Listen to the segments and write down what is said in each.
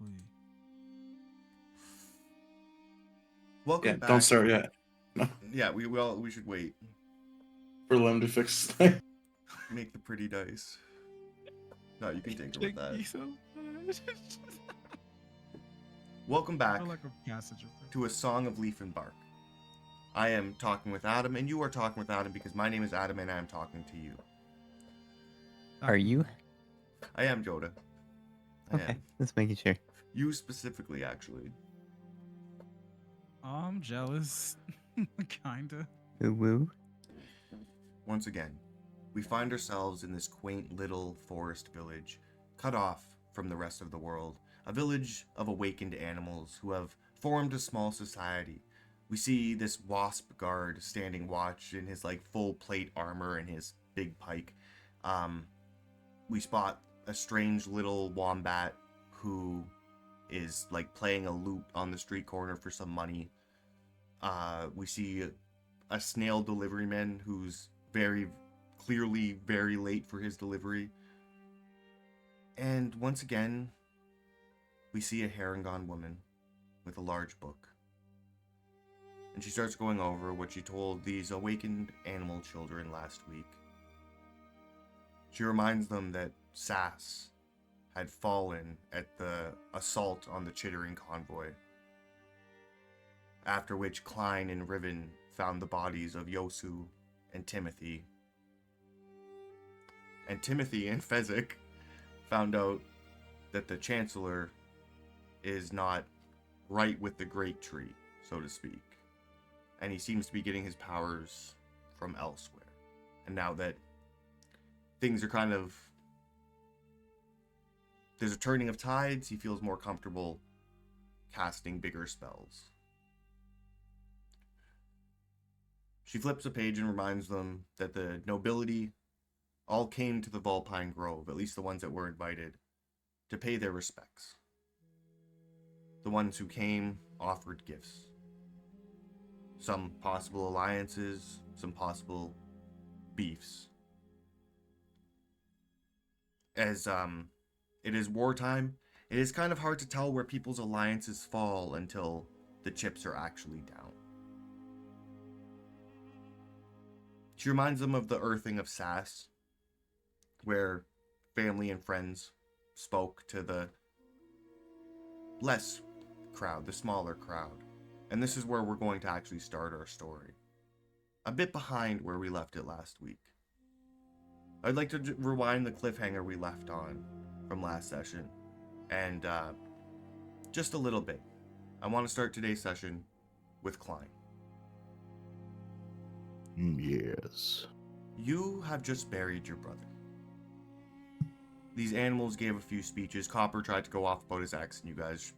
exactly. Welcome Yeah, back. don't start yet. No, Yeah, we should wait. for Lem to fix this thing. Make the pretty dice. No, you can tinker with Thank that. you so much. Welcome I back feel like a passage of to A Song of Leaf and Bark. I am talking with Adam, and you are talking with Adam because my name is Adam, and I am talking to you. Are you? I am Joda. I Okay, am. just making sure. You specifically, actually. I'm jealous. Kinda. Woo woo. Once again, we find ourselves in this quaint little forest village, cut off from the rest of the world. A village of awakened animals who have formed a small society. We see this wasp guard standing watch in his full plate armor and his big pike. We spot a strange little wombat who is playing a lute on the street corner for some money. We see a snail deliveryman who's very clearly very late for his delivery. And once again, we see a Harangon woman with a large book. And she starts going over what she told these awakened animal children last week. She reminds them that Sass had fallen at the assault on the Chittering convoy, after which Klein and Riven found the bodies of Yosu and Timothy. And Timothy and Fezzik found out that the Chancellor is not right with the Great Tree, so to speak. And he seems to be getting his powers from elsewhere. And now that things are kind of... there's a turning of tides, he feels more comfortable casting bigger spells. She flips a page and reminds them that the nobility all came to the Vulpine Grove, at least the ones that were invited, to pay their respects. The ones who came offered gifts. Some possible alliances, some possible beefs. As it is wartime, it is kind of hard to tell where people's alliances fall until the chips are actually down. She reminds them of the earthing of Sass, where family and friends spoke to the less crowd, the smaller crowd. And this is where we're going to actually start our story. A bit behind where we left it last week. I'd like to rewind the cliffhanger we left on from last session. And just a little bit. I want to start today's session with Klein. Yes. You have just buried your brother. These animals gave a few speeches. Copper tried to go off about his ex, and you guys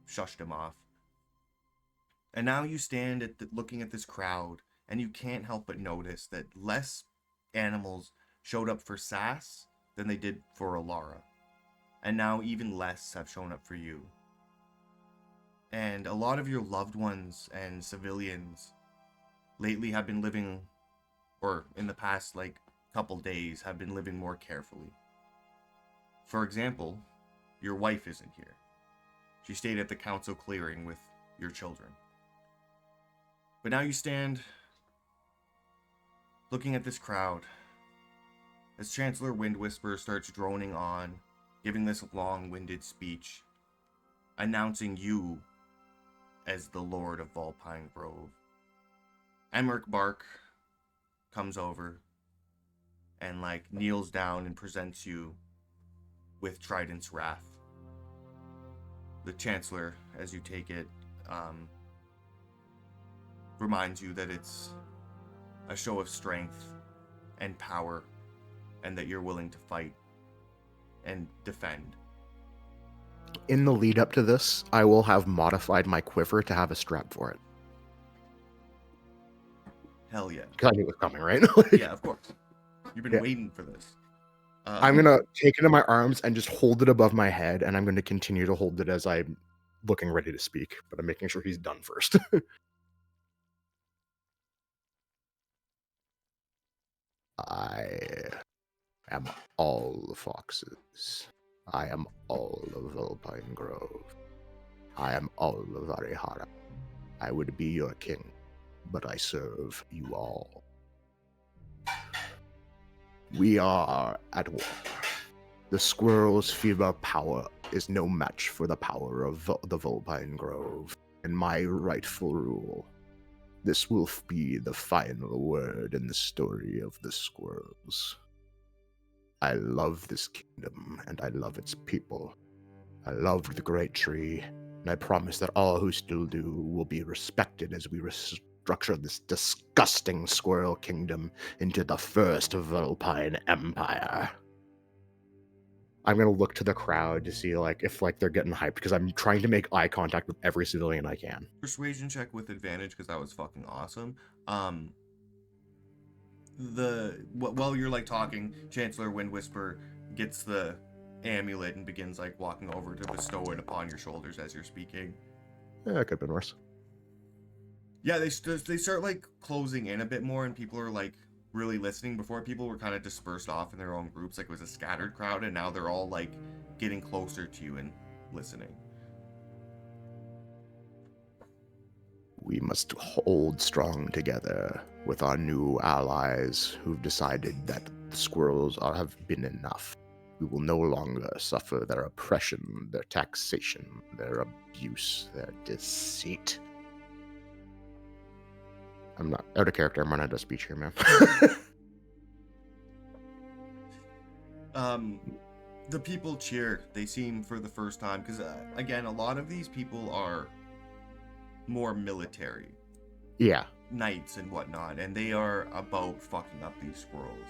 shushed him off. And now you stand looking at this crowd, and you can't help but notice that less animals showed up for Sass than they did for Alara. And now even less have shown up for you. And a lot of your loved ones and civilians lately have been living, or in the past couple days, have been living more carefully. For example, your wife isn't here. She stayed at the council clearing with your children. But now you stand looking at this crowd as Chancellor Windwhisper starts droning on, giving this long-winded speech, announcing you as the Lord of Vulpine Grove. Emmerich Bark comes over and kneels down and presents you with Trident's Wrath. The Chancellor, as you take it, reminds you that it's a show of strength and power, and that you're willing to fight and defend. In the lead up to this, I will have modified my quiver to have a strap for it. Hell yeah. Because I knew it was coming, right? Yeah, of course. You've been waiting for this. I'm going to take it in my arms and just hold it above my head, and I'm going to continue to hold it as I'm looking ready to speak, but I'm making sure he's done first. I am all the foxes. I am all of Alpine Grove. I am all of Arihara. I would be your king, but I serve you all. We are at war. The squirrel's fever power is no match for the power of the Vulpine Grove and my rightful rule. This will be the final word in the story of the squirrels. I love this kingdom, and I love its people. I loved the great tree, and I promise that all who still do will be respected as we restructure this disgusting squirrel kingdom into the first Vulpine Empire. I'm gonna look to the crowd to see if they're getting hyped, because I'm trying to make eye contact with every civilian I can. Persuasion check with advantage, because that was fucking awesome. While you're talking, Chancellor Wind Whisper gets the amulet and begins walking over to bestow it upon your shoulders as you're speaking. Yeah, it could have been worse. Yeah, they start closing in a bit more, and people are really listening. Before, people were kind of dispersed off in their own groups, it was a scattered crowd, and now they're all getting closer to you and listening. We must hold strong together with our new allies who've decided that the squirrels have been enough. We will no longer suffer their oppression, their taxation, their abuse, their deceit. I'm not out of character. I'm running out of speech here, man. The people cheer. They seem for the first time, because again, a lot of these people are more military. Yeah. Knights and whatnot, and they are about fucking up these squirrels.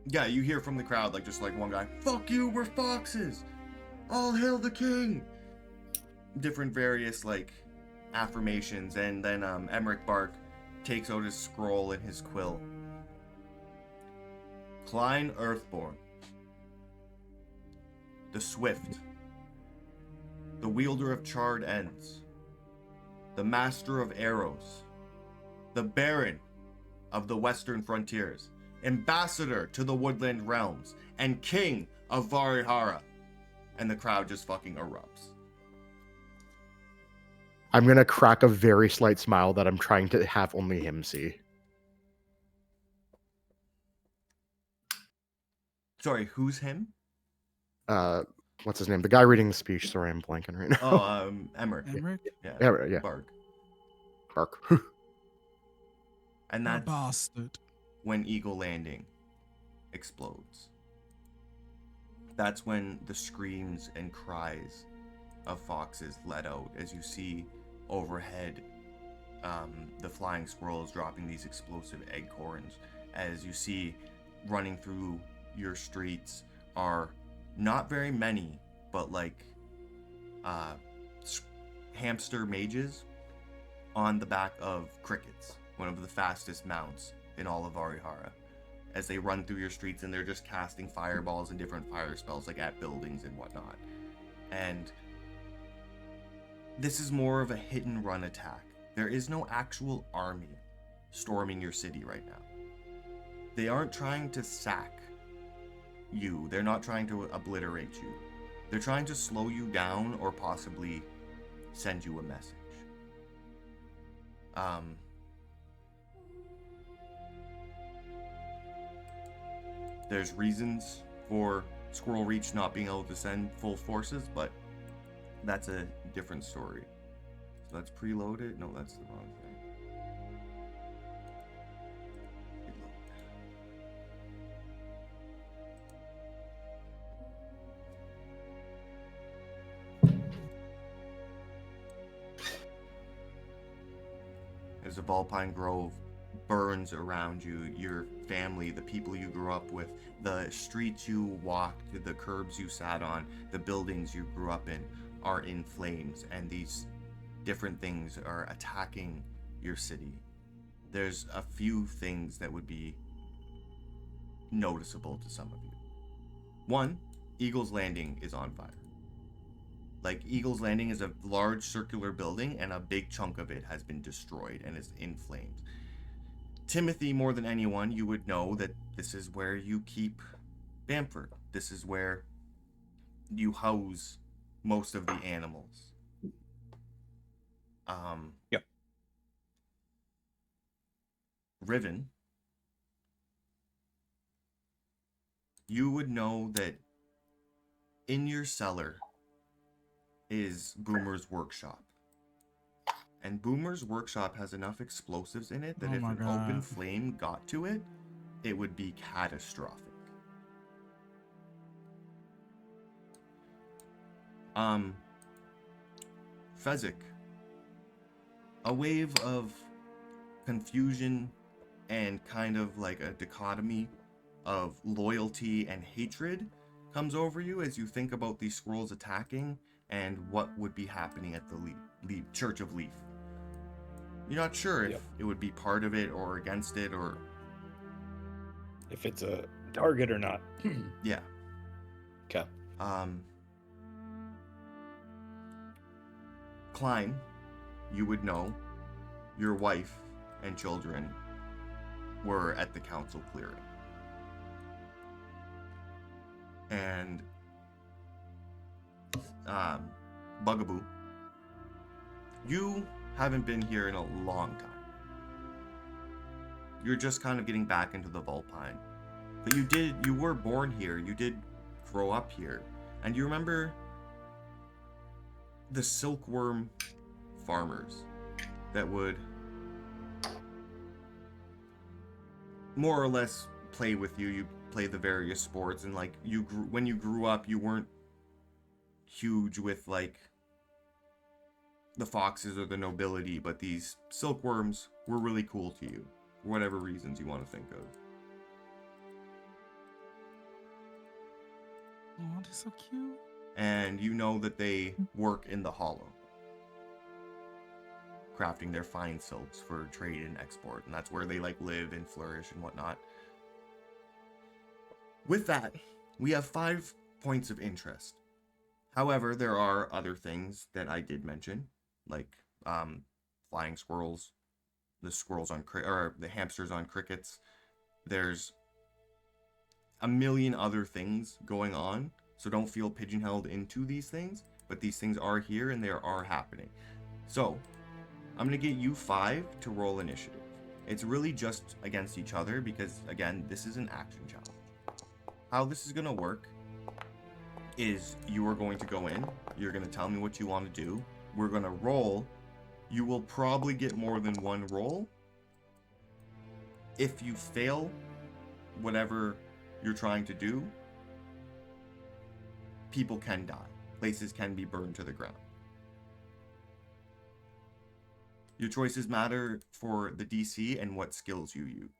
Yeah, you hear from the crowd, just one guy, "Fuck you, we're foxes! All hail the king!" Different various, affirmations, and then, Emmerich Bark takes out his scroll and his quill. Klein Earthborn, the Swift, the wielder of charred ends, the master of arrows, the baron of the western frontiers, ambassador to the woodland realms, and king of Varihara. And the crowd just fucking erupts. I'm going to crack a very slight smile that I'm trying to have only him see. Sorry, who's him? What's his name? The guy reading the speech. Sorry, I'm blanking right now. Oh, Emmerich. Emmerich? Yeah. Bark. And You're a that's bastard. when Eagle Landing explodes. That's when the screams and cries of foxes let out as you see overhead the flying squirrels dropping these explosive acorns. As you see running through your streets are not very many, but hamster mages on the back of crickets, one of the fastest mounts in all of Arihara, as they run through your streets, and they're just casting fireballs and different fire spells at buildings and whatnot. And this is more of a hit and run attack. There is no actual army storming your city right now. They aren't trying to sack you. They're not trying to obliterate you. They're trying to slow you down or possibly send you a message. There's reasons for Squirrel Reach not being able to send full forces, but that's a different story. So let's preload it. No, that's the wrong thing. As the Vulpine Grove burns around you, your family, the people you grew up with, the streets you walked, the curbs you sat on, the buildings you grew up in are in flames, and these different things are attacking your city. There's a few things that would be noticeable to some of you. One, Eagle's Landing is on fire. Eagle's Landing is a large circular building, and a big chunk of it has been destroyed and is in flames. Timothy, more than anyone, you would know that this is where you keep Bamford. This is where you house most of the animals. Yep. Riven, you would know that in your cellar is Boomer's workshop. And Boomer's workshop has enough explosives in it that Oh if my an open God. flame got to it, it would be catastrophic. Fezzik, a wave of confusion and kind of like a dichotomy of loyalty and hatred comes over you as you think about these squirrels attacking and what would be happening at the Church of Leaf. You're not sure if Yep. it would be part of it or against it or... If it's a target or not. Yeah. Okay. Klein, you would know your wife and children were at the council clearing. And Bugaboo, you haven't been here in a long time. You're just kind of getting back into the Vulpine. But you were born here, you did grow up here. And you remember the silkworm farmers that would more or less play with you. You play the various sports, and like when you grew up, you weren't huge with like the foxes or the nobility, but these silkworms were really cool to you for whatever reasons you want to think of. Oh, they're so cute. And you know that they work in the Hollow, crafting their fine silks for trade and export, and that's where they like live and flourish and whatnot. With that, we have 5 points of interest. However, there are other things that I did mention, like flying squirrels, the squirrels on or the hamsters on crickets. There's a million other things going on, so don't feel pigeonholed into these things, but these things are here and they are happening. So, I'm going to get you 5 to roll initiative. It's really just against each other because, again, this is an action challenge. How this is going to work is you are going to go in, you're going to tell me what you want to do, we're going to roll, you will probably get more than one roll. If you fail whatever you're trying to do, people can die. Places can be burned to the ground. Your choices matter for the DC and what skills you use.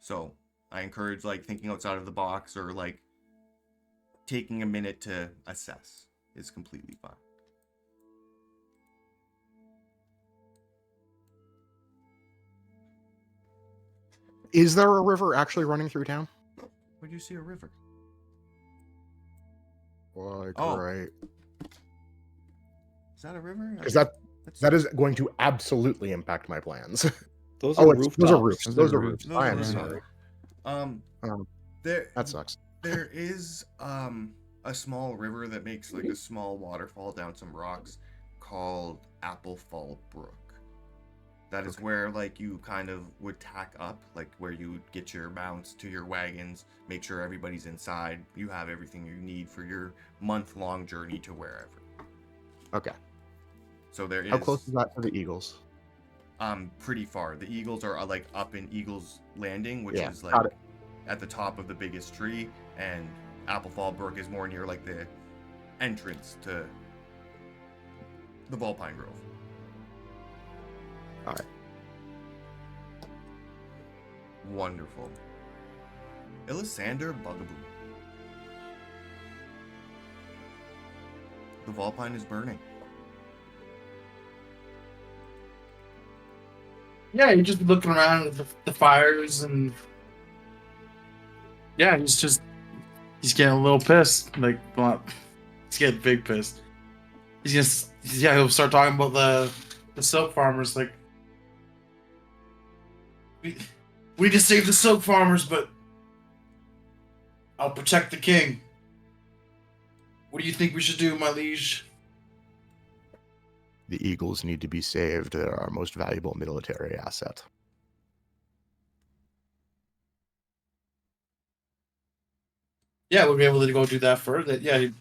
So, I encourage like thinking outside of the box or like taking a minute to assess is completely fine. Is there a river actually running through town? Where do you see a river? Like, Oh. right. Is that a river? Because that is going to absolutely impact my plans. Those are rooftops. those are roofs. Those Those are are roofs. roofs. I am Those are sorry. There That sucks. there is a small river that makes like a small waterfall down some rocks called Applefall Brook. That is where like you kind of would tack up, like where you would get your mounts to your wagons, make sure everybody's inside, you have everything you need for your month-long journey to wherever. Okay. So there is How close is that to the Eagles? pretty far. The Eagles are like up in Eagles Landing, which Yeah, is got like at the top of the biggest tree, and Applefall Brook is more near like the entrance to the Vulpine Grove. All right. Wonderful. Illisander Bugaboo. The Vulpine is burning. Yeah, you're just looking around at the fires, and yeah, he's getting a little pissed. Like, well, he's getting big pissed. He'll start talking about the silk farmers. Like, We just saved the silk farmers, but I'll protect the king. What do you think we should do, my liege? The eagles need to be saved. They're our most valuable military asset. Yeah, we'll be able to go do that for that. Yeah, of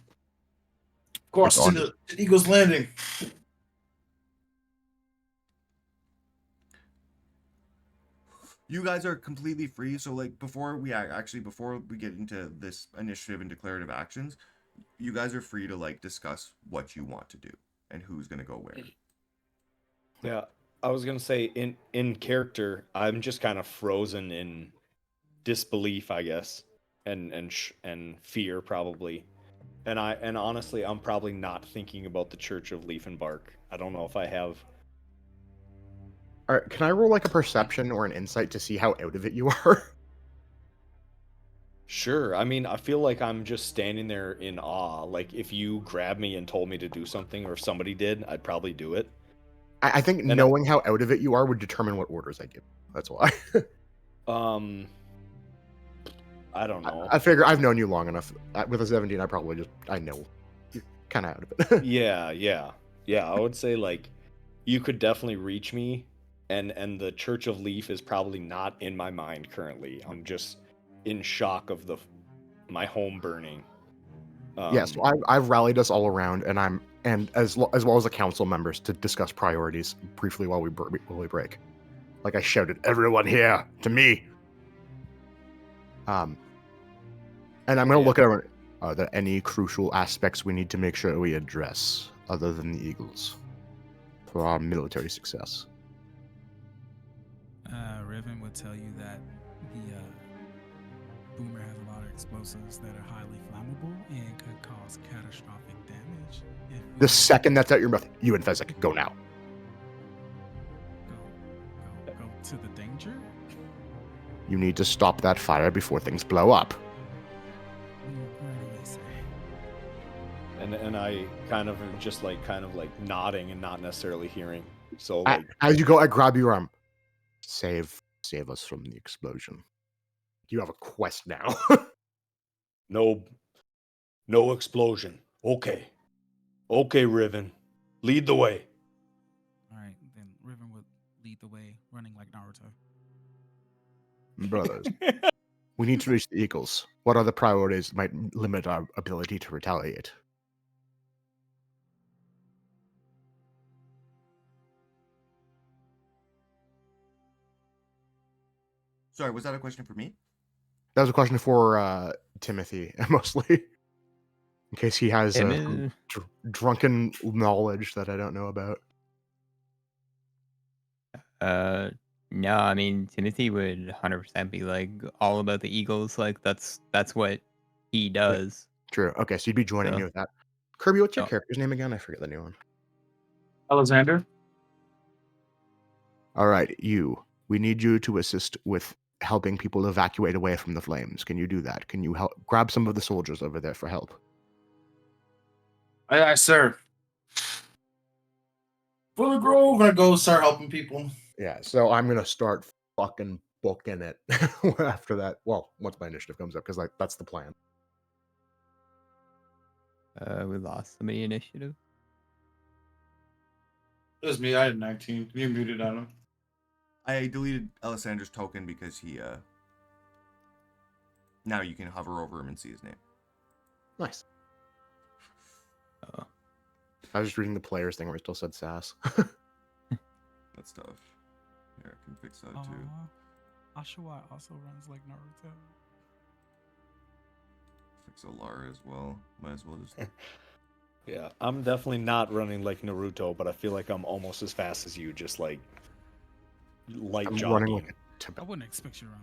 course, It's on- to the Eagles Landing. You guys are completely free. So like before we get into this initiative and declarative actions, you guys are free to like discuss what you want to do and who's gonna go where. Yeah, I was gonna say in character, I'm just kind of frozen in disbelief, I guess, and fear probably. And honestly, I'm probably not thinking about the Church of Leaf and Bark. I don't know if I have. All right, can I roll like a perception or an insight to see how out of it you are? Sure. I mean, I feel like I'm just standing there in awe. Like if you grabbed me and told me to do something, or if somebody did, I'd probably do it. I think And knowing how out of it you are would determine what orders I give. That's why. I don't know. I figure I've known you long enough. With a 17, I know you're kind of out of it. Yeah. I would say like you could definitely reach me, and the Church of Leaf is probably not in my mind currently. I'm just in shock of my home burning. Yes, I've rallied us all around, and as well as the council members to discuss priorities briefly while we break. Like I shouted, "Everyone here to me!" And I'm gonna look at everyone. Are there any crucial aspects we need to make sure we address other than the Eagles for our military success? Riven would tell you that the boomer has a lot of explosives that are highly flammable and could cause catastrophic damage. If we The second that's out your mouth, you and Fezzik, go now. go to the danger. You need to stop that fire before things blow up. Where do they say? and I kind of am just like nodding and not necessarily hearing. So like, As you go, I grab your arm. Save us from the explosion. You have a quest now. no explosion. Okay, Riven, lead the way. All right, then Riven would lead the way, running like Naruto. Brothers, we need to reach the Eagles. What other priorities might limit our ability to retaliate? Sorry, was that a question for me? That was a question for Timothy, mostly. In case he has drunken knowledge that I don't know about. No, I mean Timothy would 100% be like all about the Eagles. Like that's what he does. True. Okay, so you'd be joining So- me with that. Kirby, what's your Oh. character's name again? I forget the new one. Alexander? All right, you. We need you to assist with helping people evacuate away from the flames. Can you do that? Can you help grab some of the soldiers over there for help? Aye, sir. For the Grove, I go start helping people. Yeah, so I'm gonna start fucking booking it after that. Well, once my initiative comes up, because like that's the plan. We lost somebody initiative. It was me. I had 19. You muted on him. I deleted Alessandra's token because he now you can hover over him and see his name. Nice. Oh. I was just reading the players thing where it still said sass. That's tough. Here, I can fix that too. Ashawai also runs like Naruto. Fix Alara as well. Might as well just Yeah, I'm definitely not running like Naruto, but I feel like I'm almost as fast as you, just like light I'm jogging. running like a I Tibet. wouldn't expect you to run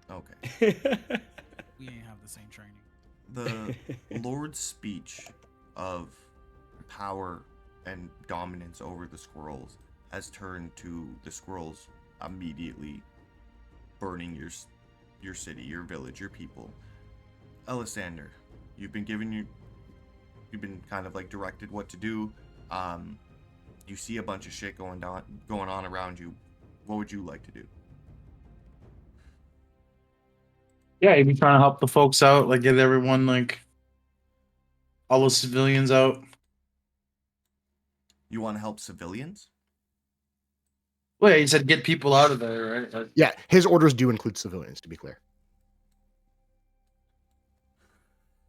like Okay. that. We ain't have the same training. The Lord's speech of power and dominance over the squirrels has turned to the squirrels immediately burning your city, your village, your people. Alessander, you've been kind of like directed what to do. You see a bunch of shit going on around you. What would you like to do? Yeah, he'd be trying to help the folks out, like get everyone, like all the civilians out. You want to help civilians? Well, yeah, he said get people out of there, right? Like, Yeah, his orders do include civilians, to be clear.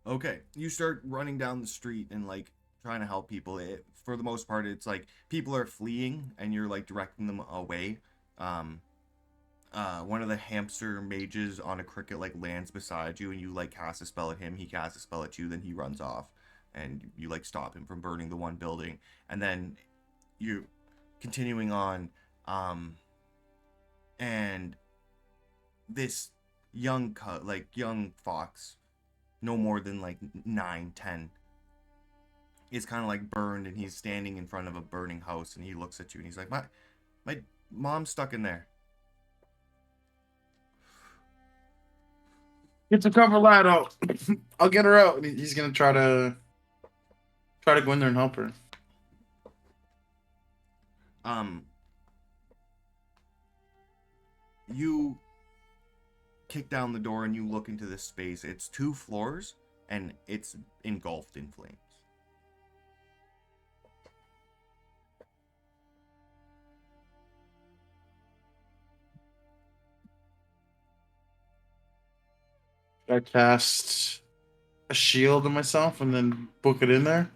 Okay, you start running down the street and like trying to help people. For the most part, it's like people are fleeing and you're like directing them away. Um, one of the hamster mages on a cricket like lands beside you, and you like cast a spell at him. He casts a spell at you, then he runs off, and you like stop him from burning the one building, and then you continuing on, and this young fox, no more than like 9, 10, is kind of like burned, and he's standing in front of a burning house, and he looks at you, and he's like, my mom's stuck in there. get the cover light out. I'll get her out. And he's gonna try to go in there and help her. You kick down the door and you look into this space. It's 2 floors and it's engulfed in flames. I cast a shield on myself and then book it in there.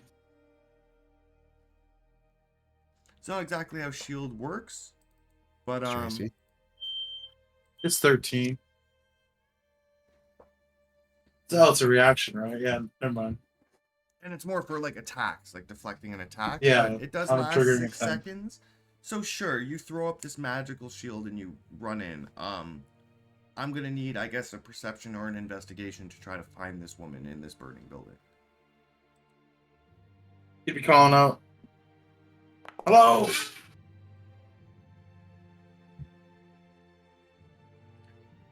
It's not exactly how shield works, but Sure, I see. It's 13. Oh, it's a reaction, right? Yeah, never mind. and it's more for like attacks, like deflecting an attack. Yeah, but it does I'm last triggering 6 attack. seconds. So sure, you throw up this magical shield and you run in. I'm gonna need, I guess, a perception or an investigation to try to find this woman in this burning building. He'd be calling out, "Hello."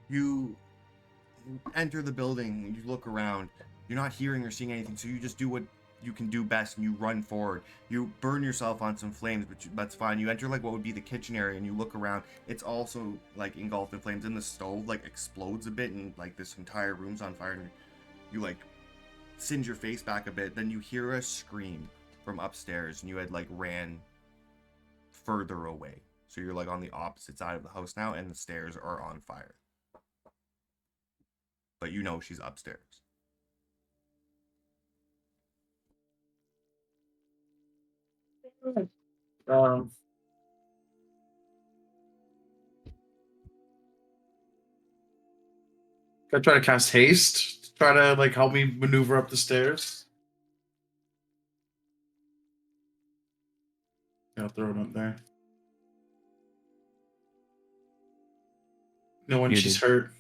You enter the building, you look around, you're not hearing or seeing anything, so you just do what you can do best and you run forward. You burn yourself on some flames, but that's fine. You enter like what would be the kitchen area and you look around. It's also like engulfed in flames, and the stove like explodes a bit and like this entire room's on fire, and you like singe your face back a bit. Then you hear a scream from upstairs, and you had like ran further away. So you're like on the opposite side of the house now, and the stairs are on fire. But you know she's upstairs. Um, I try to cast haste to try to like help me maneuver up the stairs. Yeah, I'll throw it up there. No, when You she's did. hurt.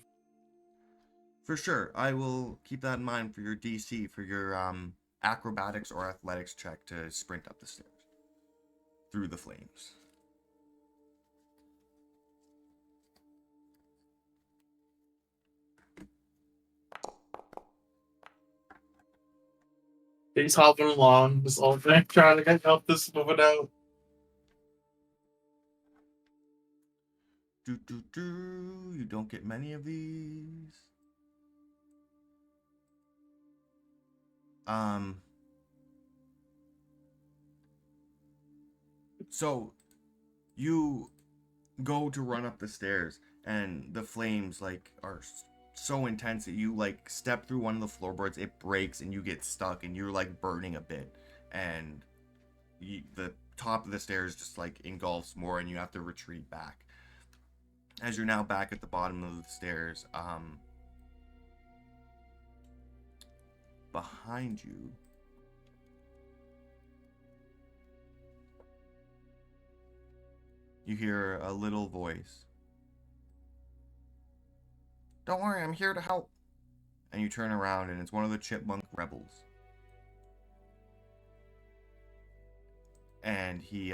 For sure. I will keep that in mind for your DC, for your acrobatics or athletics check to sprint up the stairs through the flames. He's hopping along this whole thing, trying to help this woman out. You don't get many of these. So you go to run up the stairs, and the flames like are so intense that you like step through one of the floorboards, it breaks, and you get stuck, and you're like burning a bit, and the top of the stairs just like engulfs more, and you have to retreat back. As you're now back at the bottom of the stairs, behind you, you hear a little voice. Don't worry, I'm here to help. And you turn around, and it's one of the chipmunk rebels. And he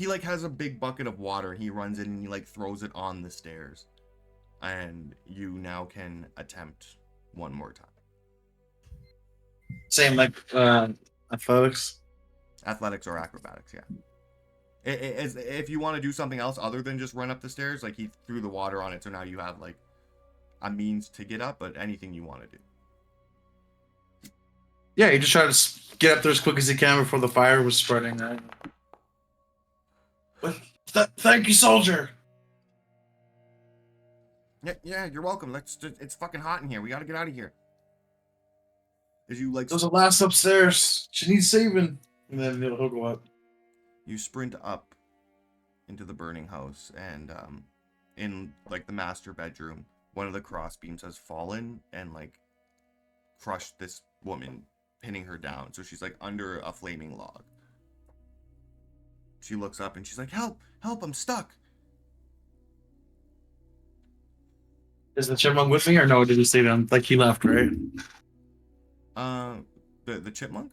like has a big bucket of water, and he runs in and he like throws it on the stairs. And you now can attempt one more time. Same like athletics. Athletics or acrobatics, yeah. If you want to do something else other than just run up the stairs, like he threw the water on it, so now you have like a means to get up. But anything you want to do. Yeah, he just tried to get up there as quick as he can before the fire was spreading. Right? But thank you, soldier. Yeah, you're welcome. It's fucking hot in here. We got to get out of here. As you like, There's a lass upstairs. She needs saving. And then he'll go up. you sprint up into the burning house, and in like the master bedroom, one of the cross beams has fallen and like crushed this woman, pinning her down. So she's like under a flaming log. She looks up and she's like, help, I'm stuck. Is the chipmunk with me or no? Did he stay down? Like he left, right? The chipmunk?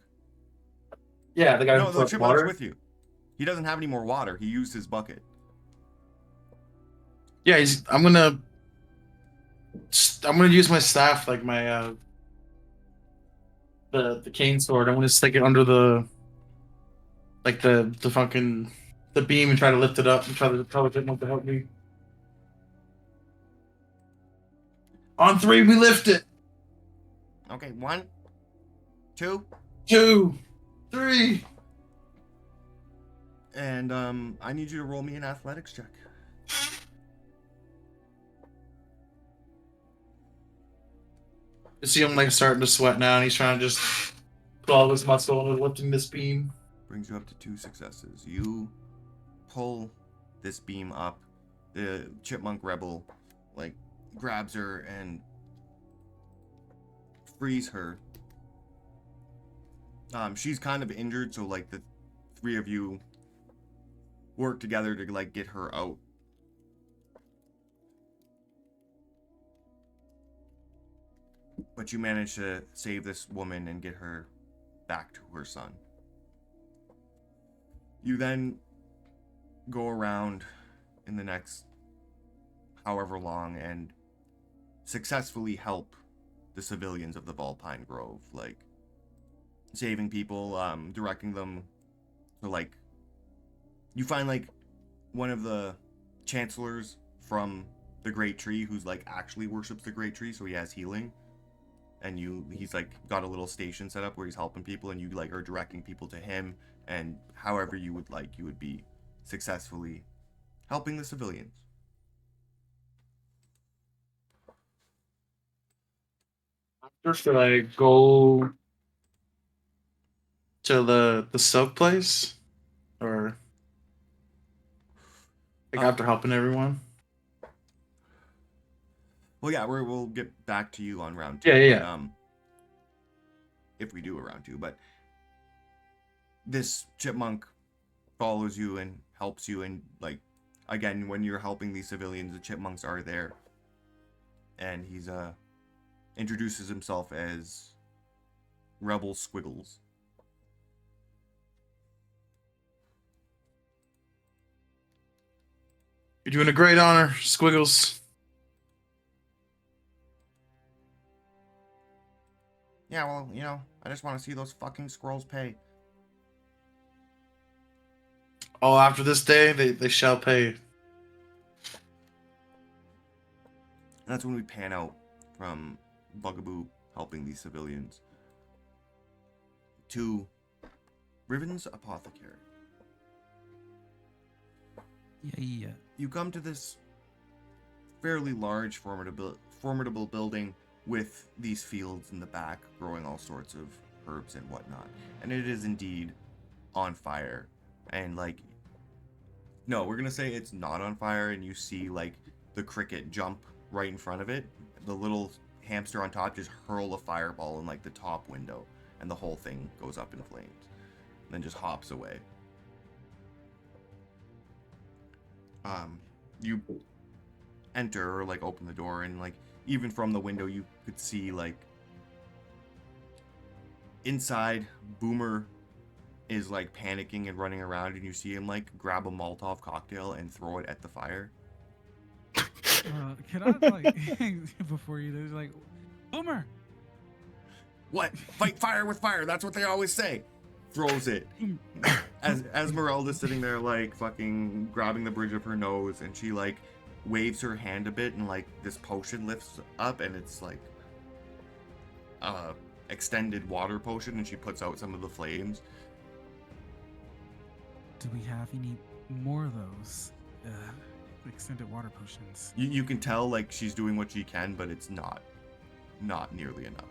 Yeah, the guy No, who the put chipmunk's water. with you. He doesn't have any more water. He used his bucket. Yeah, I'm gonna use my staff, like my the cane sword. I'm gonna stick it under the fucking the beam and try to lift it up and try to tell the chipmunk to help me. On 3, we lift it. Okay, 1, 2, 2, 3. and I need you to roll me an athletics check. You see him like starting to sweat now, and he's trying to just put all his muscle into lifting this beam. Brings you up to 2 successes. You pull this beam up. The chipmunk rebel like grabs her and frees her. She's kind of injured, so like the 3 of you work together to like get her out. But you manage to save this woman and get her back to her son. You then go around in the next however long and successfully help the civilians of the Vulpine Grove, like saving people, directing them to like, you find like one of the chancellors from the Great Tree who's like actually worships the Great Tree, so he has healing, and he's like got a little station set up where he's helping people, and you like are directing people to him, and however you would like, you would be successfully helping the civilians. Should I go to the sub place, or like after helping everyone? Well, yeah, we'll get back to you on round 2. Yeah. If we do a round 2, but this chipmunk follows you and helps you, and like again, when you're helping these civilians, the chipmunks are there, and he's introduces himself as Rebel Squiggles. You're doing a great honor, Squiggles. Yeah, well, you know, I just want to see those fucking squirrels pay. Oh, after this day, they shall pay. And that's when we pan out from Bugaboo helping these civilians to Riven's apothecary. Yeah. You come to this fairly large, formidable building with these fields in the back growing all sorts of herbs and whatnot. And it is indeed on fire. And like, no, we're gonna say it's not on fire, and you see like the cricket jump right in front of it. The little hamster on top just hurl a fireball in like the top window, and the whole thing goes up in flames, and then just hops away. You enter, or like open the door, and like even from the window you could see like inside Boomer is like panicking and running around, and you see him like grab a Molotov cocktail and throw it at the fire. Can I like before you do, like, Boomer? What? Fight fire with fire. That's what they always say. Throws it. as Esmeralda's sitting there like fucking grabbing the bridge of her nose, and she like waves her hand a bit, and like this potion lifts up, and it's like extended water potion, and she puts out some of the flames. Do we have any more of those extended water potions? You can tell like she's doing what she can, but it's not nearly enough.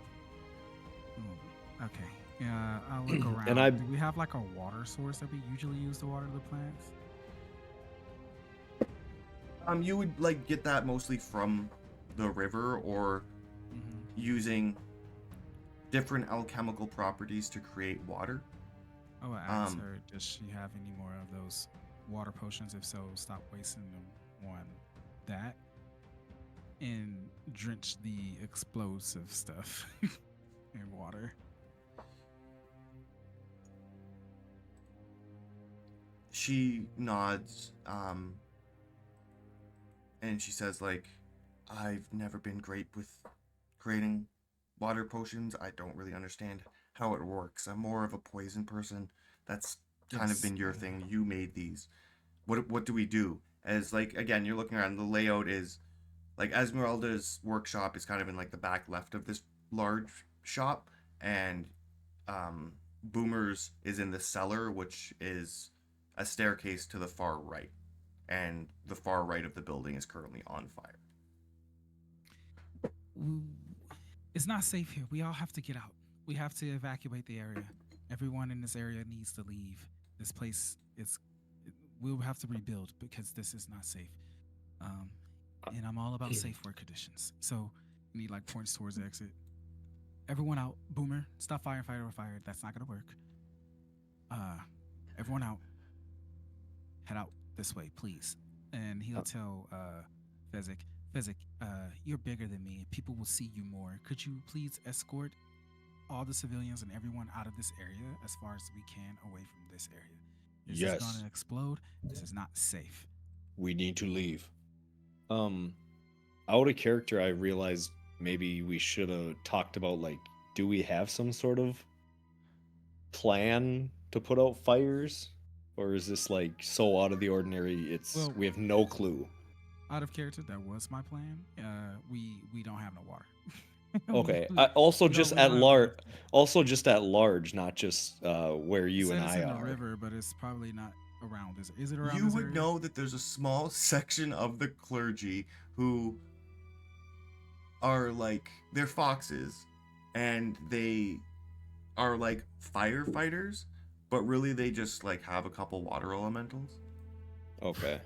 Oh, okay. Yeah, I'll look around. And Do we have like a water source that we usually use to water the plants? You would like get that mostly from the river, or using different alchemical properties to create water. Oh, I asked her, does she have any more of those water potions? If so, stop wasting them on that and drench the explosive stuff in water. She nods, and she says, like, I've never been great with creating water potions. I don't really understand how it works. I'm more of a poison person. That's kind of been your thing. You made these. What do we do? As, like, again, you're looking around, the layout is, like, Esmeralda's workshop is kind of in, like, the back left of this large shop, and Boomer's is in the cellar, which is a staircase to the far right, and the far right of the building is currently on fire. It's not safe here. We all have to get out. We have to evacuate the area. Everyone in this area needs to leave. This place is... We'll have to rebuild because this is not safe. And I'm all about safe work conditions. So, we need, like, points towards the exit. Everyone out. Boomer, stop firefighter or fire. That's not going to work. Everyone out. Head out this way, please. And he'll tell Fezzik, you're bigger than me. People will see you more. Could you please escort all the civilians and everyone out of this area as far as we can away from this area? This is going to explode. This is not safe. We need to leave. Out of character, I realized maybe we should have talked about, like, do we have some sort of plan to put out fires? Or is this, like, so out of the ordinary, we have no clue? Out of character, that was my plan. We don't have no water. Okay. Also just at large, not just where you and I in are. the river, but it's probably not around this. Is it around You this would area? know that there's a small section of the clergy who are like, they're foxes, and they are like firefighters, but really they just like have a couple water elementals. Okay.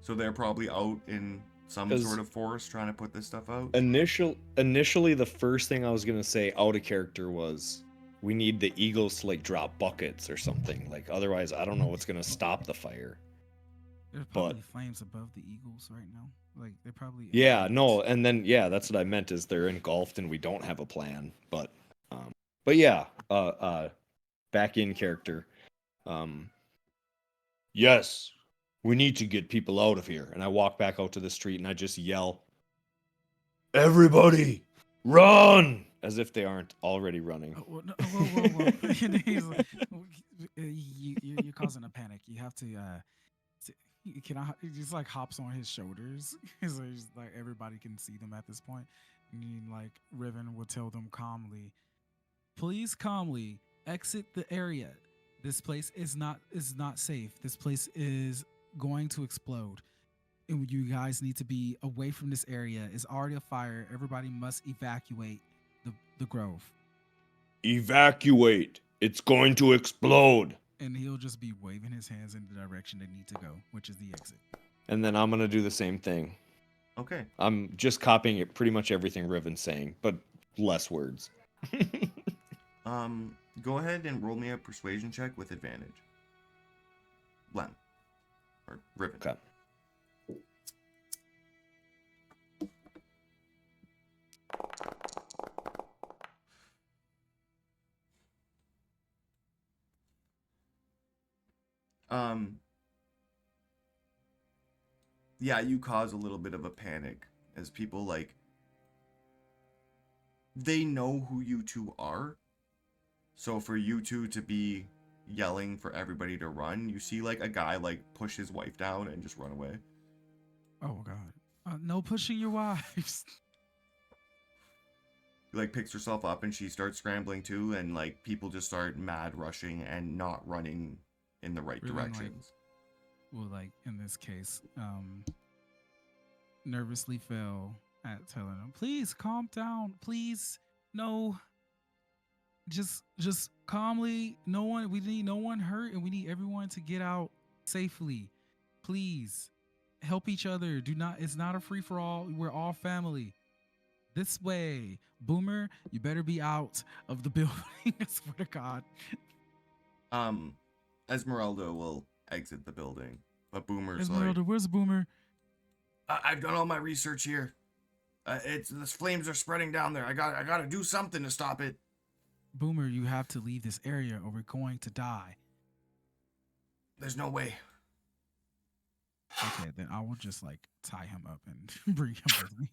So they're probably out in some 'Cause sort of forest trying to put this stuff out. Initially, the first thing I was gonna say out of character was we need the eagles to, like, drop buckets or something. Like, otherwise, I don't know what's gonna stop the fire. There's probably flames above the eagles right now. Like, they're probably... Yeah, no, and then that's what I meant, is they're engulfed and we don't have a plan. But yeah, back in character. Yes, we need to get people out of here. And I walk back out to the street and I just yell, "Everybody, run!" As if they aren't already running. Whoa. And he's like, you're causing a panic. You have to... he just like hops on his shoulders. So he's like, everybody can see them at this point. And like Riven will tell them calmly, please calmly exit the area. This place is not safe. This place is going to explode. And you guys need to be away from this area. It's already a fire. Everybody must evacuate the grove. Evacuate. It's going to explode. And he'll just be waving his hands in the direction they need to go, which is the exit. And then I'm going to do the same thing. Okay. I'm just copying it, pretty much everything Riven's saying, but less words. Go ahead and roll me a persuasion check with advantage. Lem. Or Riven. Okay. Yeah, you cause a little bit of a panic as people, like, they know who you two are. So for you two to be yelling for everybody to run, you see like a guy like push his wife down and just run away. Oh God. No pushing your wives. She like picks herself up and she starts scrambling too, and like people just start mad rushing and not running in the right Really, like- directions. Well, like in this case, nervously fell at telling him, please calm down. Please. No. Just calmly. We need no one hurt, and we need everyone to get out safely. Please. Help each other. It's not a free for all. We're all family. This way. Boomer, you better be out of the building. I swear to God. Esmeralda will exit the building, but Boomer's Esmeralda, where's Boomer? I've done all my research here. The flames are spreading down there. I gotta do something to stop it. Boomer, you have to leave this area or we're going to die. There's no way. Okay, then I will just like tie him up and bring him with me.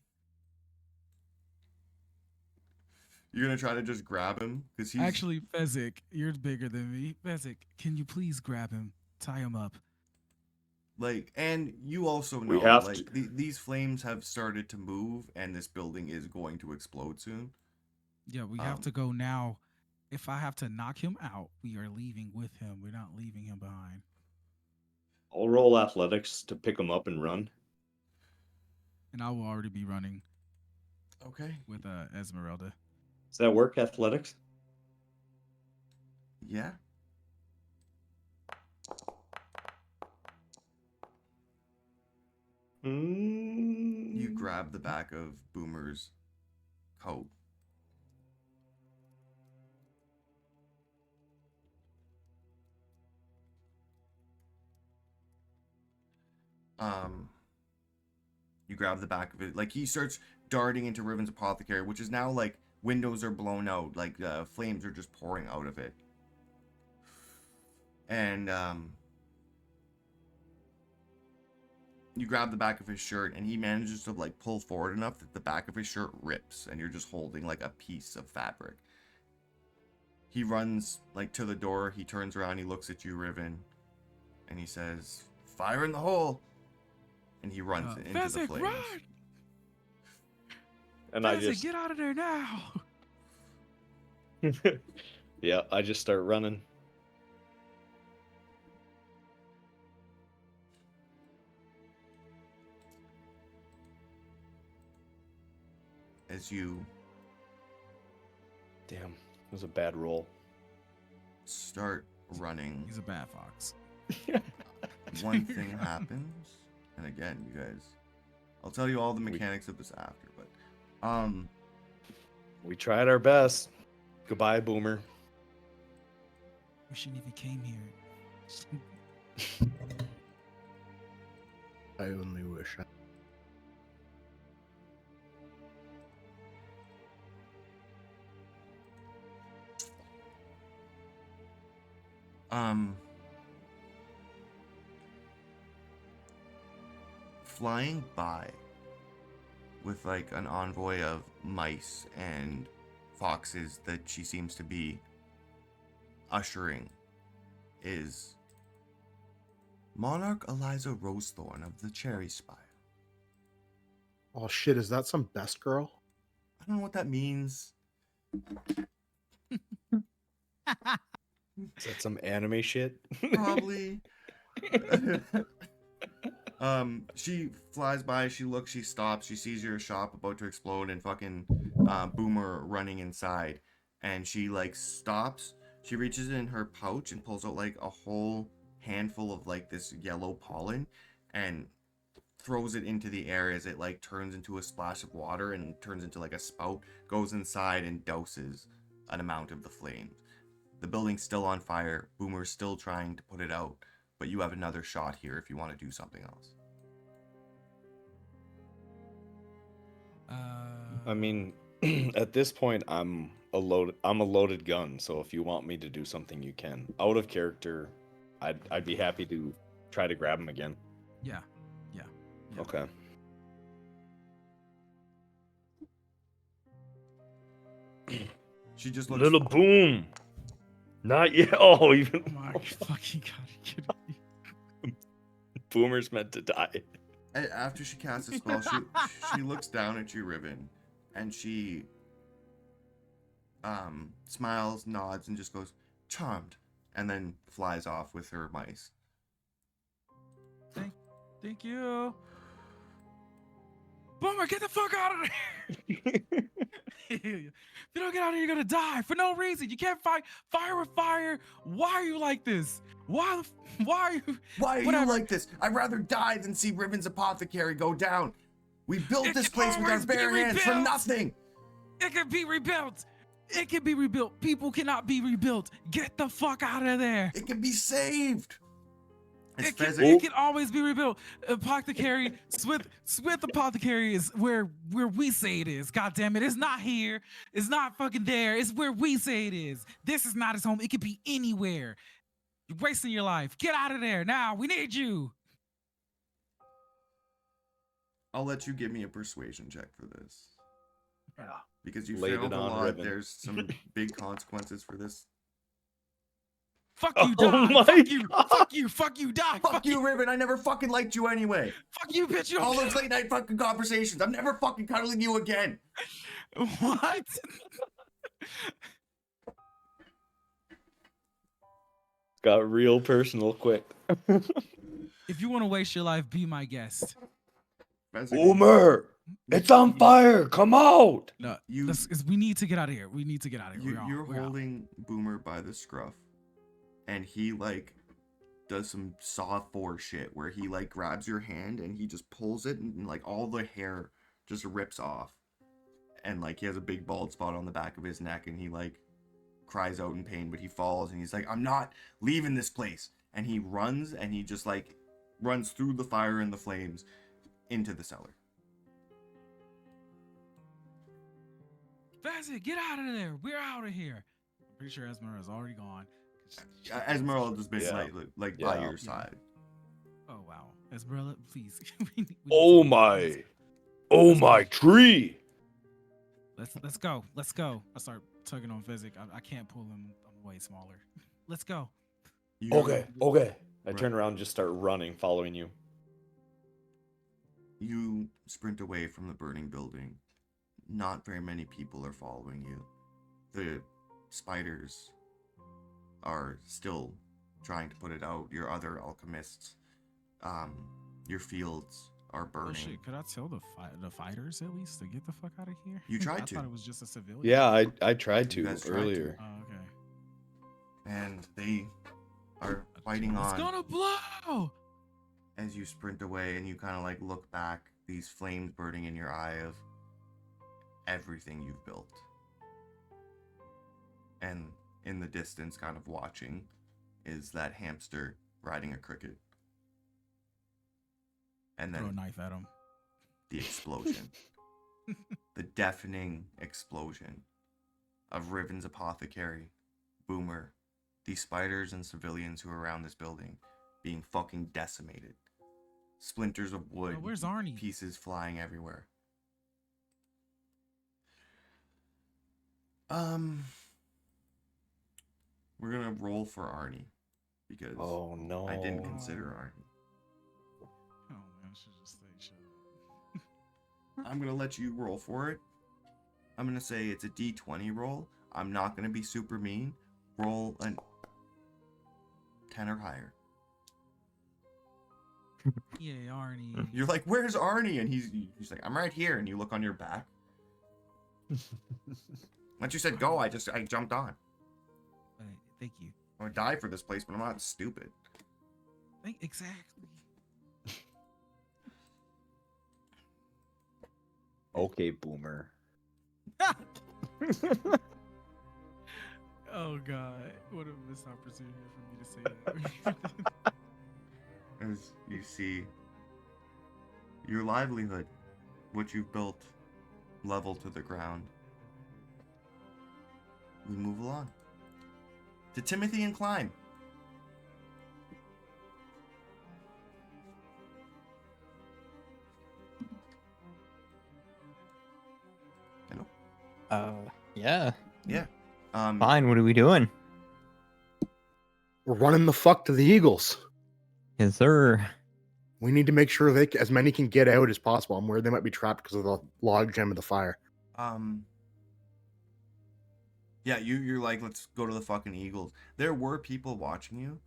You're gonna try to just grab him because he's Actually, Fezzik, you're bigger than me. Fezzik, can you please grab him, tie him up? like, and you also know We have like these flames have started to move, and this building is going to explode soon. Yeah, we have to go now. If I have to knock him out, we are leaving with him. We're not leaving him behind. I'll roll athletics to pick him up and run. And I will already be running Okay. with Esmeralda. Does that work, athletics? Yeah. You grab the back of Boomer's coat. You grab the back of it. Like, he starts darting into Riven's apothecary, which is now, like, windows are blown out. Like, flames are just pouring out of it. And, you grab the back of his shirt, and he manages to, like, pull forward enough that the back of his shirt rips, and you're just holding, like, a piece of fabric. He runs, like, to the door. He turns around, he looks at you, Riven, and he says, "Fire in the hole!" And he runs into the Fezzik, flames. run! And I Fezzik, just get out of there now! yeah, I just start running. As you Damn, it was a bad roll. start running, He's a bad fox. one thing happens, and again, you guys, I'll tell you all the mechanics of this after, but We tried our best. Goodbye, Boomer. We shouldn't even came here. I only wish I... flying by with like an envoy of mice and foxes that she seems to be ushering is Monarch Eliza Rosethorn of the Cherry Spire. Oh shit, is that some best girl? I don't know what that means. Is that some anime shit? Probably. She flies by, she looks, she stops, she sees your shop about to explode and fucking Boomer running inside. And she like stops, she reaches in her pouch and pulls out like a whole handful of like this yellow pollen and throws it into the air as it like turns into a splash of water and turns into like a spout, goes inside and douses an amount of the flames. The building's still on fire, Boomer's still trying to put it out, but you have another shot here if you want to do something else. I mean, at this point, I'm a loaded gun. So if you want me to do something, you can. Out of character, I'd be happy to try to grab him again. Yeah. Okay. She just looks Little boom. Not yet. Oh, even Oh my fucking god, are you kidding me? Boomer's meant to die. After she casts a spell, she looks down at you, Riven, and she smiles, nods, and just goes, "Charmed," and then flies off with her mice. Thank you. Boomer, get the fuck out of there! If you don't get out of here, you're gonna die for no reason. You can't fight fire with fire. Why are you like this? Why are you? Why are you Whatever. like this? I'd rather die than see Riven's apothecary go down. We built It this can place with our always be bare hands for rebuilt. nothing. It can be rebuilt. It can be rebuilt. People cannot be rebuilt. Get the fuck out of there. It can be saved. As It can, Fezzik, it can always be rebuilt. Apothecary, Smith Apothecary is where we say it is. God damn it. It's not here. It's not fucking there. It's where we say it is. This is not his home. It could be anywhere. You're wasting your life. Get out of there now. We need you. I'll let you give me a persuasion check for this. Because you Laid failed it a on lot. Riven. There's some big consequences for this. Fuck you, Oh die. my Fuck you. God. Fuck you. Fuck you, die. Fuck you, Riven. I never fucking liked you anyway. Fuck you, bitch. You All don't those late night fucking conversations. I'm never fucking cuddling you again. What? Got real personal quick. If you want to waste your life, be my guest. Fezzik, Boomer, it's on fire. Come out. No, You- we need to get out of here. We need to get out of here. You're We're out. holding Boomer by the scruff, and he like does some Saw 4 shit where he like grabs your hand and he just pulls it and like all the hair just rips off, and like he has a big bald spot on the back of his neck, and he like cries out in pain, but he falls and he's like, "I'm not leaving this place," and he runs and he just like runs through the fire and the flames into the cellar. That's it. Get out of there. We're out of here. I'm pretty sure Esmeralda's already gone. Esmeralda's been Yeah. like by Yeah. your side. Oh wow, Esmeralda, please. we need Oh to- my. Oh my tree. Let's go. Let's go. I start tugging on Fezzik. I can't pull him. I'm way smaller. Let's go. You- Okay. I Right. turn around and just start running, following you. You sprint away from the burning building. Not very many people are following you. The spiders are still trying to put it out. Your other alchemists, your fields are burning. Oh shit! Could I tell the fighters at least to get the fuck out of here? You tried I to. thought it was just a civilian. Yeah, I tried You to guys tried to. earlier. Oh, okay. And they are fighting It's on gonna blow. as you sprint away, and you kind of like look back, these flames burning in your eye of everything you've built. And in the distance, kind of watching, is that hamster riding a cricket. And Throw a then knife at him. the explosion. The deafening explosion of Riven's apothecary, Boomer, these spiders and civilians who are around this building being fucking decimated. Splinters of wood, where's Arnie? pieces flying everywhere. We're gonna roll for Arnie because Oh no. I didn't consider Arnie. Oh man, I should just say shut up. I'm gonna let you roll for it. I'm gonna say it's a D20 roll. I'm not gonna be super mean. Roll an 10 or higher. Yeah, Arnie. You're like, "Where's Arnie?" And he's like, "I'm right here." And you look on your back. Once you said go, I jumped on. Thank you. I'm gonna die for this place, but I'm not stupid. Exactly. Okay, Boomer. Oh god, what a missed opportunity for me to say that. As you see your livelihood, what you've built, level to the ground. We move along to Timothy and Klein. Hello. Yeah. Yeah. Fine. What are we doing? We're running the fuck to the eagles. Yes, sir. We need to make sure as many can get out as possible. I'm worried they might be trapped because of the log jam of the fire. Yeah, you're like, let's go to the fucking eagles. There were people watching you,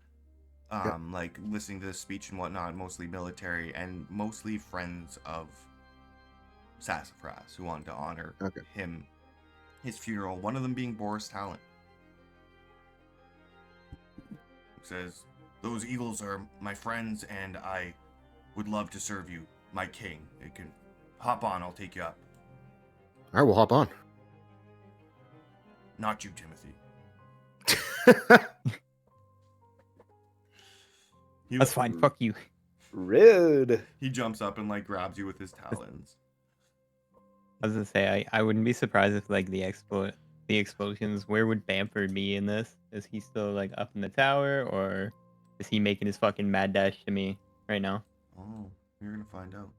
like listening to the speech and whatnot, mostly military and mostly friends of Sassafras who wanted to honor him, his funeral. One of them being Boris Talent. Says, those eagles are my friends and I would love to serve you, my king. You can hop on, I'll take you up. All right, we'll hop on. Not you, Timothy. That's fine. Fuck you. Rude. He jumps up and like grabs you with his talons. I was gonna say I wouldn't be surprised if like the explosions. Where would Bamford be in this? Is he still like up in the tower, or is he making his fucking mad dash to me right now? Oh, you're gonna find out.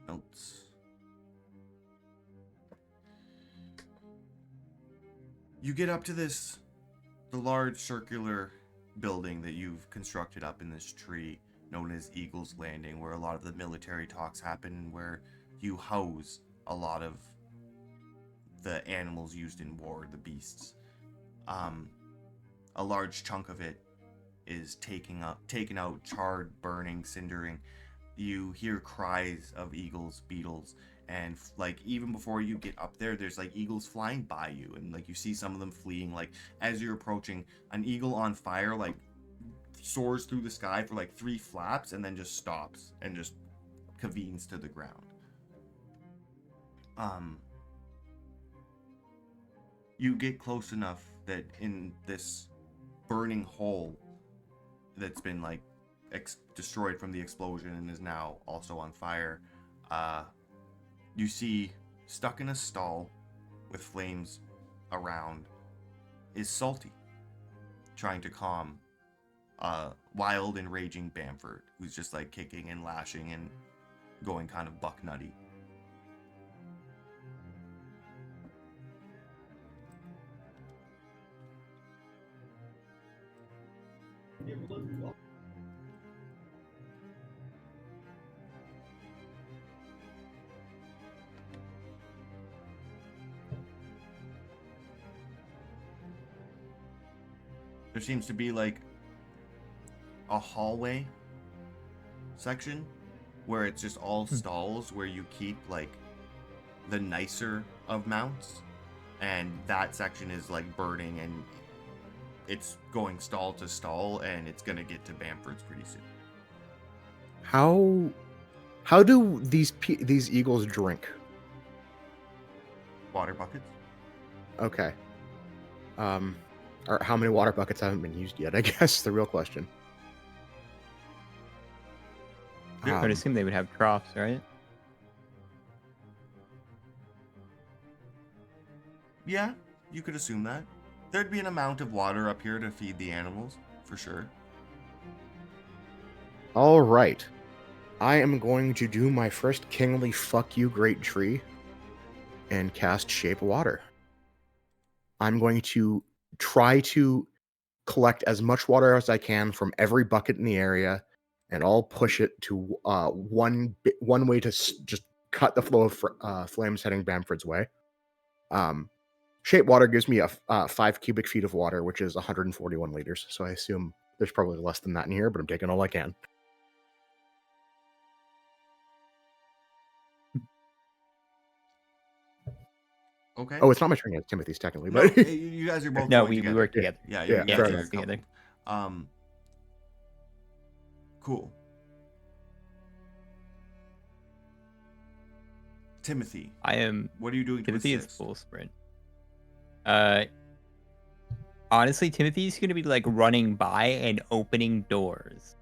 Notes. You get up to the large circular building that you've constructed up in this tree, known as Eagle's Landing, where a lot of the military talks happen, where you house a lot of the animals used in war, the beasts. A large chunk of it is taken out, charred, burning, cindering. You hear cries of eagles, beetles, and like even before you get up there, there's like eagles flying by you, and like you see some of them fleeing. Like as you're approaching, an eagle on fire like soars through the sky for like 3 flaps and then just stops and just caveens to the ground. You get close enough that in this burning hole that's been like destroyed from the explosion and is now also on fire, you see stuck in a stall with flames around is Salty, trying to calm wild and raging Bamford, who's just like kicking and lashing and going kind of buck nutty. There seems to be like a hallway section where it's just all stalls where you keep like the nicer of mounts, and that section is like burning and it's going stall to stall, and it's gonna get to Bamford's pretty soon. How do these eagles drink? Water buckets. Okay. Or how many water buckets haven't been used yet? I guess the real question. I would assume they would have troughs, right? Yeah, you could assume that. There'd be an amount of water up here to feed the animals, for sure. All right. I am going to do my first kingly fuck you, great tree, and cast Shape Water. I'm going to try to collect as much water as I can from every bucket in the area, and I'll push it to one way to just cut the flow of flames heading Bamford's way. Shape Water gives me a 5 cubic feet of water, which is 141 liters. So I assume there's probably less than that in here, but I'm taking all I can. Okay. Oh, it's not my turn yet. Timothy's technically, No, but you guys are both No, going we together. work together. Yeah, Yeah, you guys fair are enough. Together. Cool. Timothy, I am. what are you doing to Timothy is assist? full sprint. Honestly, Timothy's gonna be like running by and opening doors,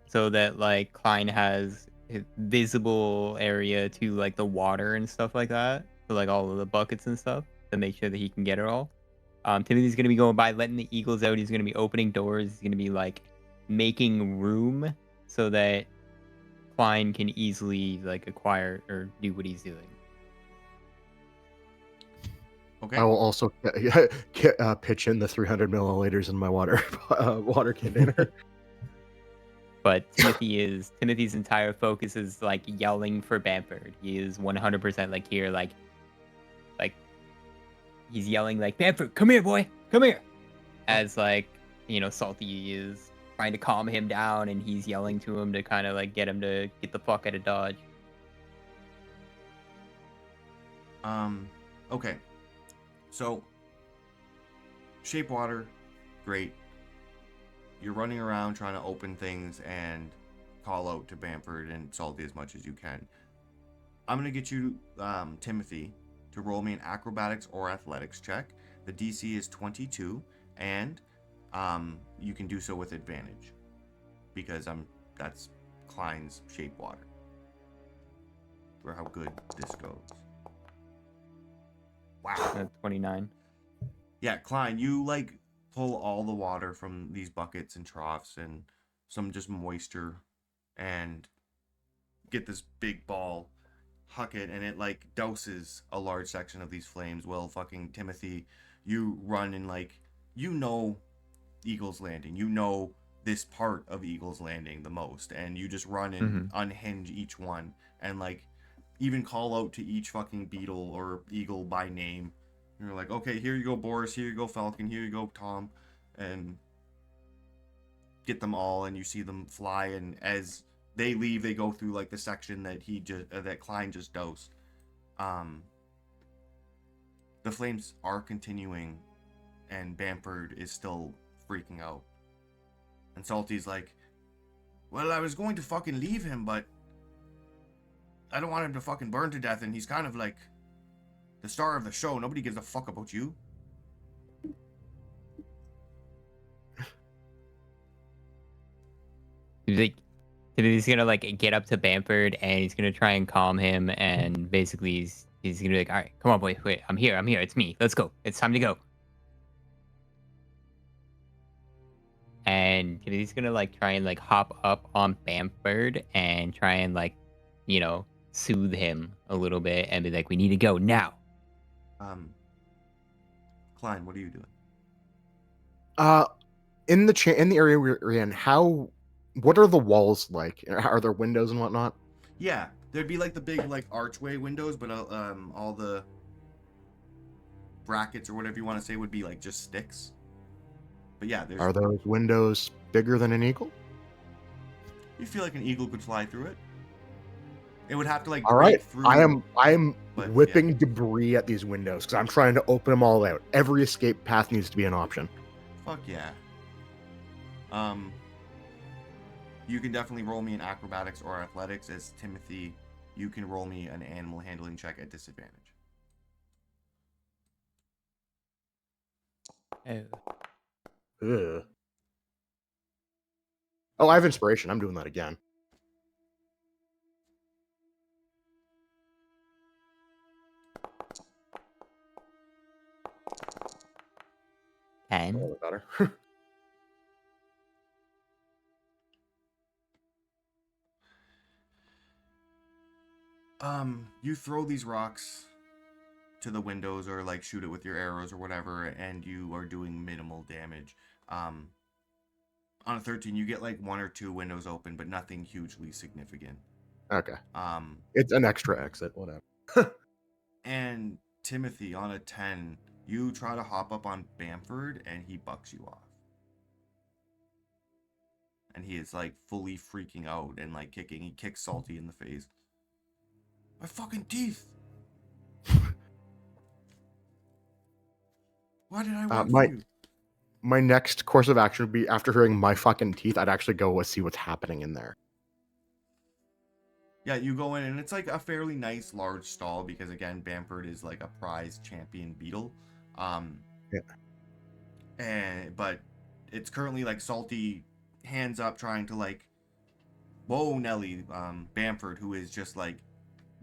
so that like Klein has a visible area to like the water and stuff like that, so like all of the buckets and stuff, to make sure that he can get it all. Timothy's gonna be going by, letting the eagles out. He's gonna be opening doors. He's gonna be like making room so that Klein can easily like acquire or do what he's doing. Okay. I will also pitch in the 300 milliliters in my water container. But Timothy's entire focus is like yelling for Bamford. He is 100% like here, like he's yelling like, Bamford, come here, boy, come here. As like, Salty is trying to calm him down, and he's yelling to him to kind of like get him to get the fuck out of Dodge. Okay. So, shape water, great. You're running around trying to open things and call out to Bamford and Salty as much as you can. I'm going to get you, Timothy, to roll me an acrobatics or athletics check. The DC is 22, and you can do so with advantage because that's Klein's shape water. For how good this goes. Wow. 29. Yeah, Klein, you like pull all the water from these buckets and troughs and some just moisture and get this big ball, huck it, and it like douses a large section of these flames. Well, fucking Timothy, you run and like, Eagle's Landing. You know this part of Eagle's Landing the most, and you just run and unhinge each one and like even call out to each fucking beetle or eagle by name. You're like, okay, here you go, Boris, here you go, Falcon, here you go, Tom, and get them all, and you see them fly, and as they leave, they go through like the section that that Klein just dosed. The flames are continuing, and Bamford is still freaking out. And Salty's like, well, I was going to fucking leave him, but I don't want him to fucking burn to death, and he's kind of like the star of the show. Nobody gives a fuck about you. He's gonna like get up to Bamford, and he's gonna try and calm him, and basically he's gonna be like, all right, come on, boy, wait, I'm here, it's me, let's go, it's time to go. And he's gonna like try and like hop up on Bamford and try and like, soothe him a little bit and be like, we need to go now. Klein, what are you doing? In the area we're in, what are the walls like? Are there windows and whatnot? Yeah, there'd be like the big like archway windows, but all the brackets or whatever you want to say would be like just sticks. But yeah, Are those windows bigger than an eagle? You feel like an eagle could fly through it. It would have to like all right. Through. I am whipping debris at these windows because I'm trying to open them all out. Every escape path needs to be an option. Fuck yeah. You can definitely roll me an acrobatics or athletics. As Timothy, you can roll me an animal handling check at disadvantage. Ugh. Oh, I have inspiration. I'm doing that again. A little better. You throw these rocks to the windows or like shoot it with your arrows or whatever, and you are doing minimal damage. On a 13, you get like 1 or 2 windows open, but nothing hugely significant. Okay. It's an extra exit, whatever. And Timothy, on a 10, you try to hop up on Bamford, and he bucks you off. And he is like fully freaking out and like kicking. He kicks Salty in the face. My fucking teeth! Why did I wait for you? My next course of action would be, after hearing my fucking teeth, I'd actually go see what's happening in there. Yeah, you go in, and it's like a fairly nice large stall because, again, Bamford is like a prize champion beetle. But it's currently like Salty, hands up, trying to like, whoa, Nelly, Bamford, who is just like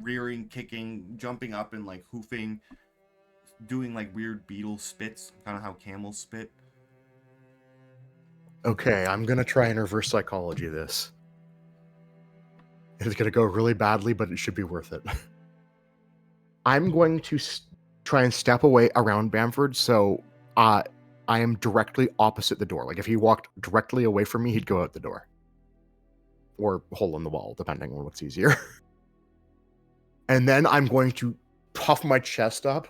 rearing, kicking, jumping up and like hoofing, doing like weird beetle spits, kind of how camels spit. Okay, I'm gonna try and reverse psychology this. It's gonna go really badly, but it should be worth it. I'm going to try and step away around Bamford, so I am directly opposite the door. Like if he walked directly away from me, he'd go out the door. Or hole in the wall, depending on what's easier. And then I'm going to puff my chest up,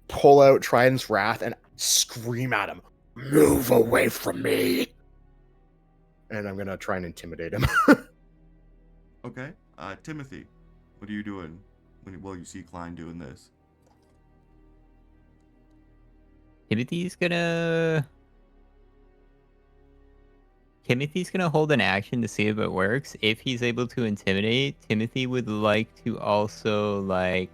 pull out Trident's Wrath, and scream at him, "Move away from me!" And I'm going to try and intimidate him. Okay. Timothy, what are you doing while you see Klein doing this? Timothy's gonna hold an action to see if it works. If he's able to intimidate, Timothy would like to also like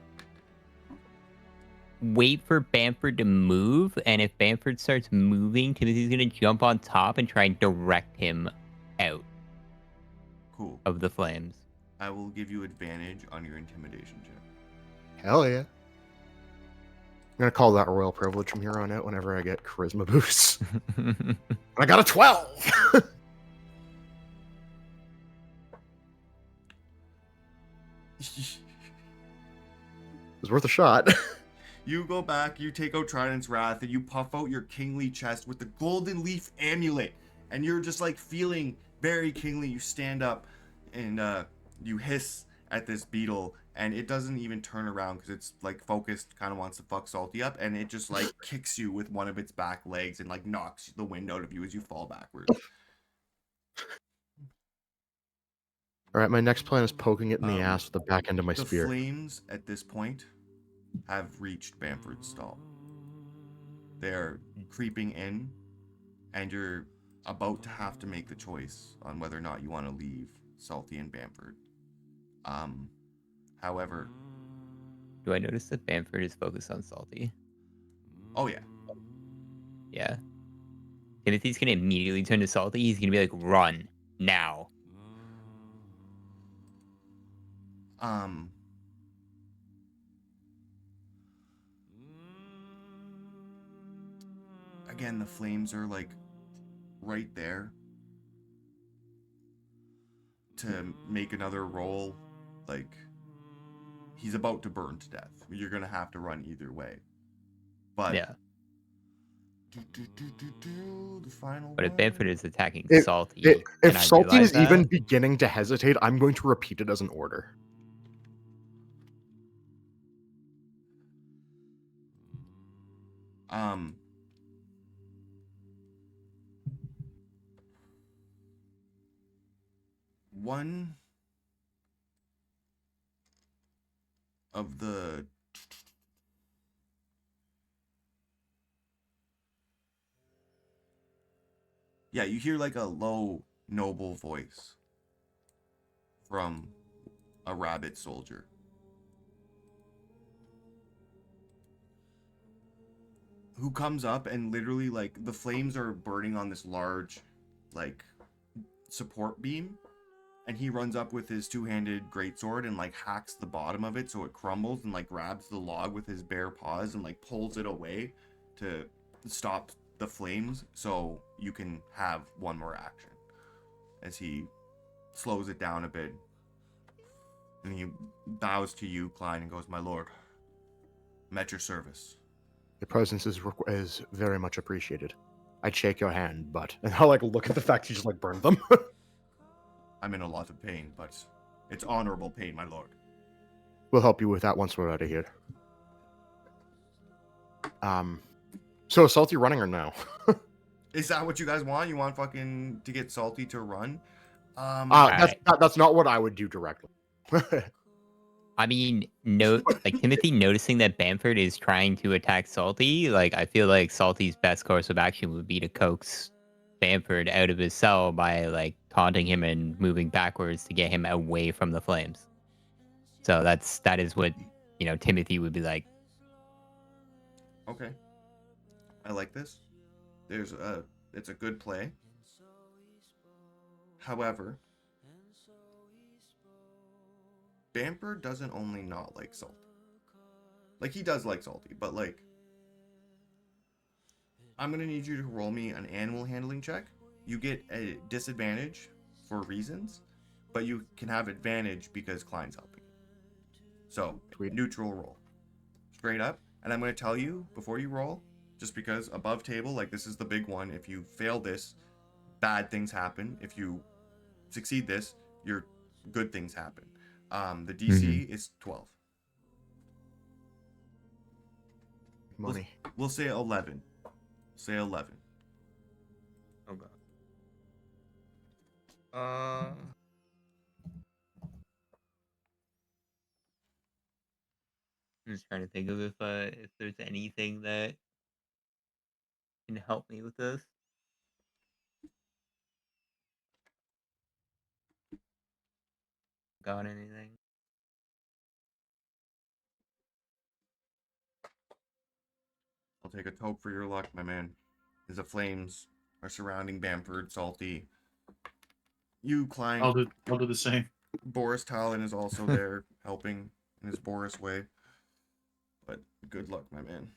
wait for Bamford to move, and if Bamford starts moving, Timothy's gonna jump on top and try and direct him out Cool. of the flames. I will give you advantage on your intimidation check. Hell yeah. I'm going to call that a royal privilege from here on out whenever I get charisma boosts. And I got a 12! It was worth a shot. You go back, you take out Trident's Wrath, and you puff out your kingly chest with the golden leaf amulet. And you're just like feeling very kingly. You stand up and you hiss at this beetle, and it doesn't even turn around because it's like focused, kind of wants to fuck Salty up, and it just like kicks you with one of its back legs and like knocks the wind out of you as you fall backwards. Alright, my next plan is poking it in the ass with the back end of my The spear. flames at this point have reached Bamford's stall. They're creeping in, and you're about to have to make the choice on whether or not you want to leave Salty and Bamford. However, Do I notice that Bamford is focused on Salty? oh yeah, Yeah. Timothy's gonna immediately turn to Salty. He's gonna be like, "Run now!" Again, the flames are like right there to make another roll. Like, he's about to burn to death. You're gonna have to run either way. But Yeah. The final But if one. Bamford is attacking It- Salty, If and I Salty realize is even that, beginning to hesitate, I'm going to repeat it as an order. One of the you hear like a low, noble voice from a rabbit soldier. Who comes up and literally, like, the flames are burning on this large, like, support beam. And he runs up with his two-handed greatsword and, like, hacks the bottom of it so it crumbles and, like, grabs the log with his bare paws and, like, pulls it away to stop the flames so you can have one more action. As he slows it down a bit. And he bows to you, Klein, and goes, "My lord, I'm at your service." Your presence is very much appreciated. I'd shake your hand, but... And I'll, like, look at the fact you just, like, burned them. I'm in a lot of pain, but it's honorable pain, my lord. We'll help you with that once we're out of here. So is Salty running or no? Is that what you guys want? You want fucking to get Salty to run? That's not what I would do directly. I mean, like Timothy noticing that Bamford is trying to attack Salty, like I feel like Salty's best course of action would be to coax Bamford out of his cell by like taunting him and moving backwards to get him away from the flames. So that is what, Timothy would be like. Okay. I like this. It's a good play. However, Bamford doesn't only not like Salty. Like, he does like Salty, but like, I'm gonna need you to roll me an animal handling check. You get a disadvantage for reasons, but you can have advantage because Klein's helping. So, Sweet. neutral roll. Straight up, And I'm going to tell you before you roll, just because above table, like this is the big one. If you fail this, bad things happen. If you succeed this, your good things happen. The DC is 12. Money. We'll say 11. Say 11. Oh god. I'm just trying to think of if there's anything that can help me with this. Got anything? I'll take a taupe for your luck, my man. As the flames are surrounding Bamford, Salty. You, Klein. I'll do the same. Boris Talon is also there, helping in his Boris way. But good luck, my man.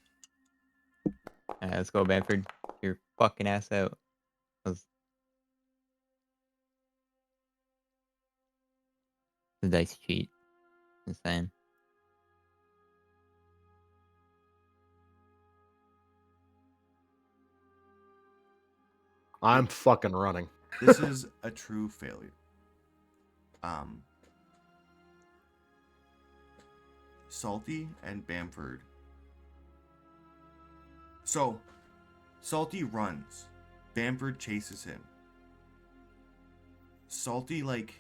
Alright, let's go, Bamford. Your fucking ass out. The dice cheat. Just saying. I'm fucking running. This is a true failure. Salty and Bamford. So, Salty runs. Bamford chases him. Salty, like,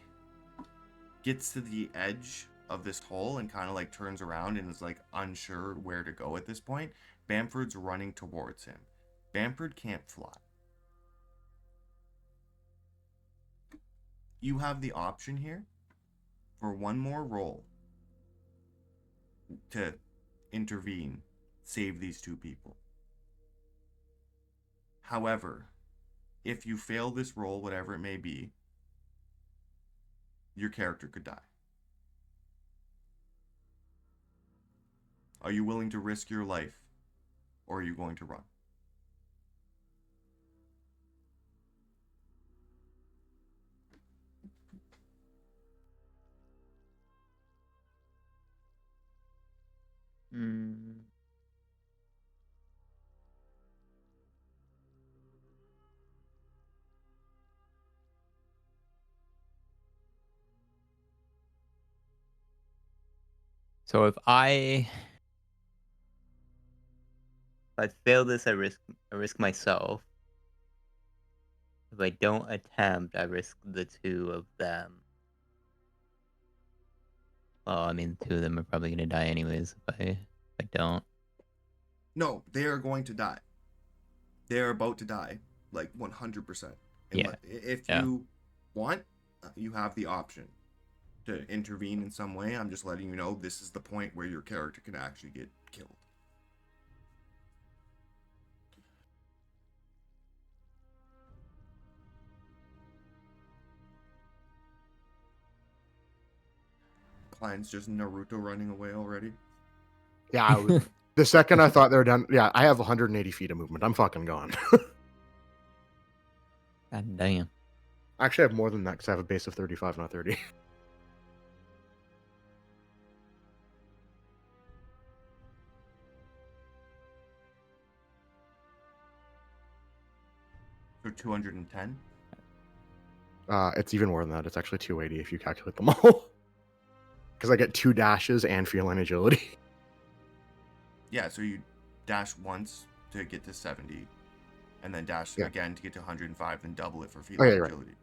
gets to the edge of this hole and kind of, like, turns around and is, like, unsure where to go at this point. Bamford's running towards him. Bamford can't fly. You have the option here for one more roll to intervene, save these two people. However, if you fail this roll, whatever it may be, your character could die. Are you willing to risk your life, or are you going to run? So if I fail this, I risk myself. If I don't attempt, I risk the two of them. Well, I mean, two of them are probably gonna die anyways if I don't. No, they are going to die. They are about to die, like 100%. Yeah. If Yeah. you want, you have the option to intervene in some way. I'm just letting you know this is the point where your character can actually get killed. Klein's just Naruto running away already. Yeah, the second I thought they were done, yeah, I have 180 feet of movement. I'm fucking gone. God damn. Actually, I have more than that because I have a base of 35, not 30. So 210. It's even more than that. It's actually 280 if you calculate them all. Because I get 2 dashes and feline agility. Yeah, so you dash once to get to 70, and then dash Yeah. again to get to 105, then double it for Oh, feline yeah, right. agility.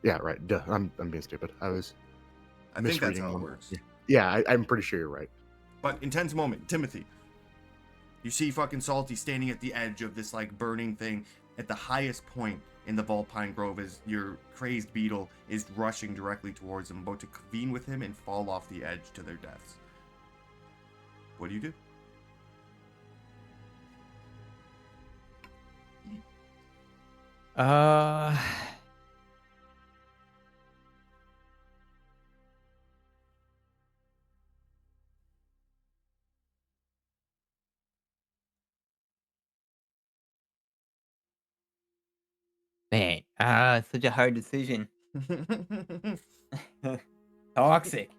Yeah, right. Duh. I'm being stupid. I was I think that's misreading how it one. works. Yeah, I'm pretty sure you're right. But intense moment, Timothy. You see fucking Salty standing at the edge of this like burning thing at the highest point in the Vulpine Grove as your crazed beetle is rushing directly towards him, about to convene with him and fall off the edge to their deaths. What do you do? Man, it's such a hard decision. Toxic.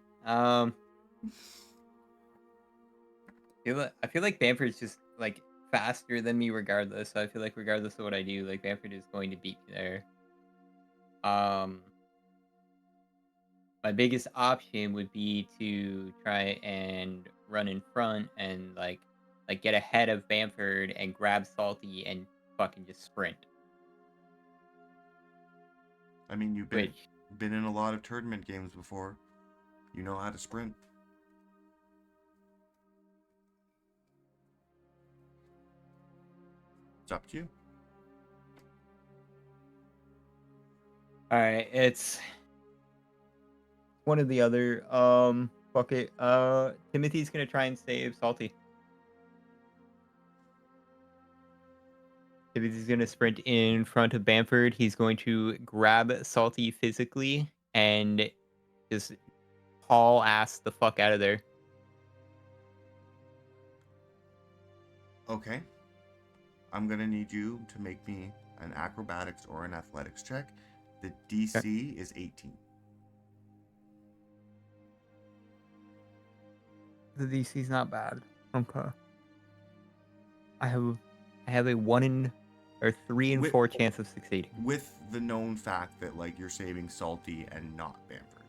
I feel like Bamford's just like faster than me regardless. So I feel like regardless of what I do, like Bamford is going to beat me there. Um, my biggest option would be to try and run in front and like get ahead of Bamford and grab Salty and fucking just sprint. I mean, you've Which been in a lot of tournament games before. You know how to sprint. It's up to you. all right, it's one or the other. Fuck it. Timothy's gonna try and save Salty. Timothy's gonna sprint in front of Bamford. He's going to grab Salty physically and just haul ass the fuck out of there. Okay. I'm gonna need you to make me an acrobatics or an athletics check. The DC is 18. The DC's not bad. Okay. I have a 3 in Wi- 4 chance of succeeding. With the known fact that like you're saving Salty and not Bamford.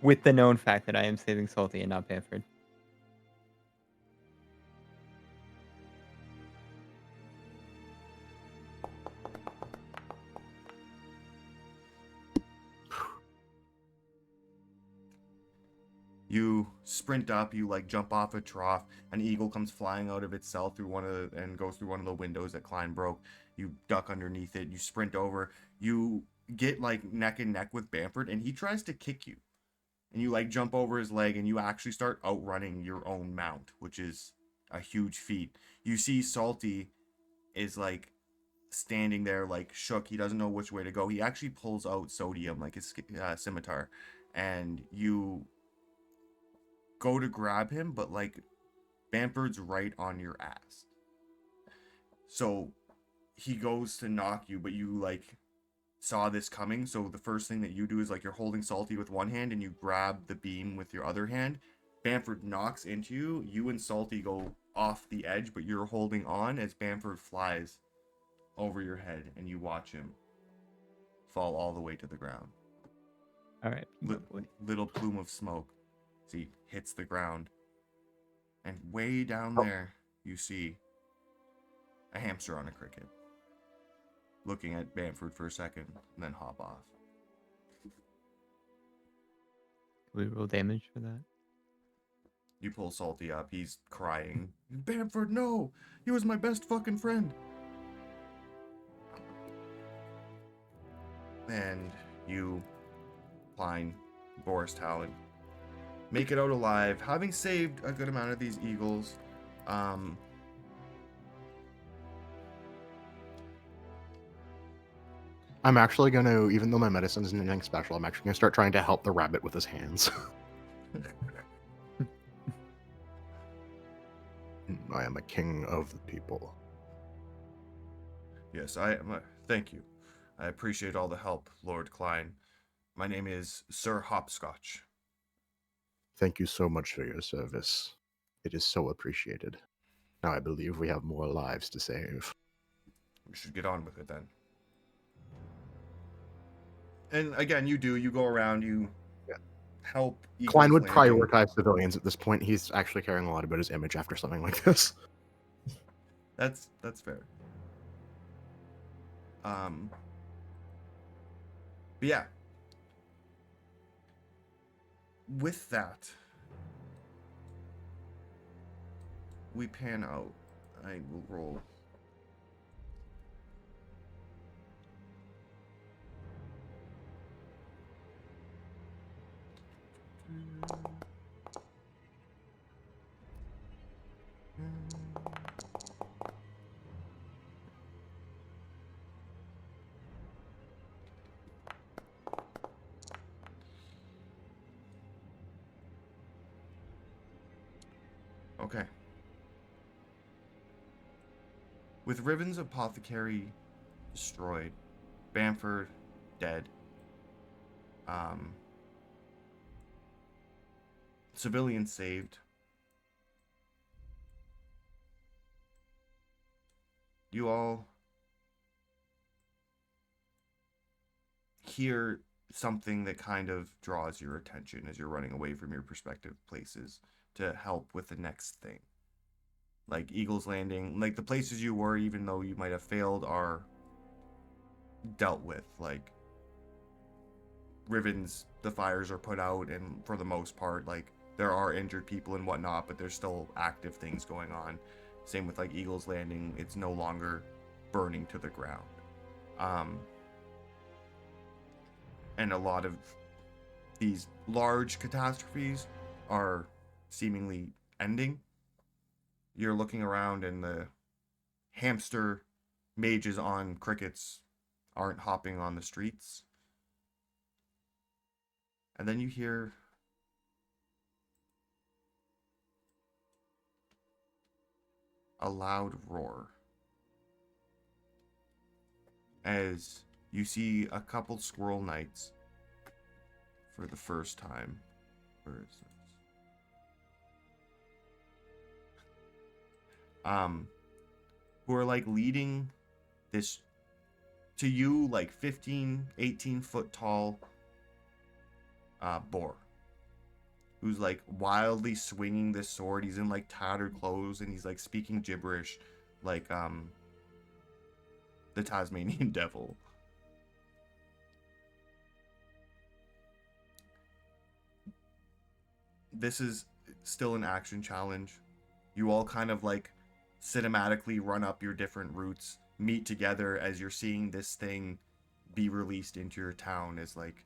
With the known fact that I am saving Salty and not Bamford. You sprint up, you like jump off a trough, an eagle comes flying out of its cell through and goes through one of the windows that Klein broke. You duck underneath it, you sprint over, you get like neck and neck with Bamford, and he tries to kick you. And you like jump over his leg and you actually start outrunning your own mount, which is a huge feat. You see Salty is like standing there like shook. He doesn't know which way to go. He actually pulls out Sodium, like his scimitar, and you go to grab him, but like Bamford's right on your ass. So he goes to knock you, but you like saw this coming. So the first thing that you do is like you're holding Salty with one hand and you grab the beam with your other hand. Bamford knocks into you. You and Salty go off the edge, but you're holding on as Bamford flies over your head and you watch him fall all the way to the ground. All right, boy. Little plume of smoke. See, hits the ground. And way down there, you see a hamster on a cricket. Looking at Bamford for a second, and then hop off. Do we roll damage for that? You pull Salty up, he's crying. Bamford, no! He was my best fucking friend! And you, Klein, Boris Talon, make it out alive, having saved a good amount of these eagles. I'm actually going to, even though my medicine isn't anything special, I'm actually going to start trying to help the rabbit with his hands. I am a king of the people. Yes, thank you. I appreciate all the help, Lord Klein. My name is Sir Hopscotch. Thank you so much for your service. It is so appreciated. Now I believe we have more lives to save. We should get on with it then. And again, you go around, you help. Klein would landing. prioritize civilians at this point. He's actually caring a lot about his image after something like this. That's fair. But yeah. With that, we pan out. I will roll. Okay. With Riven's apothecary destroyed, Bamford dead, civilians saved, you all hear something that kind of draws your attention as you're running away from your prospective places to help with the next thing. Like Eagle's Landing, like the places you were, even though you might have failed, are dealt with. Like Riven's, the fires are put out, and for the most part, like there are injured people and whatnot, but there's still active things going on. Same with like Eagle's Landing, it's no longer burning to the ground. And a lot of these large catastrophes are seemingly ending. You're looking around and the hamster mages on crickets aren't hopping on the streets. And then you hear a loud roar as you see a couple squirrel knights for the first time. Where is this? Who are like leading this, to you, like 15, 18 foot tall boar, who's like wildly swinging this sword. He's in like tattered clothes and he's like speaking gibberish like the Tasmanian devil. This is still an action challenge. You all kind of like cinematically run up your different routes, meet together as you're seeing this thing be released into your town as like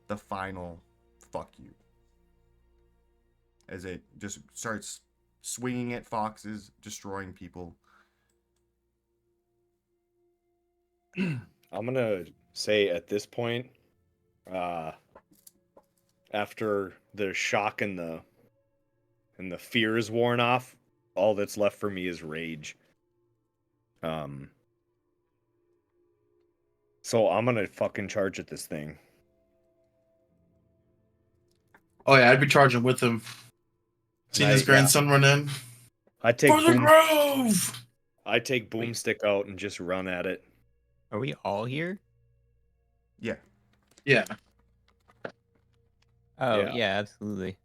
the final fuck you. As it just starts swinging at foxes, destroying people. I'm gonna say at this point, after the shock and the fear is worn off, all that's left for me is rage. So I'm gonna fucking charge at this thing. Oh yeah, I'd be charging with him. Seeing his grandson run in. I take For the grove! I take boomstick out and just run at it. Are we all here? Yeah. Yeah. Oh, Yeah. yeah, absolutely.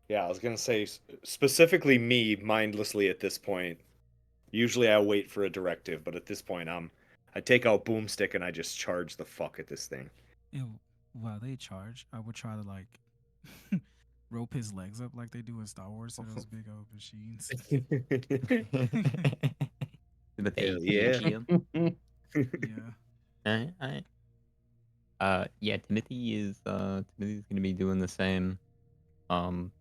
Yeah, I was gonna say specifically me mindlessly at this point. Usually I wait for a directive, but at this point I take out boomstick and I just charge the fuck at this thing. While they charge, I would try to like rope his legs up like they do in Star Wars to those big old machines. But they Hell yeah. him. Yeah. Alright. Yeah, Timothy's gonna be doing the same. He'll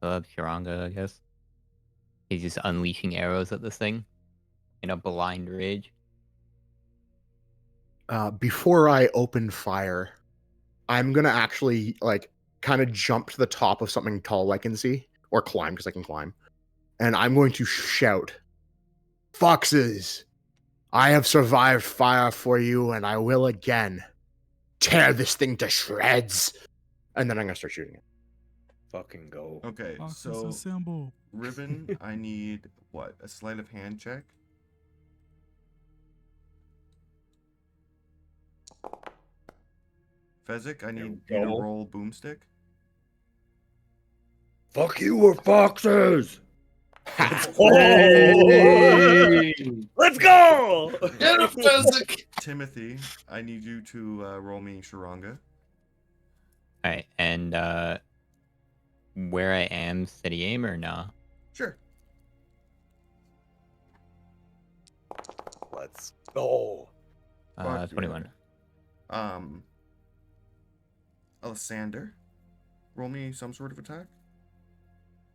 have Shiranga, I guess. He's just unleashing arrows at this thing in a blind rage. Before I open fire, I'm gonna actually like kind of jump to the top of something tall I can see, or climb because I can climb, and I'm going to shout, "Foxes! I have survived fire for you, and I will again. Tear this thing to shreds!" And then I'm gonna start shooting it. Fucking go. Okay, Foxes so assemble. Ribbon, I need what? A sleight of hand check? Fezzik, I need you to go. roll boomstick. Fuck you, we're foxes! Ha! Let's go! Get him, Fezzik! Timothy, I need you to roll me Shiranga. Alright, and where I am, steady aim or no? Sure. Let's go. Fuck 21. yeah. Alessander, roll me some sort of attack.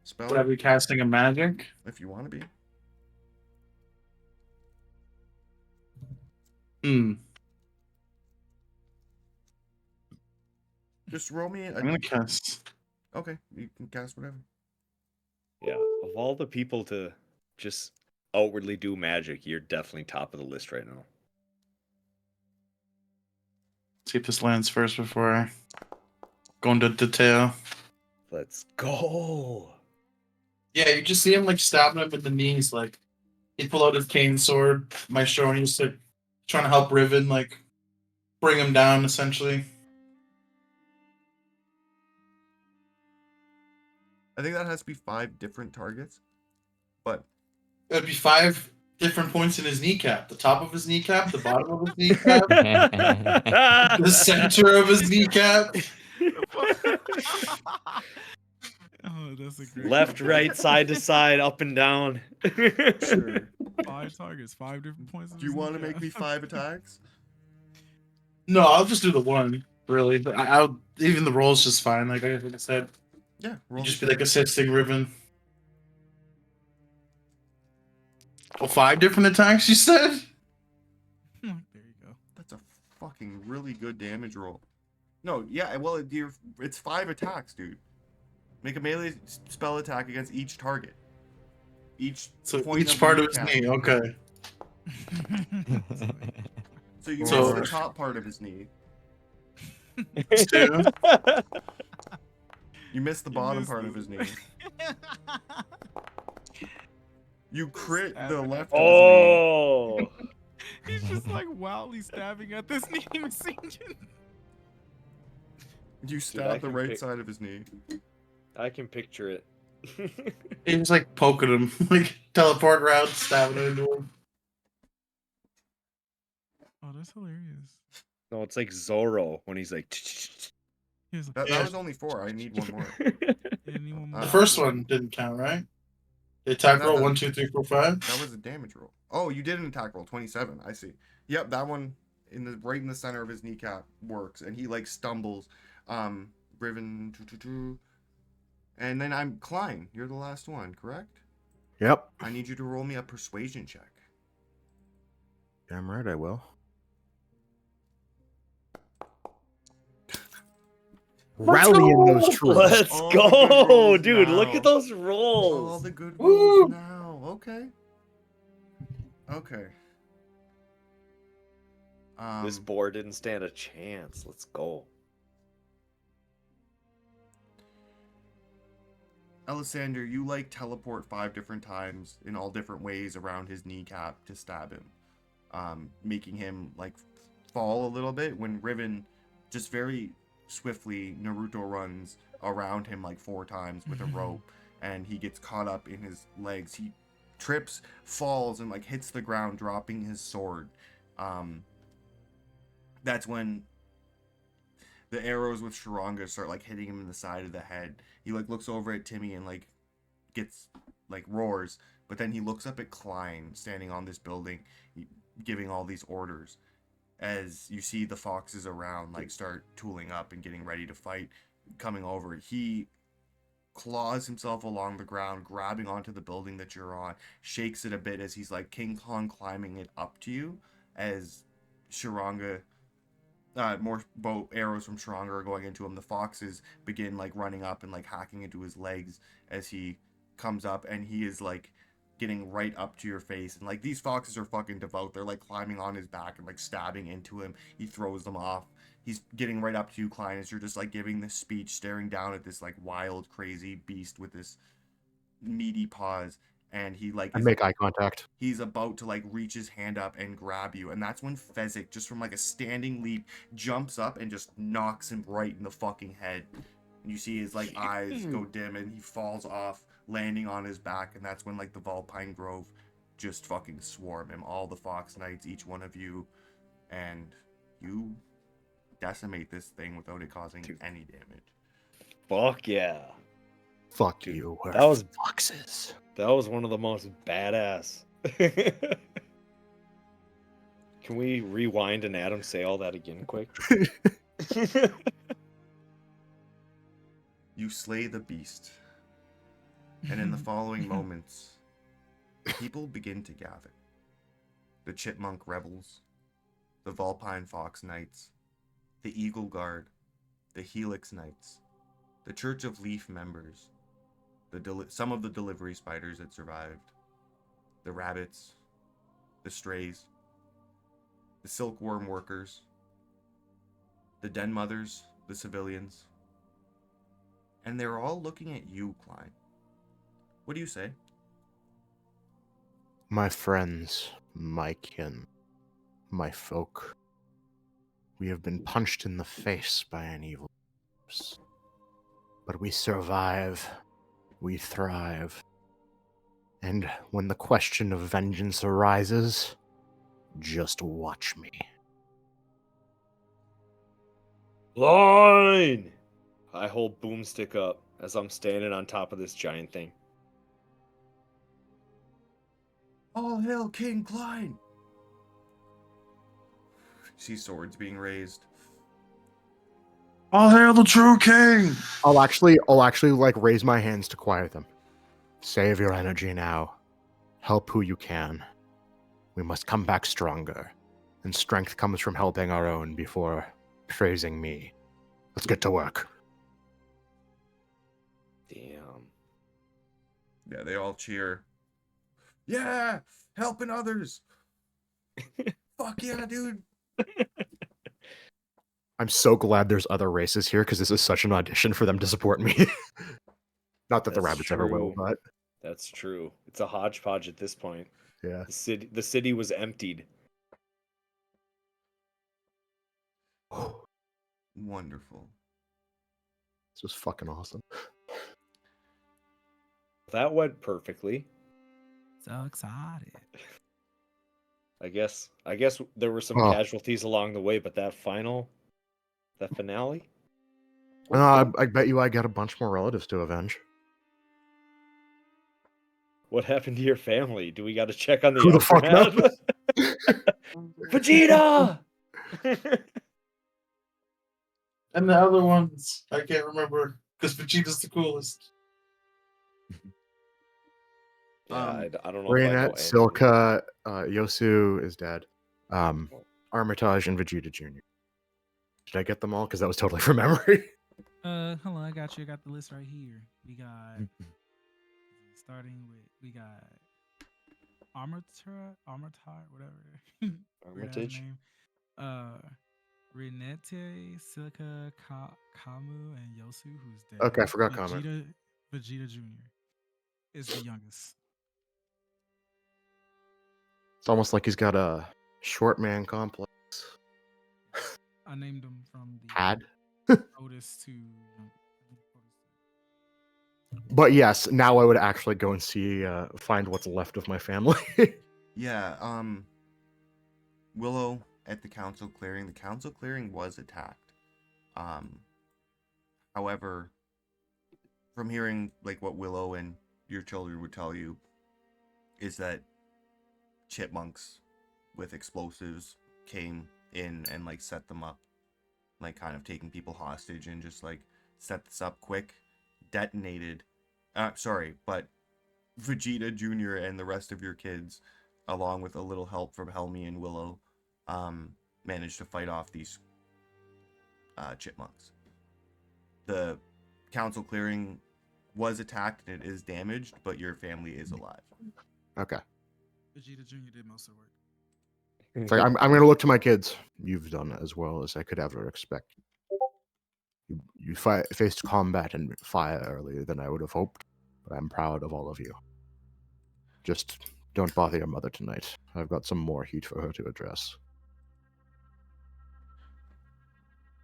Spell, Would I be casting a magic? if you want to be. Just roll me I'm gonna a... cast. Okay, you can cast whatever. Yeah, of all the people to just outwardly do magic, you're definitely top of the list right now. See if this lands first before I go into detail. Let's go. Yeah, you just see him like stabbing him in the knees. Like he pull out his cane sword, Maestro, and he's like trying to help Riven like bring him down essentially. I think that has to be 5 different targets. But It'd be 5 different points in his kneecap: the top of his kneecap, the bottom of his kneecap, the center of his kneecap. Oh, that's a great Left, right, side to side, up and down. sure. 5 targets, 5 different points. Do you want to make me 5 attacks? No, I'll just do the one. Really, but I'll even the roll's just fine. Like I said, Yeah, you roll. just be like assisting Riven. Oh, 5 different attacks, you said? There you go. That's a fucking really good damage roll. No, yeah, well, it's 5 attacks, dude. Make a melee spell attack against each target. So point each the part of his kneecap. knee. Okay. So you So- miss the top part of his knee. 2. You miss the You bottom missed part of the- his knee. You crit the Stabbing left at- of Oh, He's just like wildly stabbing at this knee machine. his knee. You I stab the can right pick- side of his knee. I can picture it. He's like poking him, like teleport around, stabbing into him. Oh, that's hilarious. No, it's like Zorro when he's like. He was like, That Yeah. was only 4. I need one more. anyone The The more? first one didn't count, right? The attack No, roll no. 1, 2, 3, 4, 5. That was a damage roll. Oh, you did an attack roll. 27. I see. Yep, that one right in the center of his kneecap works, and he like stumbles. Riven. And then I'm Klein. You're the last one, correct? Yep. I need you to roll me a persuasion check. Damn right I will. Rallying those troops. Let's All the good go, rolls dude! Look now. at those All rolls. the good Woo! rolls now. Okay. Okay. This board didn't stand a chance. Let's go. Alessander, you like teleport 5 different times in all different ways around his kneecap to stab him, making him like fall a little bit when Riven just very swiftly Naruto runs around him like 4 times with a rope, and he gets caught up in his legs. He trips, falls, and like hits the ground, dropping his sword. That's when the arrows with Sharanga start like hitting him in the side of the head. He like looks over at Timmy and like gets like roars, but then he looks up at Klein standing on this building, giving all these orders. As you see the foxes around like start tooling up and getting ready to fight, coming over, he claws himself along the ground, grabbing onto the building that you're on, shakes it a bit as he's like King Kong climbing it up to you. As Sharanga more bow arrows from Sharanga are going into him. The foxes begin like running up and like hacking into his legs as he comes up, and he is like getting right up to your face. And like these foxes are fucking devout. They're like climbing on his back and like stabbing into him. He throws them off. He's getting right up to you, Klein, as you're just like giving this speech, staring down at this like wild, crazy beast with this meaty paws. And he like I is make eye contact. he's about to like reach his hand up and grab you, and that's when Fezzik, just from like a standing leap, jumps up and just knocks him right in the fucking head. And you see his like eyes go dim and he falls off, landing on his back, and that's when like the Vulpine Grove just fucking swarm him, all the Fox Knights, each one of you, and you decimate this thing without it causing any damage. Fuck yeah. Fuck Dude, you. We're that was- foxes. That was one of the most badass. Can we rewind and Adam say all that again quick? You slay the beast, and in the following moments, people begin to gather. The Chipmunk Rebels, the Vulpine Fox Knights, the Eagle Guard, the Helix Knights, the Church of Leaf members, some of the delivery spiders that survived, the rabbits, the strays, the silkworm workers, the den mothers, the civilians, and they're all looking at you, Klein, What do you say? My friends, my kin, my folk, we have been punched in the face by an evil force. But we survive, we thrive. And when the question of vengeance arises, just watch me. Line! I hold boomstick up as I'm standing on top of this giant thing. All hail King Klein! See swords being raised. All hail the true king! I'll actually like raise my hands to quiet them. Save your energy now. Help who you can. We must come back stronger. And strength comes from helping our own before praising me. Let's get to work. Damn. Yeah, they all cheer. Yeah! Helping others! Fuck yeah, dude! I'm so glad there's other races here because this is such an audition for them to support me. Not that the That's rabbits ever will, true. but That's true. It's a hodgepodge at this point. yeah. The city was emptied. Wonderful. This was fucking awesome. That went perfectly. So excited. I guess there were some Oh. casualties along the way, but that finale? I bet you I got a bunch more relatives to avenge. What happened to your family? Do we got to check on the Who the fuck aftermath? Vegeta! And the other ones, I can't remember because Vegeta's the coolest. Yeah, Um, I don't know. If I know Raynette, any. Silka, Yosu is dead. Armitage and Vegeta Jr. Did I get them all? Because that was totally from memory. Hold on, I got you. I got the list right here. We got starting with Armitage, whatever. Weird ass Armitage? name. Renette, Silica, Kamu, and Yosu, who's dead. Okay, I forgot Kamu. Vegeta Jr. is the youngest. It's almost like he's got a short man complex. I named him from the Had. oldest to youngest. But yes, now I would actually go and see, find what's left of my family. Yeah, Willow at the council clearing. The council clearing was attacked. However, from hearing like what Willow and your children would tell you, is that chipmunks with explosives came in and like set them up, like kind of taking people hostage and just like set this up quick, detonated. But Vegeta Jr. and the rest of your kids, along with a little help from Helmy and Willow, managed to fight off these chipmunks. The council clearing was attacked and it is damaged, but your family is alive. Okay. Vegeta Jr. did most of the work. It's like, I'm going to look to my kids. You've done as well as I could ever expect. You faced combat and fire earlier than I would have hoped, but I'm proud of all of you. Just don't bother your mother tonight. I've got some more heat for her to address.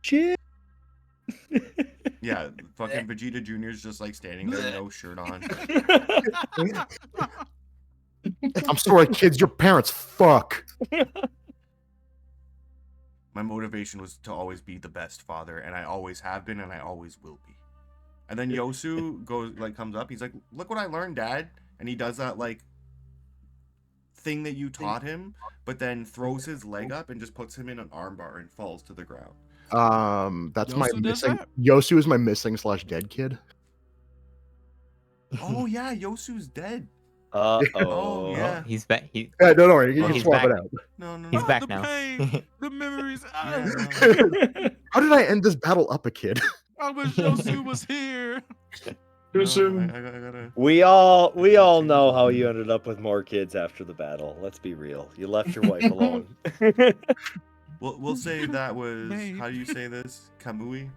Shit. Yeah, fucking Vegeta Jr. is just like standing there, no shirt on. I'm sorry, kids, your parents fuck. My motivation was to always be the best father, and I always have been, and I always will be. And then Yosu comes up. He's like, "Look what I learned, Dad!" And he does that like thing that you taught him, but then throws his leg up and just puts him in an armbar and falls to the ground. That's my Yosu does missing. that? Yosu is my missing/dead kid. Oh yeah, Yosu's dead. Oh Oh, yeah. He's back. Yeah, don't worry, you Oh, can he's swap back. it out. No. He's back the now. pain, the memories. Yeah, no. How did I end this battle up a kid? I wish Yosu was here. Too No, soon. I gotta. We all know how you ended up with more kids after the battle. Let's be real. You left your wife alone. We'll say that was. Babe. How do you say this? Kamui.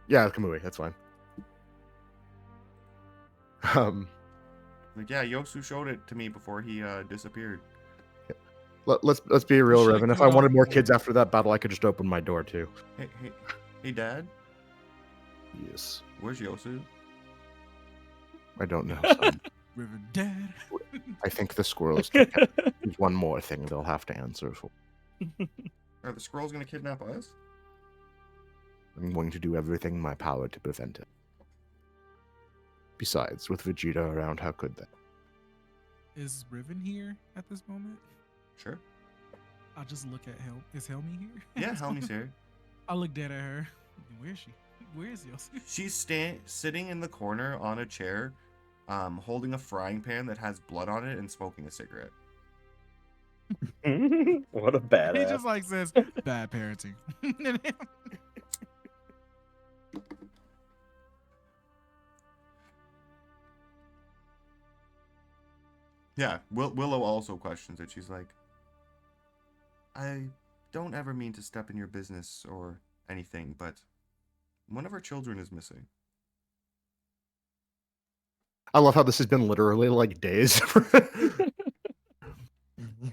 Yeah, Kamui, that's fine. Like, yeah, Yosu showed it to me before he disappeared. Let's be real, should've Revan. If I killed wanted off more the- kids after that battle, I could just open my door too. Hey, Dad, Yes. where's Yosu? I don't know. Son. River Dad. I think the squirrels took him. There's one more thing they'll have to answer for. Are the squirrels gonna kidnap us? I'm going to do everything in my power to prevent it. Besides, with Vegeta around, how could they? Is Riven here at this moment? Sure. I'll just look at Hel. Is Helmi here? Yeah, Helmi's here. I look dead at her. Where is she? Where is Yosu? She's sitting in the corner on a chair, holding a frying pan that has blood on it and smoking a cigarette. What a badass. He just like says bad parenting. Yeah, Willow also questions it. She's like, I don't ever mean to step in your business or anything, but one of our children is missing. I love how this has been literally like days.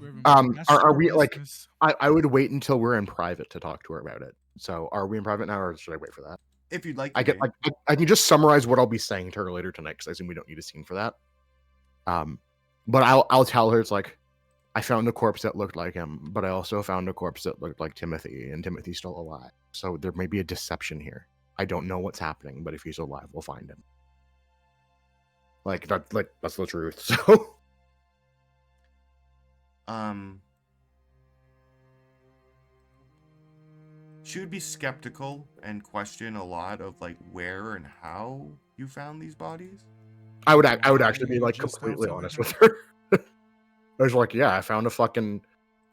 Riven, that's are your we like? business. I would wait until we're in private to talk to her about it. So, are we in private now, or should I wait for that? If you'd like, I to get be. like I can just summarize what I'll be saying to her later tonight because I assume we don't need a scene for that. But I'll tell her it's like I found a corpse that looked like him, but I also found a corpse that looked like Timothy, and Timothy's still alive. So there may be a deception here. I don't know what's happening, but if he's alive, we'll find him. Like that's the truth. So she would be skeptical and question a lot of like where and how you found these bodies. I would actually be like Just completely outside honest her. with her. I was like, yeah, I found a fucking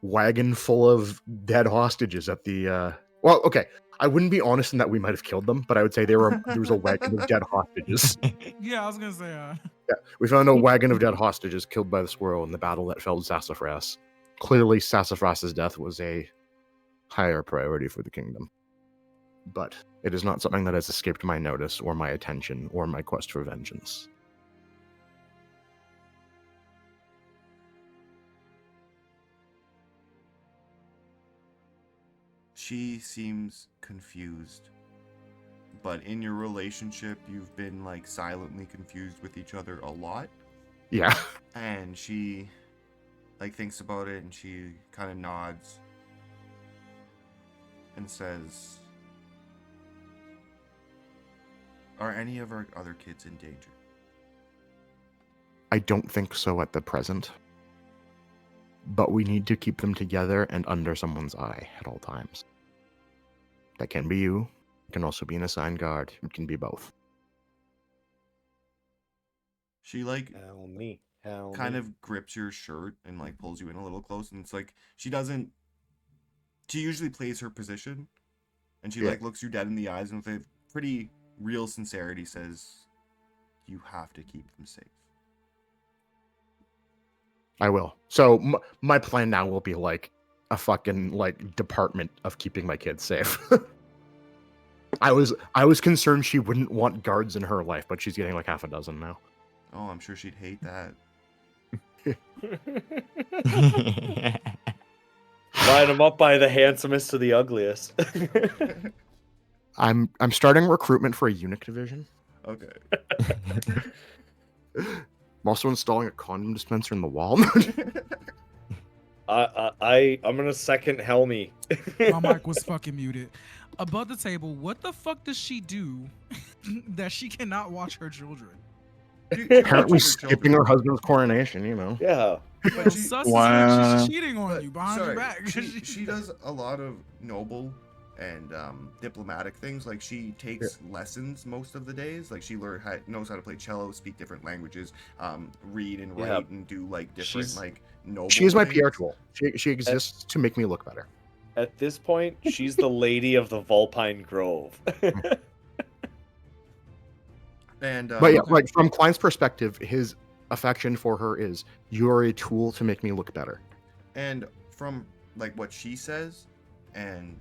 wagon full of dead hostages at the well, okay. I wouldn't be honest in that we might have killed them, but I would say there was a wagon of dead hostages. Yeah, I was gonna say. Yeah, we found a wagon of dead hostages killed by the squirrel in the battle that felled Sassafras. Clearly, Sassafras's death was a higher priority for the kingdom. But it is not something that has escaped my notice or my attention or my quest for vengeance. She seems confused. But in your relationship, you've been like silently confused with each other a lot. Yeah. And she like thinks about it and she kind of nods and says, are any of our other kids in danger? I don't think so at the present. But we need to keep them together and under someone's eye at all times. That can be you. It can also be an assigned guard. It can be both. She like Hell me. Hell kind me. of grips your shirt and like pulls you in a little close, and it's like she usually plays her position, and she Yeah. like looks you dead in the eyes and with a pretty real sincerity says, you have to keep them safe. I will. So my plan now will be like a fucking like department of keeping my kids safe. I was concerned she wouldn't want guards in her life, but she's getting like half a dozen now. Oh, I'm sure she'd hate that. Line them up by the handsomest to the ugliest. I'm starting recruitment for a eunuch division. Okay. I'm also installing a condom dispenser in the wall. I'm gonna second Helmi. My mic was fucking muted. Above the table, what the fuck does she do that she cannot watch her children? Apparently skipping her husband's coronation, you know. Yeah. But she, Sus Wow. is when she's cheating on but, you behind your sorry, back. she does a lot of noble and diplomatic things. Like she takes lessons most of the days. Like she knows how to play cello, speak different languages, read and Yeah. write and do like different She's- like noble. She is my things. PR tool. She exists to make me look better. At this point, she's the lady of the Vulpine Grove. And But yeah, like from Klein's perspective, his affection for her is you're a tool to make me look better. And from like what she says and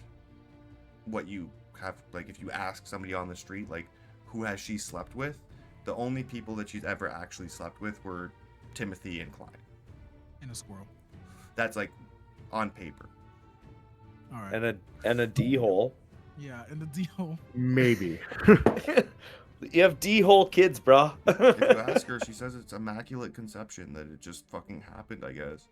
what you have, like if you ask somebody on the street, like who has she slept with, the only people that she's ever actually slept with were Timothy and Klein. And a squirrel. That's like on paper. All right. And a D hole. Yeah, and the deal. Maybe. You have D hole kids, bro. If you ask her, she says it's immaculate conception, that it just fucking happened, I guess.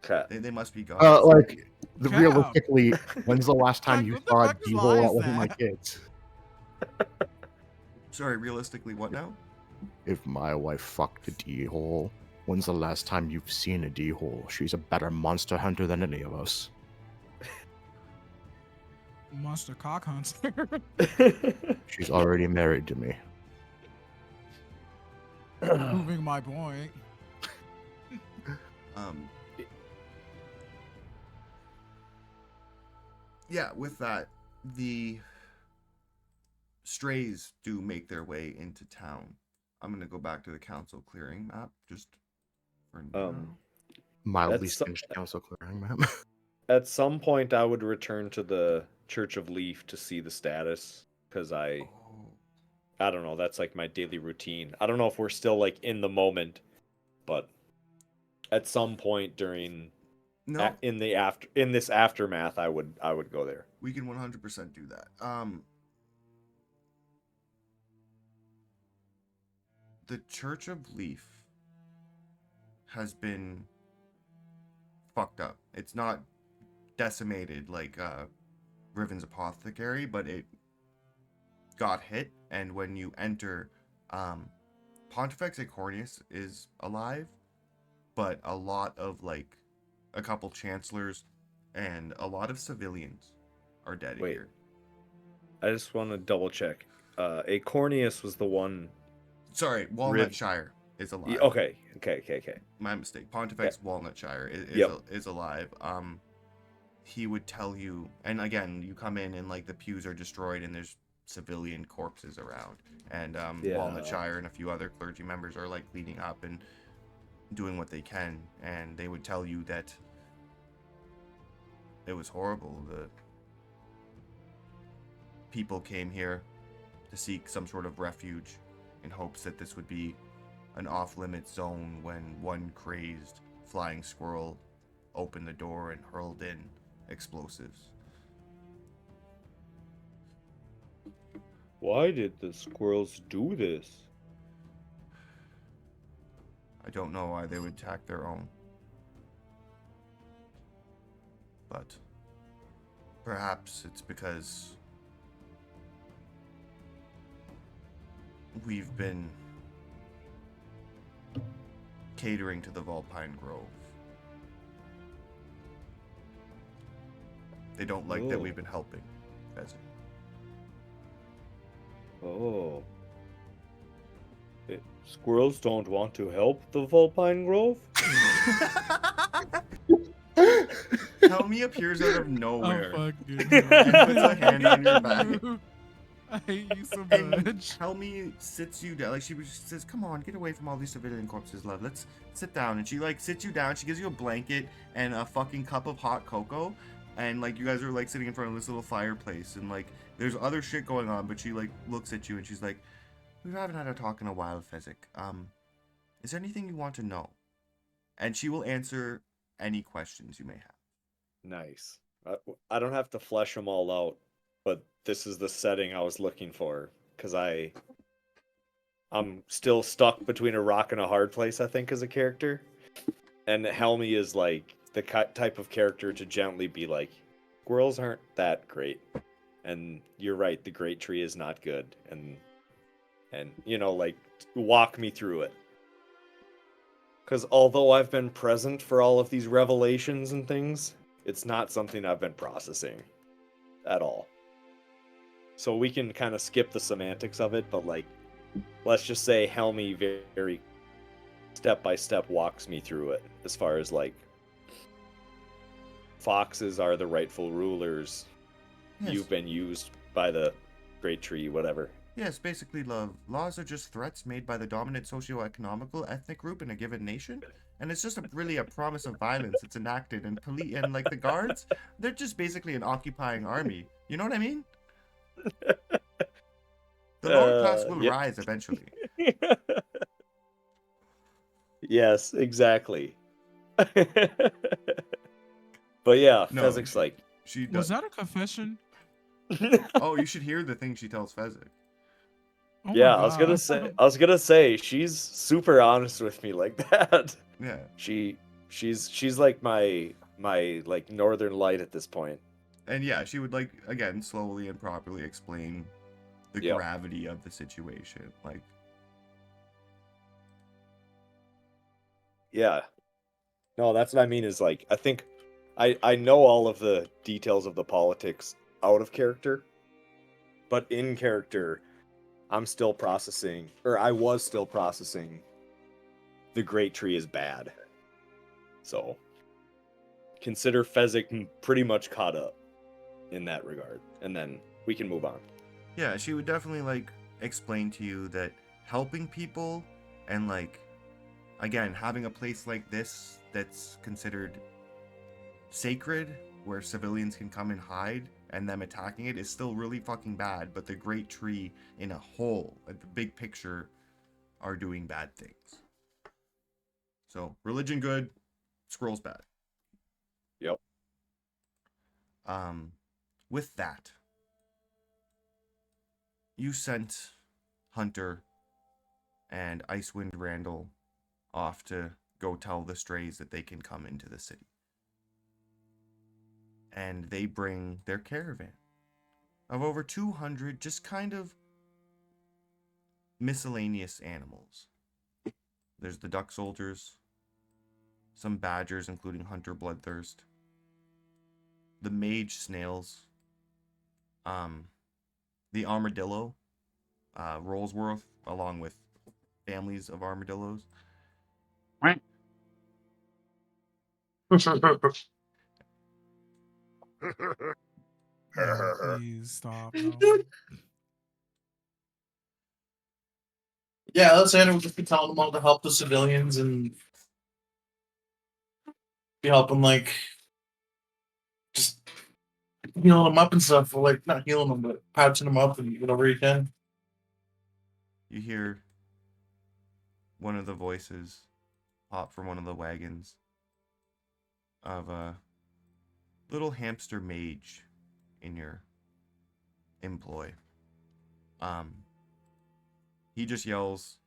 Okay. They must be gods. Like, Cap. realistically, when's the last time Like, you what the saw a fuck is D-hole lies that wasn't my that? kids? Sorry, realistically, what now? If my wife fucked a D-hole, when's the last time you've seen a D-hole? She's a better monster hunter than any of us. Monster cock hunter. She's already married to me. Proving my point. Yeah, with that, the strays do make their way into town. I'm gonna go back to the council clearing map just for now. Mildly That's so- singed council clearing map. At some point, I would return to the Church of Leaf to see the status, because I don't know. That's like my daily routine. I don't know if we're still like in the moment, but at some point during No, in this aftermath, I would go there. we can 100% do that. The Church of Leaf has been fucked up. It's not decimated like Riven's Apothecary, but it got hit, and when you enter, Pontifex Acornius is alive, but a lot of like a couple chancellors and a lot of civilians are dead Wait. here. I just want to double check. Acornius was the one. Sorry, Walnutshire is alive. Okay. My mistake. Pontifex Walnutshire is alive. He would tell you, and again, you come in and like the pews are destroyed and there's civilian corpses around, and Walnutshire and a few other clergy members are like cleaning up and doing what they can, and they would tell you that it was horrible. The people came here to seek some sort of refuge in hopes that this would be an off-limits zone when one crazed flying squirrel opened the door and hurled in explosives. Why did the squirrels do this? I don't know why they would attack their own. But perhaps it's because we've been catering to the Vulpine Grove. They don't like that we've been helping Pheasant. Oh. Squirrels don't want to help the Vulpine Grove? Helmy appears out of nowhere Oh, fuck, dude. and puts a hand on your back. I hate you so And much. Helmy sits you down. Like she says, "Come on, get away from all these civilian corpses, love. Let's sit down." And she like sits you down. She gives you a blanket and a fucking cup of hot cocoa. And like you guys are like sitting in front of this little fireplace, and like there's other shit going on. But she like looks at you and she's like, "We haven't had a talk in a while, Fezzik. Is there anything you want to know?" And she will answer any questions you may have. Nice. I don't have to flesh them all out, but this is the setting I was looking for, because I'm still stuck between a rock and a hard place, I think, as a character. And Helmy is like the type of character to gently be like, squirrels aren't that great, and you're right, the great tree is not good, and you know, like, walk me through it. Because although I've been present for all of these revelations and things, it's not something I've been processing at all. So we can kind of skip the semantics of it, but like, let's just say Helmy very step by step walks me through it, as far as like, foxes are the rightful rulers. Yes. You've been used by the great tree, whatever. Yes, basically, love. Laws are just threats made by the dominant socio-economical ethnic group in a given nation, and it's just really a promise of violence that's enacted. And and like the guards, they're just basically an occupying army. You know what I mean? The lower class will Yep. rise eventually. Yes, exactly. But yeah, No, Fezzik's like, She Was does. that a confession? Oh, you should hear the thing she tells Fezzik. Oh yeah, my god. I was gonna say, she's super honest with me like that. Yeah. She's like my like northern light at this point. And yeah, she would like again slowly and properly explain the Yep. gravity of the situation. Like, Yeah. No, that's what I mean is like I think I know all of the details of the politics out of character, but in character I'm still processing, or I was still processing, the Great Tree is bad. So consider Fezzik pretty much caught up in that regard, and then we can move on. yeah, she would definitely like explain to you that helping people and like again having a place like this that's considered sacred where civilians can come and hide and them attacking it is still really fucking bad, but the Great Tree in a whole, like the big picture, are doing bad things. So religion good, scrolls bad. Yep. With that, you sent Hunter and Icewind Randall off to go tell the strays that they can come into the city. And they bring their caravan of over 200 just kind of miscellaneous animals. There's the duck soldiers, some badgers including Hunter Bloodthirst, the mage snails, the armadillo, Rollsworth, along with families of armadillos. No, please stop. No. Yeah, Alexander would just be telling them all to help the civilians and be helping, like, just healing them up and stuff. Or, like, not healing them, but patching them up and whatever he can. You hear one of the voices pop from one of the wagons of a little hamster mage in your employ. He just yells,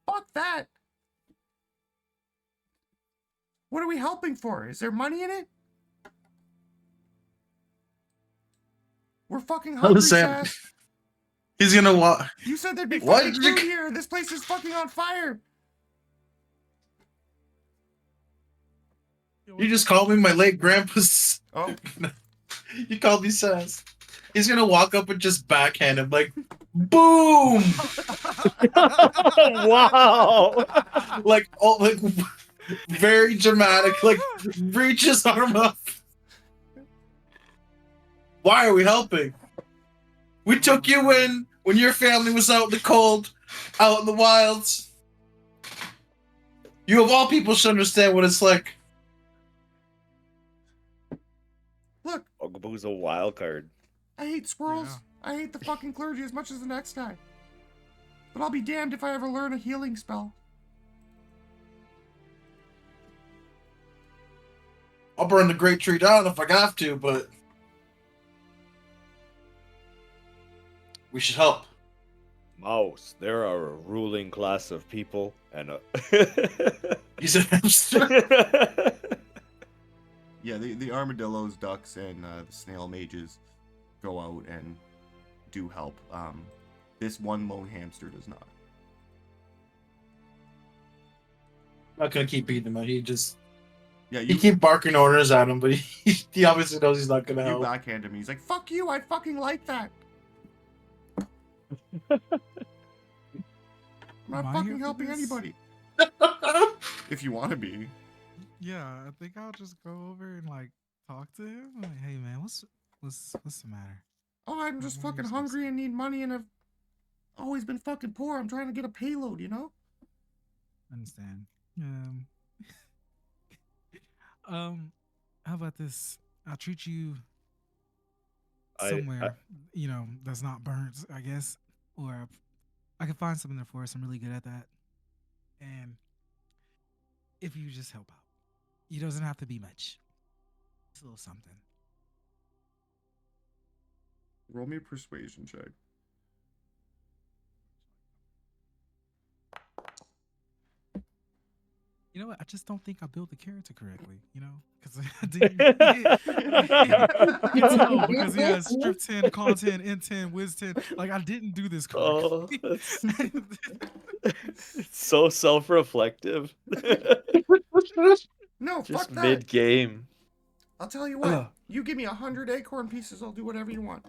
"Fuck that! What are we helping for? Is there money in it? We're fucking hungry, Alexander, Seth. he's gonna walk. You said there'd be What? fucking food here. This place is fucking on fire." You just called me my late grandpa's. Oh, You called me Sass. He's gonna walk up and just backhand him, like, boom! Wow. Like, oh, like, very dramatic. Like, reach his arm up. Why are we helping? We took you in when your family was out in the cold, out in the wilds. You of all people should understand what it's like. look, Ogaboo's a wild card. I hate squirrels. Yeah. I hate the fucking clergy as much as the next guy. But I'll be damned if I ever learn a healing spell. I'll burn the great tree down if I have to, but we should help. Mouse, there are a ruling class of people and a He's a hamster. Yeah, the armadillos, ducks, and the snail mages go out and do help. This one lone hamster does not. Not gonna keep beating him. Yeah, He you keep barking orders at him, but he obviously knows he's not gonna you help. backhand him. He's like, "Fuck you! I'd fucking like that." I'm not Am I fucking here for helping this? anybody. If you want to be. Yeah, I think I'll just go over and like talk to him. Like, hey man, what's the matter? Oh, I'm just What are you fucking supposed hungry and need money, and I've always been fucking poor. I'm trying to get a payload, you know? Understand. How about this? I'll treat you somewhere, that's not burnt, I guess. Or I can find something there for us. I'm really good at that. And if you just help out, it doesn't have to be much. It's a little something. Roll me a persuasion check. You know what? I just don't think I built the character correctly. You know, because I didn't. You can tell because he has strip 10, con 10, in 10, whiz 10. Like I didn't do this Oh, correctly. it's so self-reflective. No, Just fuck that. mid-game. I'll tell you what. You give me 100 acorn pieces, I'll do whatever you want.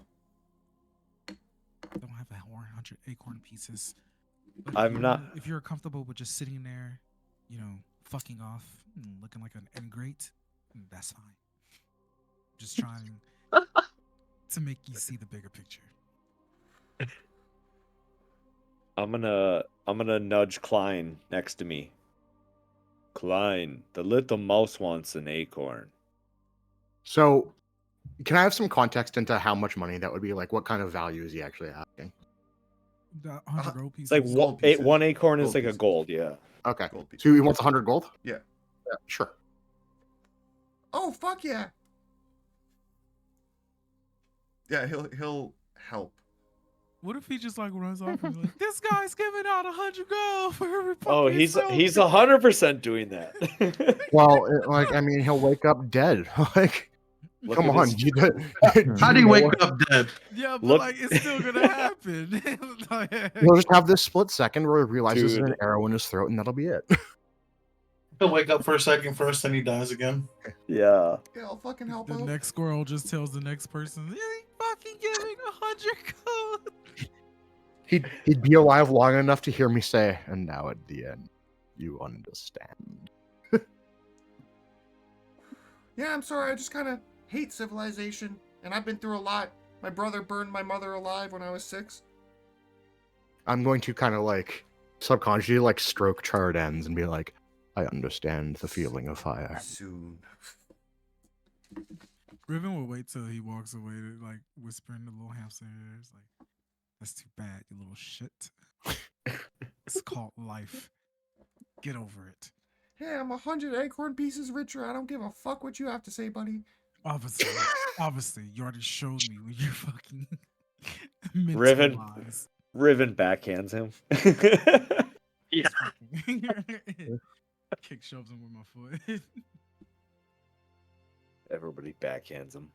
I don't have 100 acorn pieces. But I'm not. If you're comfortable with just sitting there, you know, fucking off, and looking like an ingrate, that's fine. Just trying to make you see the bigger picture. I'm gonna nudge Klein next to me. Klein, the little mouse wants an acorn. So, can I have some context into how much money that would be? Like, what kind of value is he actually asking? The 100 gold pieces. It's like Gold pieces. one acorn is Gold like a pieces. gold, yeah. Okay. Gold pieces. So he wants 100 gold? Yeah. Yeah, sure. Oh, fuck yeah. Yeah, he'll help. What if he just like runs off and is like, this guy's giving out 100 gold for every Oh, fucking he's soul." 100% doing that. Well, like, I mean, he'll wake up dead. Like, Look come at on. his- How do you wake up dead? Yeah, but Look- like it's still gonna happen. Like, He'll just have this split second where he realizes there's an Dude. arrow in his throat, and that'll be it. He'll wake up for a second first, then he dies again. Yeah. Yeah, I'll fucking help the out. next squirrel just tells the next person, "You ain't fucking giving 100 gold." He'd be alive long enough to hear me say, and now at the end, you understand. Yeah, I'm sorry, I just kind of hate civilization, and I've been through a lot. My brother burned my mother alive when I was 6. I'm going to kind of like subconsciously like stroke charred ends and be like, I understand the feeling of fire. Soon. Riven will wait till he walks away to like whisper in the little hamster ear. It's like, that's too bad, you little shit. It's called life. Get over it. Hey, I'm 100 acorn pieces richer. I don't give a fuck what you have to say, buddy. Obviously, you already showed me when you fucking mental Riven. lies. Riven backhands him. Yeah. Kick shoves him with my foot. Everybody backhands him.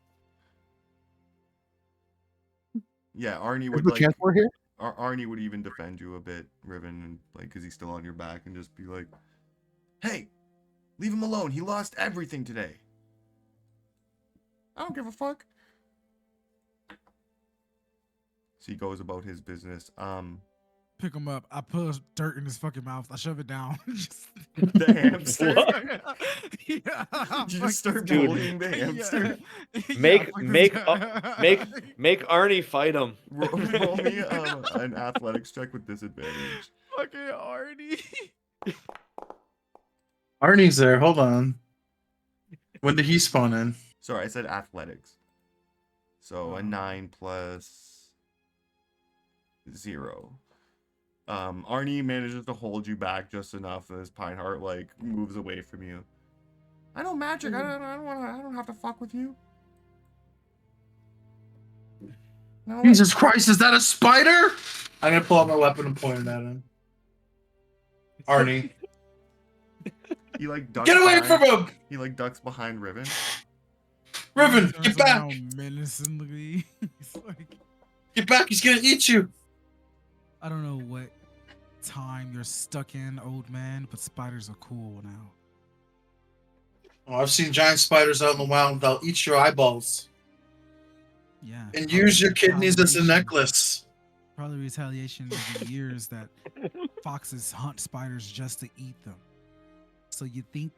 Yeah, Arnie Is would the like. chance we're here? Arnie would even defend you a bit, Riven, and like, because he's still on your back, and just be like, "Hey, leave him alone. He lost everything today. I don't give a fuck." So he goes about his business. Pick him up. I put dirt in his fucking mouth. I shove it down. Just... The hamster. Yeah, You just start Dude. bullying the hamster. Make fuck make this uh, guy. make Arnie fight him. Roll me an athletics check with disadvantage. Fucking Arnie. Arnie's there. Hold on. When did he spawn in? Sorry, I said athletics. So a 9 plus 0. Arnie manages to hold you back just enough that his pine heart like moves away from you. I know magic. I don't have to fuck with you. No. Jesus Christ, is that a spider? I'm gonna pull out my weapon and point it at him. Arnie. He like ducks Get away behind, from him! He like ducks behind Riven. Riven, Turns get back! around menacingly. He's like, Get back, he's gonna eat you! I don't know what time you're stuck in, old man, but spiders are cool now. Oh, I've seen giant spiders out in the wild. They'll eat your eyeballs Yeah. and use your kidneys as a Retaliation. necklace. Probably retaliation of the years that foxes hunt spiders just to eat them. So you think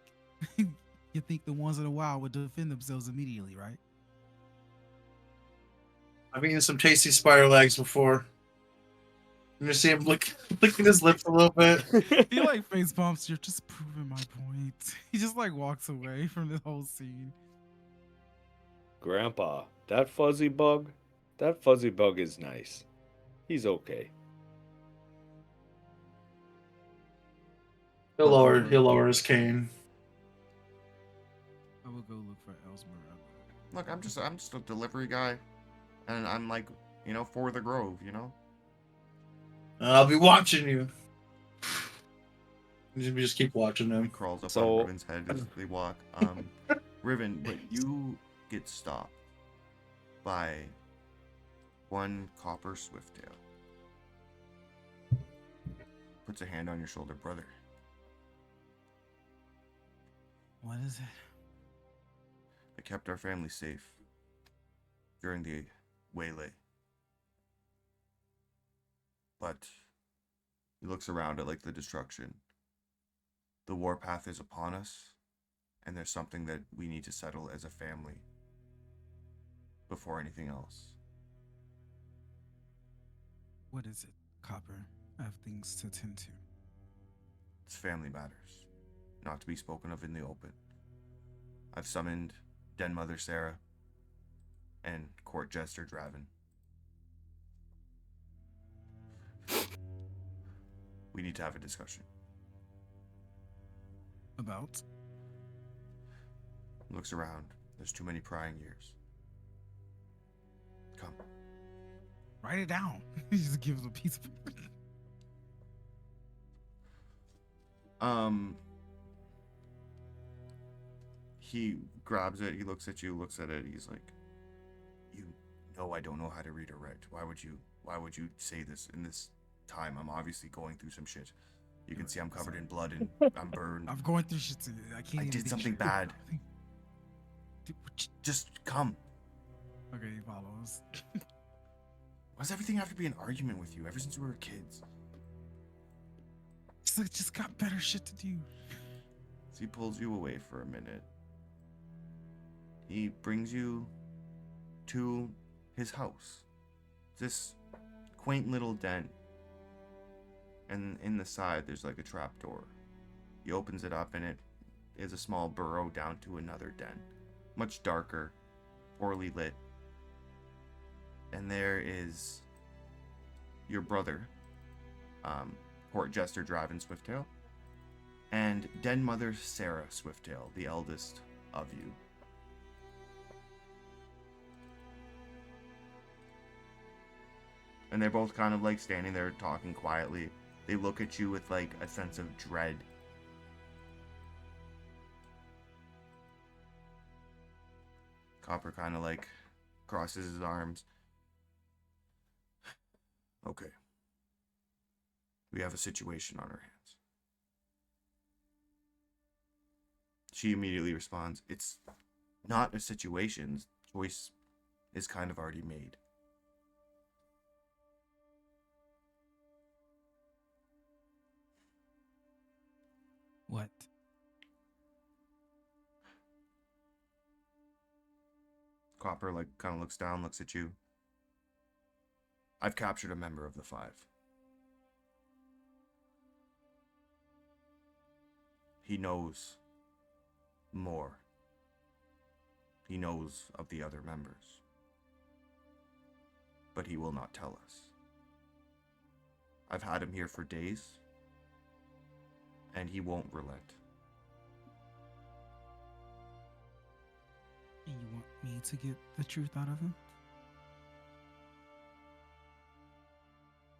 the ones in the wild would defend themselves immediately, right? I've eaten some tasty spider legs before. You see him licking his lips a little bit. He like face bumps. You're just proving my point. He just like walks away from the whole scene. Grandpa, that fuzzy bug is nice. He's okay. He'll lower his cane. I will go look for Elsmerella. Look, I'm just a delivery guy, and I'm like, for the grove, I'll be watching you. Just keep watching He him. crawls up So- on Riven's head as they walk. Riven, but you get stopped by one copper swifttail. Puts a hand on your shoulder, brother. What is it? I kept our family safe during the waylay. But he looks around at like the destruction. The warpath is upon us, and there's something that we need to settle as a family before anything else. What is it, Copper? I have things to tend to. It's family matters, not to be spoken of in the open. I've summoned Den Mother Sarah and Court Jester Draven. We need to have a discussion. About? Looks around. There's too many prying ears. Come. Write it down. He just gives a piece of paper. He grabs it, he looks at you, looks at it, he's like, you know I don't know how to read or write. Why would you say this in this time? I'm obviously going through some shit. You can see I'm covered in blood and I'm burned. I'm going through shit too. I can't I even did think something straight. bad. Dude, Just come. okay, he follows. Why does everything have to be an argument with you ever since we were kids? Just got better shit to do. So he pulls you away for a minute. He brings you to his house. This quaint little den. And in the side, there's like a trap door. He opens it up and it is a small burrow down to another den. Much darker, poorly lit. And there is your brother, Court Jester Draven Swifttail, and Den Mother Sarah Swifttail, the eldest of you. And they're both kind of like standing there talking quietly. They look at you with like a sense of dread. Copper kind of like crosses his arms. Okay. We have a situation on our hands. She immediately responds, it's not a situation. Choice is kind of already made. What? Copper like kind of looks down, looks at you. I've captured a member of the Five. He knows more. He knows of the other members. But he will not tell us. I've had him here for days, and he won't relent. And you want me to get the truth out of him?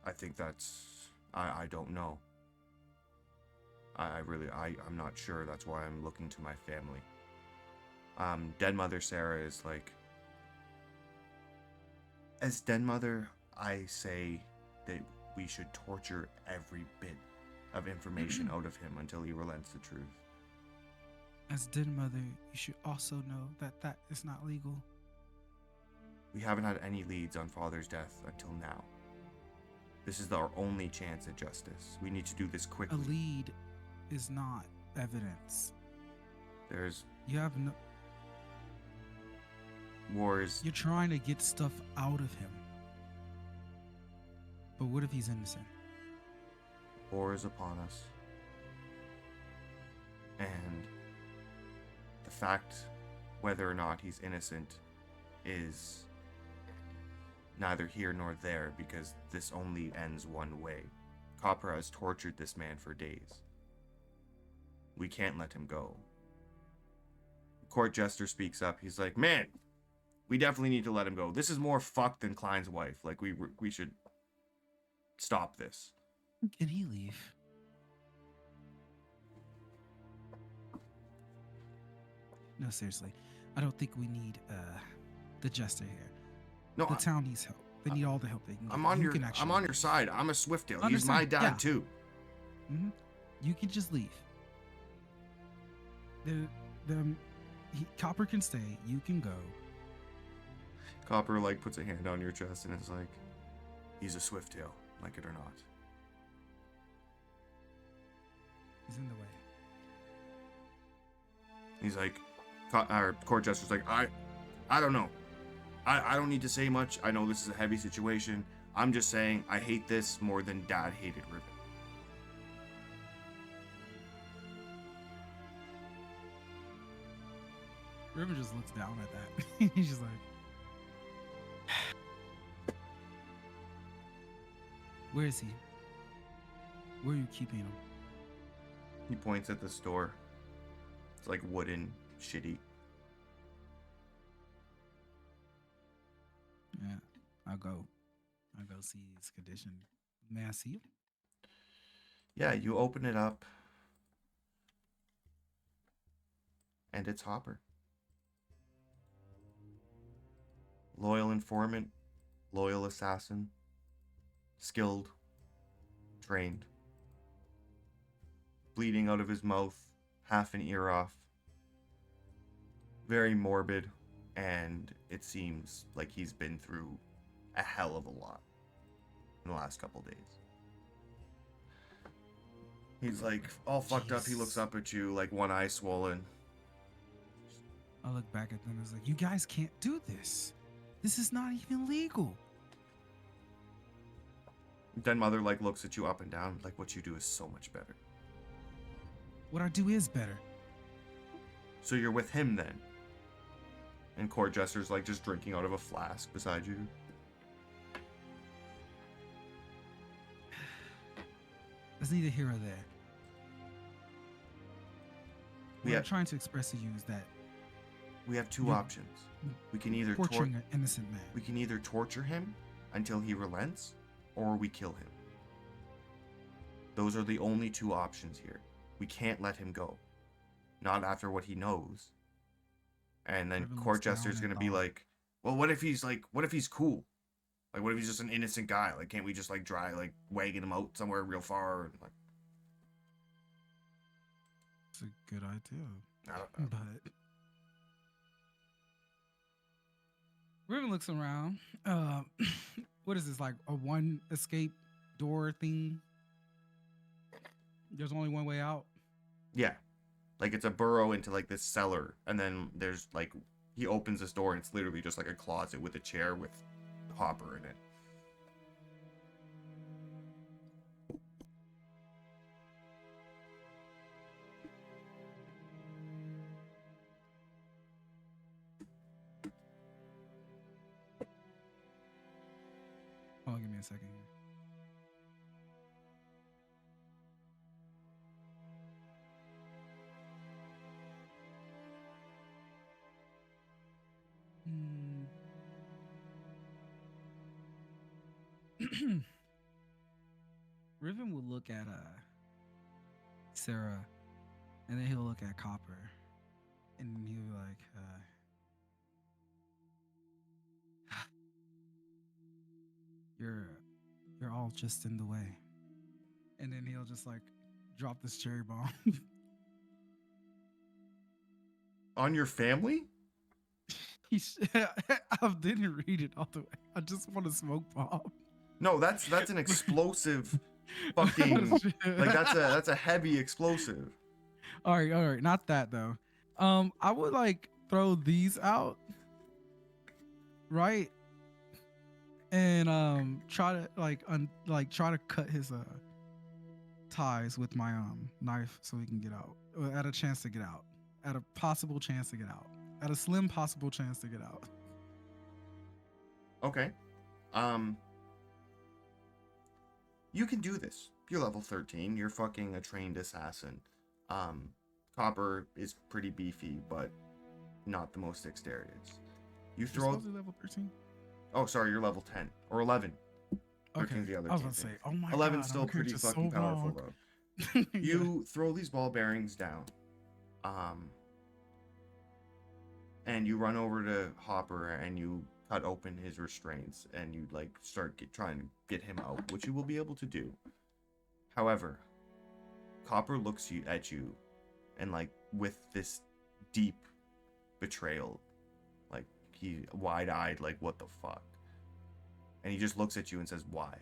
I think that's... I don't know. I'm not sure. That's why I'm looking to my family. Den Mother Sarah is like... As Den Mother, I say that we should torture every bit of information out of him until he relents the truth. As Den Mother, you should also know that that is not legal. We haven't had any leads on Father's death until now. This is our only chance at justice. We need to do this A quickly. lead is not evidence. There's You have no. wars. You're trying to get stuff out of him. But what if he's innocent? War is upon us. And the fact whether or not he's innocent is neither here nor there, because this only ends one way. Copper has tortured this man for days. We can't let him go. Court jester speaks up. He's like, man, we definitely need to let him go. This is more fucked than Klein's wife. Like, we should stop this. Can he leave? No, seriously. I don't think we need the jester here. No, The town needs help. They need all the help they can get. I'm on You your can I'm actually on your leave. side. I'm a Swifttail. He's Understand, my dad yeah. too. You can just leave. Copper can stay. You can go. Copper like puts a hand on your chest and is like, he's a Swifttail, like it or not. He's in the way. He's like, our court jester's like, I don't know. I don't need to say much. I know this is a heavy situation. I'm just saying I hate this more than Dad hated Riven. Riven just looks down at that. He's just like, where is he? Where are you keeping him? He points at the store. It's like wooden, shitty. Yeah, I'll go see his condition. May I see you? Yeah, you open it up. And it's Hopper. Loyal informant, loyal assassin, skilled, trained. Bleeding out of his mouth, half an ear off. Very morbid, and it seems like he's been through a hell of a lot in the last couple days. He's like all fucked up. He looks up at you, like one eye swollen. I look back at them and was like, you guys can't do this. This is not even legal. Then Mother like looks at you up and down, like what you do is so much better. What I do is better. So you're with him then. And Court Jester's like just drinking out of a flask beside you. That's neither here or there. What Yeah. I'm trying to express to you is that We have two You're options. We can either torturing an innocent man. we can either torture him until he relents, or we kill him. Those are the only two options here. We can't let him go. Not after what he knows. And then Everyone Court looks down Jester's at gonna be Dom. like, well, what if he's cool? Like, what if he's just an innocent guy? Like, can't we just like wagging him out somewhere real far? And, like, It's a good idea. I don't know. But Riven looks around. What is this, like a one escape door thing? There's only one way out. Yeah. Like, it's a burrow into like this cellar, and then there's like he opens this door and it's literally just like a closet with a chair with Hopper in it. Oh, give me a second here. Riven will look at Sarah, and then he'll look at Copper, and he'll be like, "You're all just in the way." And then he'll just like drop this cherry bomb. On your family? I didn't read it all the way. I just want to smoke bomb. No, that's an explosive fucking like that's a heavy explosive. All right, not that though. I would like throw these out, right? And try to try to cut his ties with my knife so he can get out. At a chance to get out. At a possible chance to get out. At a slim possible chance to get out. Okay. You can do this. You're level 13. You're fucking a trained assassin. Copper is pretty beefy, but not the most dexterous. You You're throw. supposed to be level 13. Oh, sorry, you're level 10 or 11. Okay. 13's the other I was team about to say, thing. oh my 11's god, still I'm pretty just fucking so powerful wrong. though. Yeah. You throw these ball bearings down, and you run over to Hopper and you cut open his restraints and you like start trying to get him out, which you will be able to do. However, Copper looks at you, and like with this deep betrayal, like he wide-eyed, like what the fuck, and he just looks at you and says, "Why?"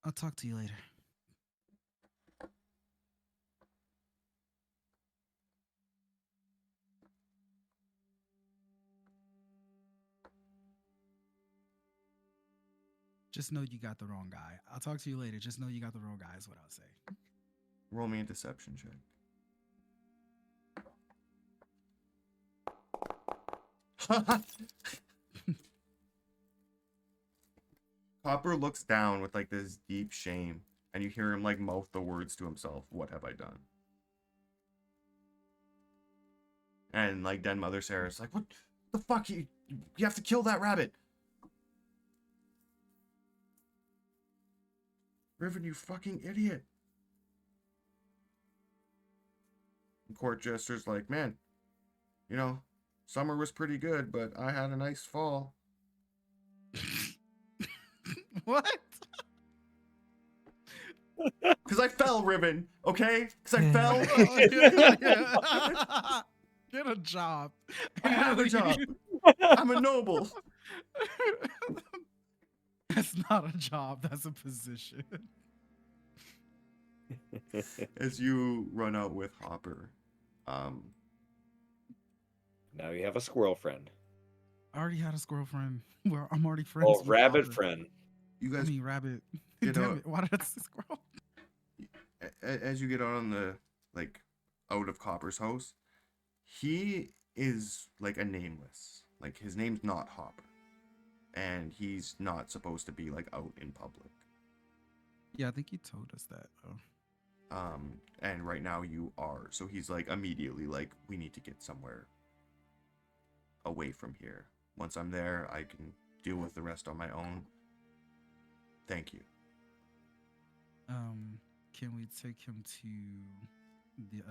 I'll talk to you later. Just know you got the wrong guy. I'll talk to you later. Just know you got the wrong guy is what I'll say. Roll me a deception check. Copper looks down with like this deep shame, and you hear him like mouth the words to himself, "What have I done?" And like then Mother Sarah's like, "What the fuck? You have to kill that rabbit." Riven, you fucking idiot. And Court Jester's like, "Man, you know, summer was pretty good, but I had a nice fall." What? Because I fell, Riven, okay? Because I fell. Yeah. Get a job. I have a job. I'm a noble. That's not a job. That's a position. As you run out with Hopper, Now you have a squirrel friend. I already had a squirrel friend. Well, I'm already friends Oh, with rabbit Hopper. friend. you I guys, mean, rabbit. You know- Damn it. Why did I say squirrel? as you get out on the, like, out of Copper's house, he is, like, a nameless. Like, his name's not Hopper. And he's not supposed to be, like, out in public. Yeah, I think you told us that. Oh. And right now you are. So he's, like, immediately, like, we need to get somewhere away from here. Once I'm there, I can deal with the rest on my own. Thank you. Can we take him to the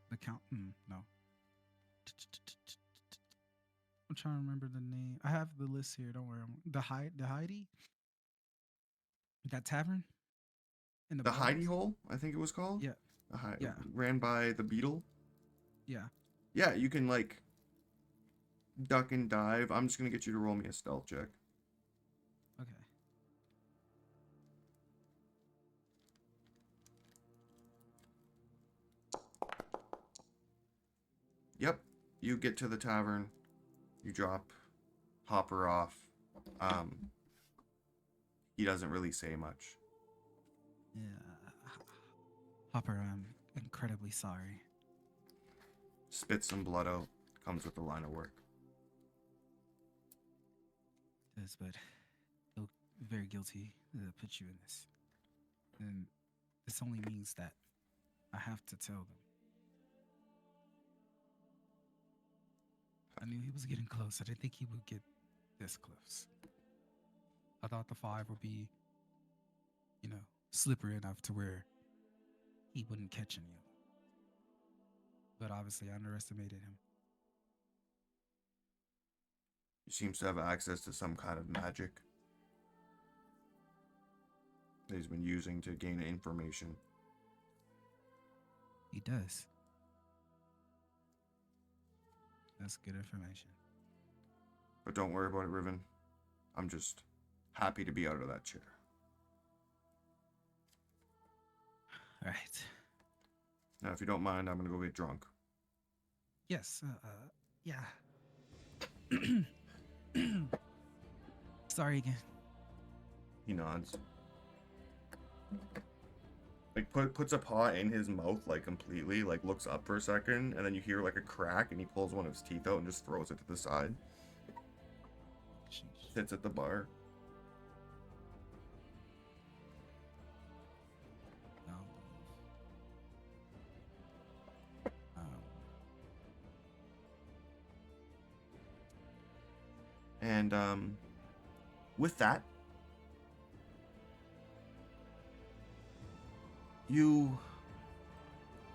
the count? No. I'm trying to remember the name. I have the list here. Don't worry. The Heidi. That tavern. In The hidey Bronx? hole, I think it was called. Yeah. Yeah. Ran by the beetle. Yeah. Yeah, you can like duck and dive. I'm just gonna get you to roll me a stealth check. Okay. Yep. You get to the tavern. You drop Hopper off. He doesn't really say much. Yeah. Hopper, I'm incredibly sorry. Spits some blood out. Comes with the line of work. Yes, but you're very guilty to put you in this. And this only means that I have to tell them. I knew he was getting close. I didn't think he would get this close. I thought the 5 would be, slippery enough to where he wouldn't catch any of them. But obviously, I underestimated him. He seems to have access to some kind of magic that he's been using to gain information. He does. That's good information. But don't worry about it, Riven. I'm just happy to be out of that chair. All right. Now, if you don't mind, I'm gonna go get drunk. Yes. Yeah. Sorry again. He nods. Like puts a paw in his mouth, like completely, like looks up for a second, and then you hear like a crack, and he pulls one of his teeth out and just throws it to the side. Sheesh. sits at the bar. And with that,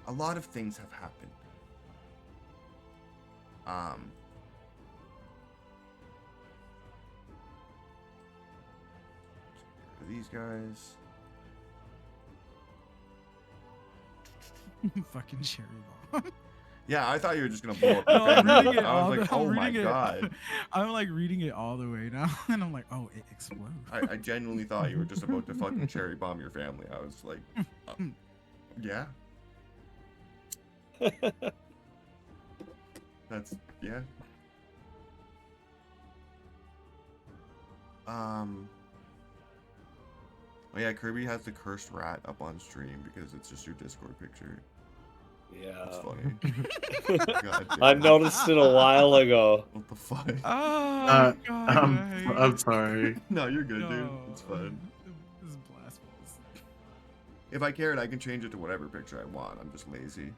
a lot of things have happened. These guys. Fucking cherry bomb. Yeah, I thought you were just gonna blow up No, your I'm family. reading it I was all like, the, I'm oh my reading it- god. I'm like reading it all the way now, and I'm like, oh, it explodes. I genuinely thought you were just about to fucking cherry bomb your family. I was like, yeah. That's yeah. Oh yeah, Kirby has the cursed rat up on stream because it's just your Discord picture. That's Yeah. funny. God damn. I noticed it a while ago. What the fuck? Oh God, I'm sorry. No, you're good, dude. It's fine. This is blasphemous. If I cared, I can change it to whatever picture I want. I'm just lazy.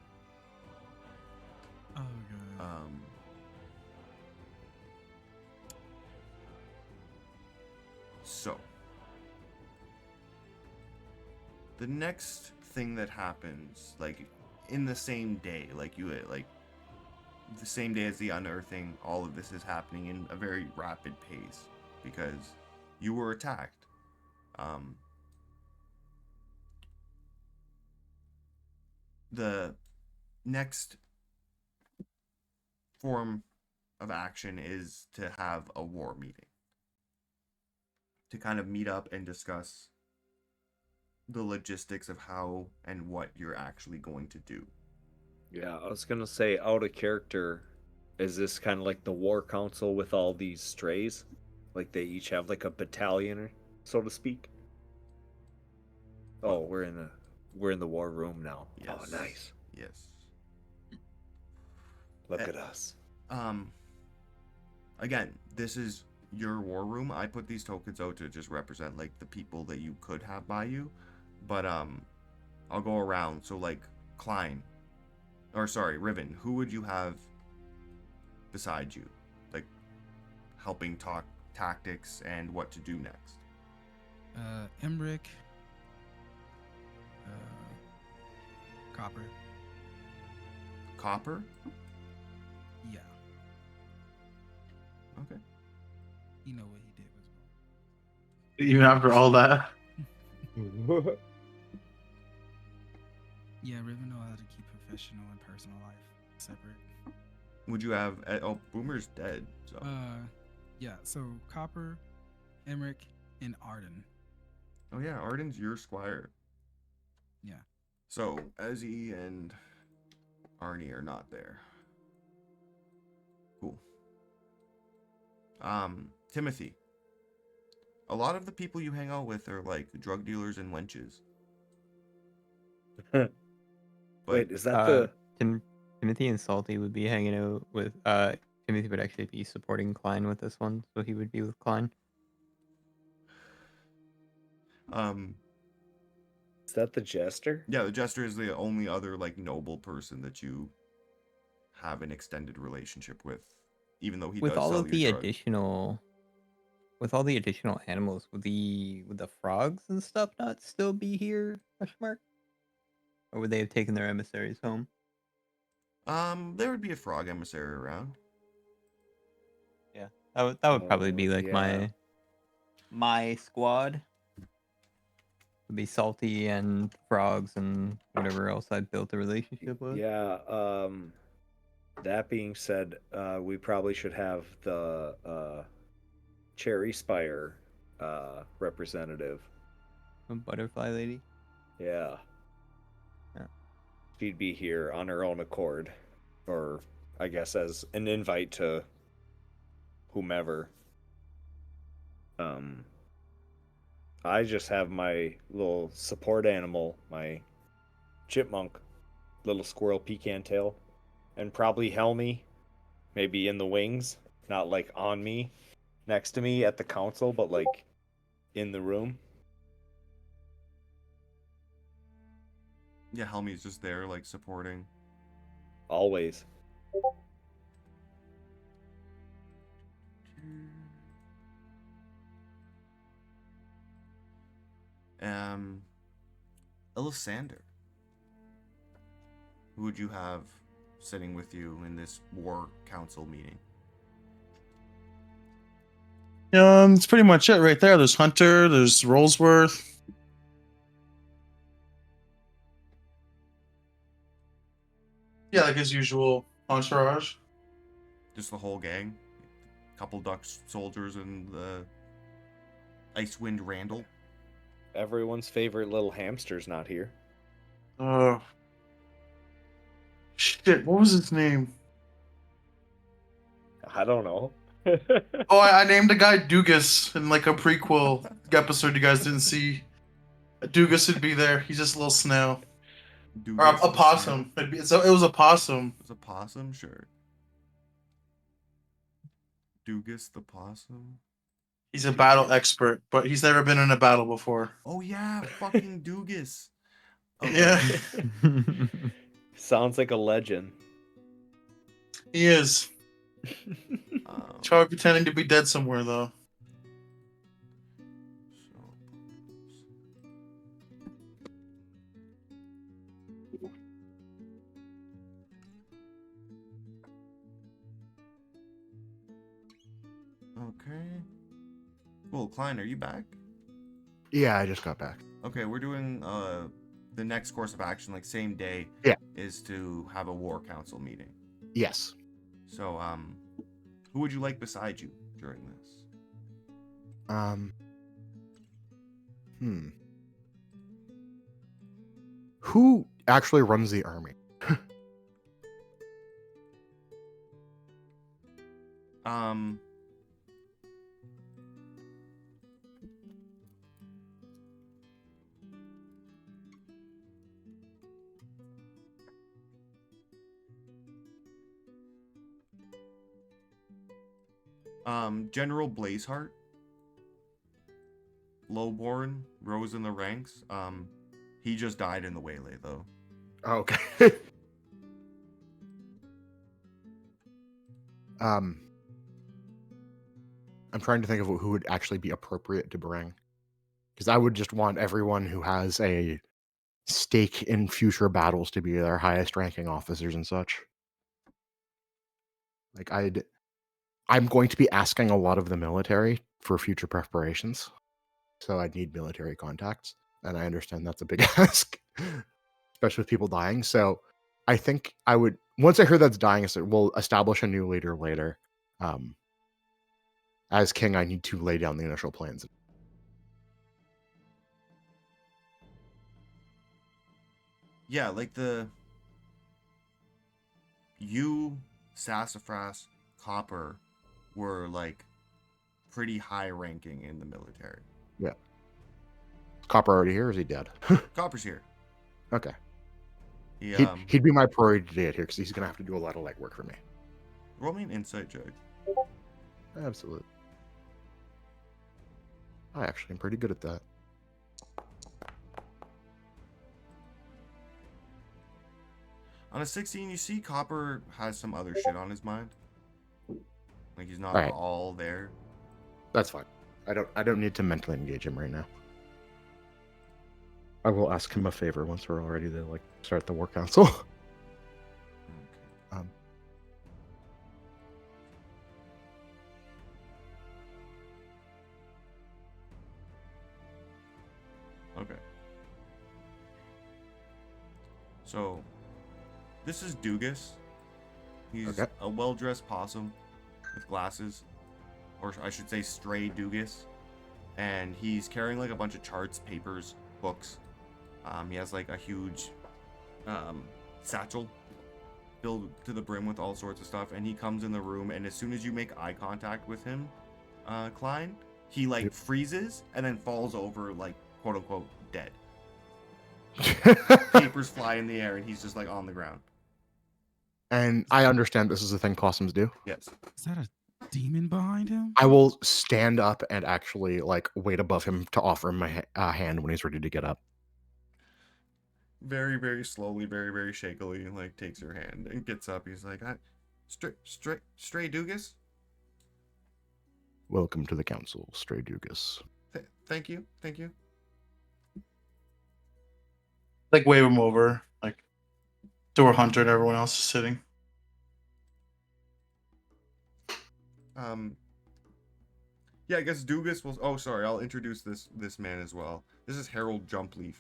Oh God. So the next thing that happens, like in the same day, like the same day as the unearthing, all of this is happening in a very rapid pace because you were attacked. The next form of action is to have a war meeting, to kind of meet up and discuss the logistics of how and what you're actually going to do. Yeah, I was gonna say, out of character, is this kind of like the war council with all these strays? Like they each have like a battalion, so to speak. Oh, we're in the war room now. Yes. Oh, nice. Yes. Look at us. Again, this is your war room. I put these tokens out to just represent like the people that you could have by you, but I'll go around. So like Riven, who would you have beside you, like helping talk tactics and what to do next? Emric. Copper. Copper? Yeah. Okay. You know what he did was wrong. Even after all that. Yeah, Riven know how to keep professional and personal life separate. Would you have? Oh, Boomer's dead. So Yeah. So Copper, Emric, and Arden. oh yeah, Arden's your squire. Yeah. So Ezzy and Arnie are not there. Cool. Timothy. A lot of the people you hang out with are like drug dealers and wenches. Wait, is that the? Timothy and Salty would be hanging out with Timothy would actually be supporting Klein with this one, so he would be with Klein. Is that the jester? Yeah, the jester is the only other like noble person that you have an extended relationship with, even though he With does all sell of you the drugs. additional animals, would the frogs and stuff not still be here? Question mark. Or would they have taken their emissaries home? There would be a frog emissary around. Yeah, that would probably be like yeah. my squad. Would be Salty and frogs and whatever else I built a relationship with. Yeah. That being said, we probably should have the Cherry Spire representative. A butterfly lady. Yeah. Yeah. She'd be here on her own accord, or I guess as an invite to whomever. I just have my little support animal, my chipmunk, little squirrel pecan tail, and probably Helmy, maybe in the wings, not like on me, next to me at the council, but like in the room. Yeah, Helmy's just there, like, supporting. Always. Elissander. Who would you have sitting with you in this war council meeting? That's pretty much it right there. There's Hunter, there's Rollsworth. Yeah, like his usual entourage. Just the whole gang? Couple Dutch soldiers and the Icewind Randall? Everyone's favorite little hamster's not here. Shit, what was his name? I don't know. Oh, I named the guy Dugas in like a prequel episode you guys didn't see. Dugas would be there. He's just a little snail. Or Dugas a the possum. snail? It was a possum. It was a possum? Sure. Dugas the possum? He's a battle expert, but he's never been in a battle before. Oh yeah, fucking Dugas. Okay. Yeah, Sounds like a legend. he is. Um, Probably pretending to be dead somewhere though. okay. Cool. Klein, are you back? Yeah, I just got back. Okay, we're doing the next course of action, like same day. Yeah. Is to have a war council meeting. Yes. So, who would you like beside you during this? Who actually runs the army? Um, General Blazeheart, lowborn, rose in the ranks. He just died in the waylay though. Okay. I'm trying to think of who would actually be appropriate to bring. Because I would just want everyone who has a stake in future battles to be their highest ranking officers and such. Like I'm going to be asking a lot of the military for future preparations. So I'd need military contacts. And I understand that's a big ask, especially with people dying. So I think I would, once I hear that's dying, I said, we'll establish a new leader later. As king, I need to lay down the initial plans. Yeah, like Sassafras, Copper were like pretty high ranking in the military. Yeah. Is Copper already here or is he dead? Copper's here. Okay. He, He'd be my priority to get here because he's going to have to do a lot of legwork for me. roll me an insight check. Absolutely. I actually am pretty good at that. On a 16, you see Copper has some other shit on his mind. Like he's not Alright. all there. That's fine. I don't need to mentally engage him right now. I will ask him a favor once we're all ready to like start the war council. Okay. Okay. So, this is Dugas. He's Okay. a well-dressed possum with glasses, or I should say stray Dugas. And he's carrying like a bunch of charts, papers, books. He has like a huge satchel filled to the brim with all sorts of stuff. And he comes in the room, and as soon as you make eye contact with him, Klein, he like freezes and then falls over like quote unquote dead. Papers fly in the air, and he's just like on the ground. And I understand this is a thing possums do. Yes. Is that demon behind him? I will stand up and actually like wait above him to offer him my hand when he's ready to get up. Very, very slowly, very, very shakily, like takes her hand and gets up. He's like, Stray Dugas? Welcome to the council, Stray Dugas. Thank you, thank you. Like wave him over, like to where Hunter and everyone else is sitting. Yeah, I guess Dugas will. Oh, sorry. I'll introduce this man as well. This is Harold Jumpleaf,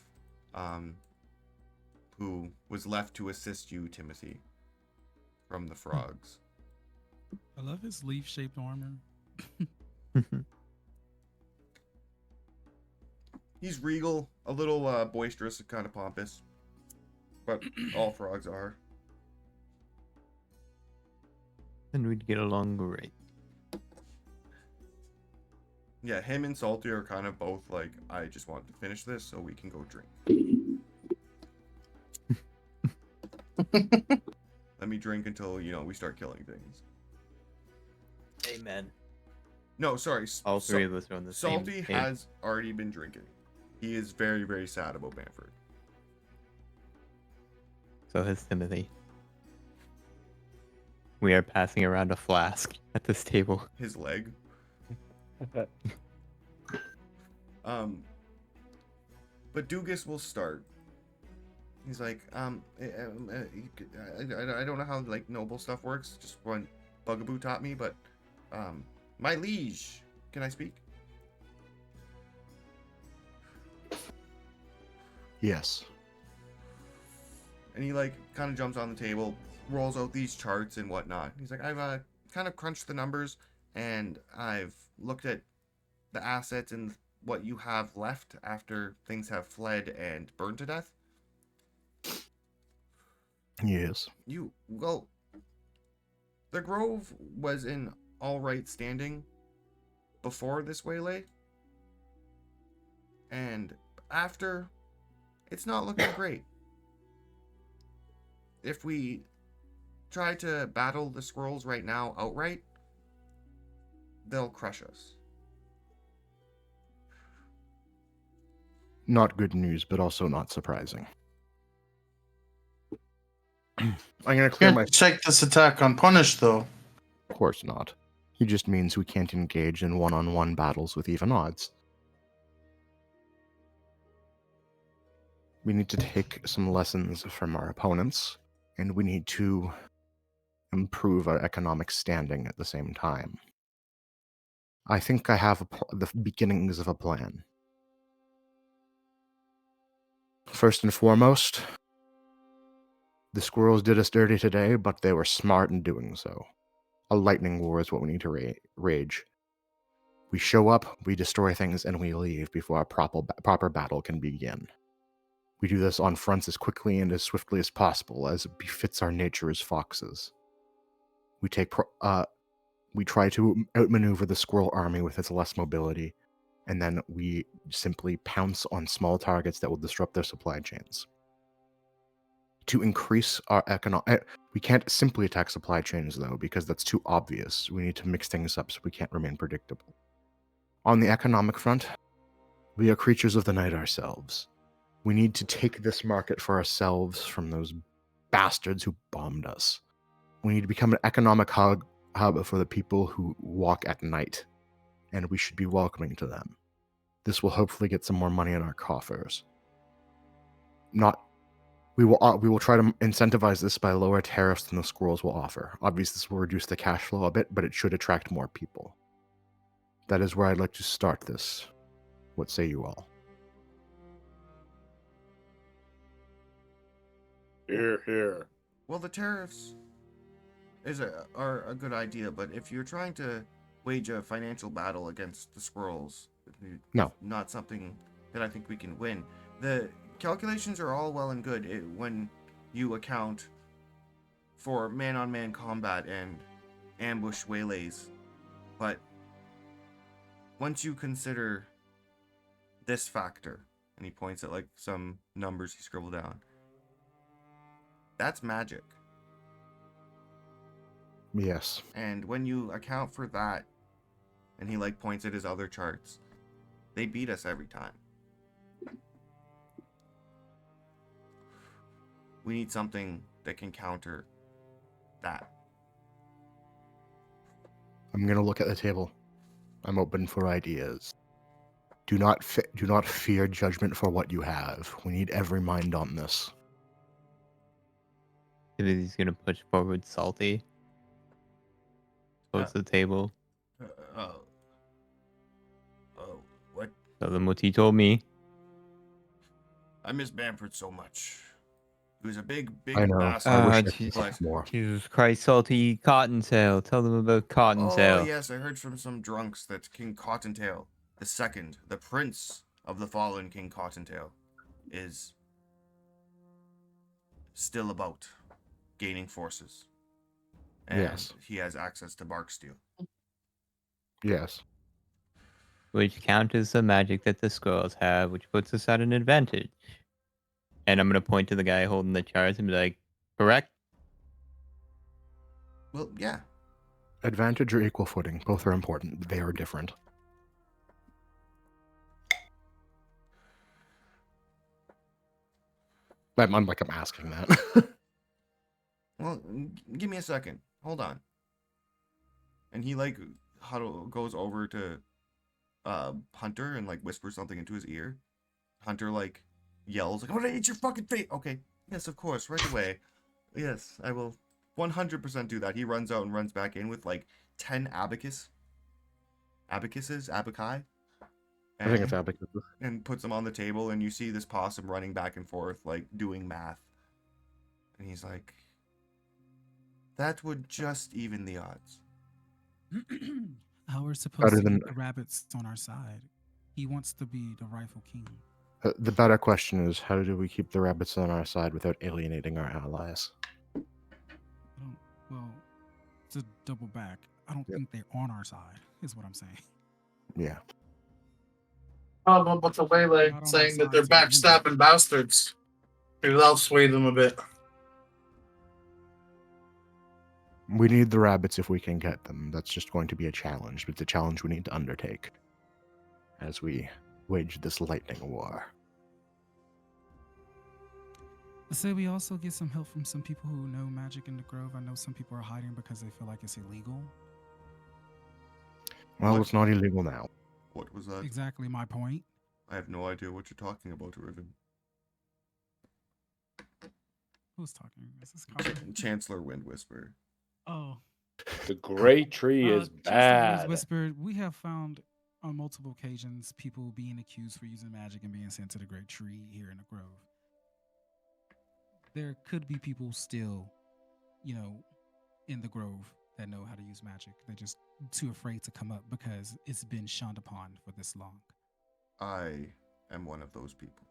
who was left to assist you, Timothy, from the frogs. I love his leaf-shaped armor. He's regal, a little boisterous, kind of pompous, but all frogs are. And we'd get along great. Yeah, him and Salty are kind of both like, I just want to finish this so we can go drink. Let me drink until, we start killing things. Amen. No, sorry. All three of us are on the same Salty page. has already been drinking. He is very, very sad about Bamford. So has Timothy. We are passing around a flask at this table. His leg. But Dugas will start. He's like, I don't know how like noble stuff works. Just one bugaboo taught me, but my liege, can I speak? Yes. And he like kind of jumps on the table, rolls out these charts and whatnot. He's like, I've kind of crunched the numbers, and I've looked at the assets and what you have left after things have fled and burned to death. Yes. Well, the Grove was in all right standing before this waylay, and after, it's not looking great. If we try to battle the squirrels right now outright, they'll crush us. Not good news, but also not surprising. I'm gonna clear Can't my. check this attack unpunished, though. Of course not. He just means we can't engage in one-on-one battles with even odds. We need to take some lessons from our opponents, and we need to improve our economic standing at the same time. I think I have the beginnings of a plan. First and foremost, the squirrels did us dirty today, but they were smart in doing so. A lightning war is what we need to rage. We show up, we destroy things, and we leave before a proper battle can begin. We do this on fronts as quickly and as swiftly as possible, as it befits our nature as foxes. We try to outmaneuver the squirrel army with its less mobility, and then we simply pounce on small targets that will disrupt their supply chains. To increase our economic... We can't simply attack supply chains, though, because that's too obvious. We need to mix things up so we can't remain predictable. On the economic front, we are creatures of the night ourselves. We need to take this market for ourselves from those bastards who bombed us. We need to become an economic hub for the people who walk at night, and we should be welcoming to them. This will hopefully get some more money in our coffers. We will try to incentivize this by lower tariffs than the squirrels will offer. Obviously, this will reduce the cash flow a bit, but it should attract more people. That is where I'd like to start this. What say you all? Here. Well, the tariffs are a good idea, but if you're trying to wage a financial battle against the squirrels, No. Not something that I think we can win. The calculations are all well and good when you account for man-on-man combat and ambush waylays, but once you consider this factor, and he points at like some numbers he scribbled down, that's magic. Yes. And when you account for that, and he like points at his other charts, they beat us every time. We need something that can counter that. I'm gonna look at the table. I'm open for ideas. Do not fear judgment for what you have. We need every mind on this. Timothy's gonna push forward salty towards the table. Oh, what? Tell them what he told me. I miss Bamford so much. He was a big I know. bastard. I wish I jeez. could talk more. Jesus Christ, salty cottontail. Tell them about Oh, cottontail. yes, I heard from some drunks that King Cottontail, the second, the prince of the fallen King Cottontail, is still about gaining forces. And Yes. he has access to Barksteel. Yes. Which counters the magic that the squirrels have, which puts us at an advantage. And I'm gonna point to the guy holding the charts and be like, correct? Well, yeah. Advantage or equal footing, both are important. They are different. I'm asking that. Well, give me a second. Hold on. And he like goes over to Hunter and like whispers something into his ear. Hunter like yells like, "I'm gonna eat your fucking face!" Okay, yes, of course, right away. Yes, I will 100% do that. He runs out and runs back in with like 10 abacuses, abaci, I think it's abacus. and puts them on the table. And you see this possum running back and forth like doing math. And he's like, "That would just even the odds." How we're supposed Better to than- get the rabbits on our side? He wants to be the rightful king. The better question is, how do we keep the rabbits on our side without alienating our allies? Well, to double back, I don't Yep. think they're on our side, is what I'm saying. Yeah. Oh, but the way like Not on our saying that side they're to begin with. backstabbing bastards, maybe that'll sway them a bit. We need the rabbits if we can get them. That's just going to be a challenge, but it's a challenge we need to undertake as we wage this lightning war. I say we also get some help from some people who know magic in the Grove. I know some people are hiding because they feel like it's illegal. Well, What? it's not illegal now. What was that? Exactly my point. I have no idea what you're talking about, Riven. Who's talking? Is this Connor? Chancellor Wind Whisper. Oh. The great tree is Chancellor bad. Rose whispered, we have found on multiple occasions people being accused for using magic and being sent to the Great Tree here in the Grove. There could be people still, in the Grove that know how to use magic. They're just too afraid to come up because it's been shunned upon for this long. I am one of those people.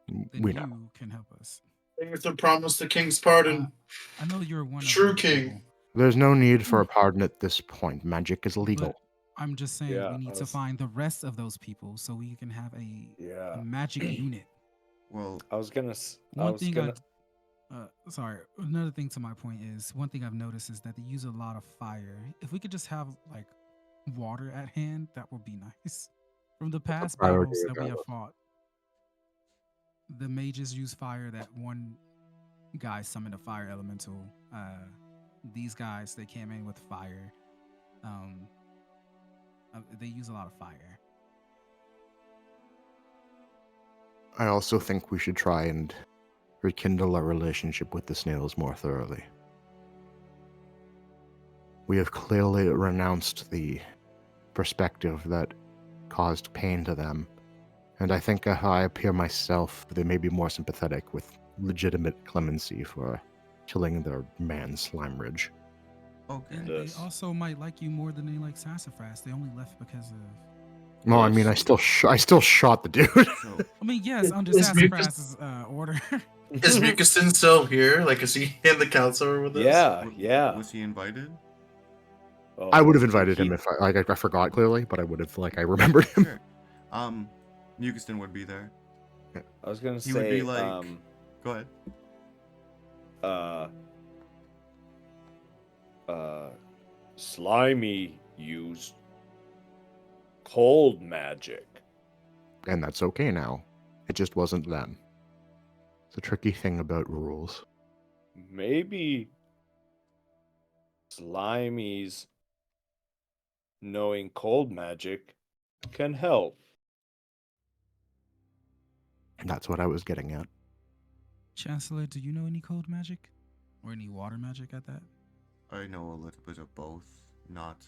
Then We you know. can help us. Thanks to promise the king's pardon. I know you're one True of those king. people, There's no need for a pardon at this point. Magic is legal. but I'm just saying Yeah, we need to find the rest of those people so we can have a magic unit. Well, I was gonna. Another thing to my point is, one thing I've noticed is that they use a lot of fire. If we could just have like water at hand, that would be nice. From the past Priority battles that we have regardless. fought, the mages use fire. That one guy summoned a fire elemental. These guys, they came in with fire. They use a lot of fire. I also think we should try and rekindle our relationship with the snails more thoroughly. We have clearly renounced the perspective that caused pain to them, and I think how I appear myself, they may be more sympathetic with legitimate clemency for killing their man Slimeridge. okay. And Yes. they also might like you more than they like Sassafras. They only left because of. No, I mean, I still shot the dude. So, I mean, yes, under Is Mucus- Sassafras's order. Is Mucuston still here? Like, is he in the council with us? Yeah. was he invited? Oh, I would have invited he- him if I forgot clearly, but I would have I remembered him. Sure. Mucuston would be there. I was gonna He say. would be like, go ahead. uh, Slimy used cold magic. And that's okay now. It just wasn't then. It's a tricky thing about rules. Maybe Slimy's knowing cold magic can help. And that's what I was getting at. Chancellor, do you know any cold magic? Or any water magic at that? I know a little bit of both, not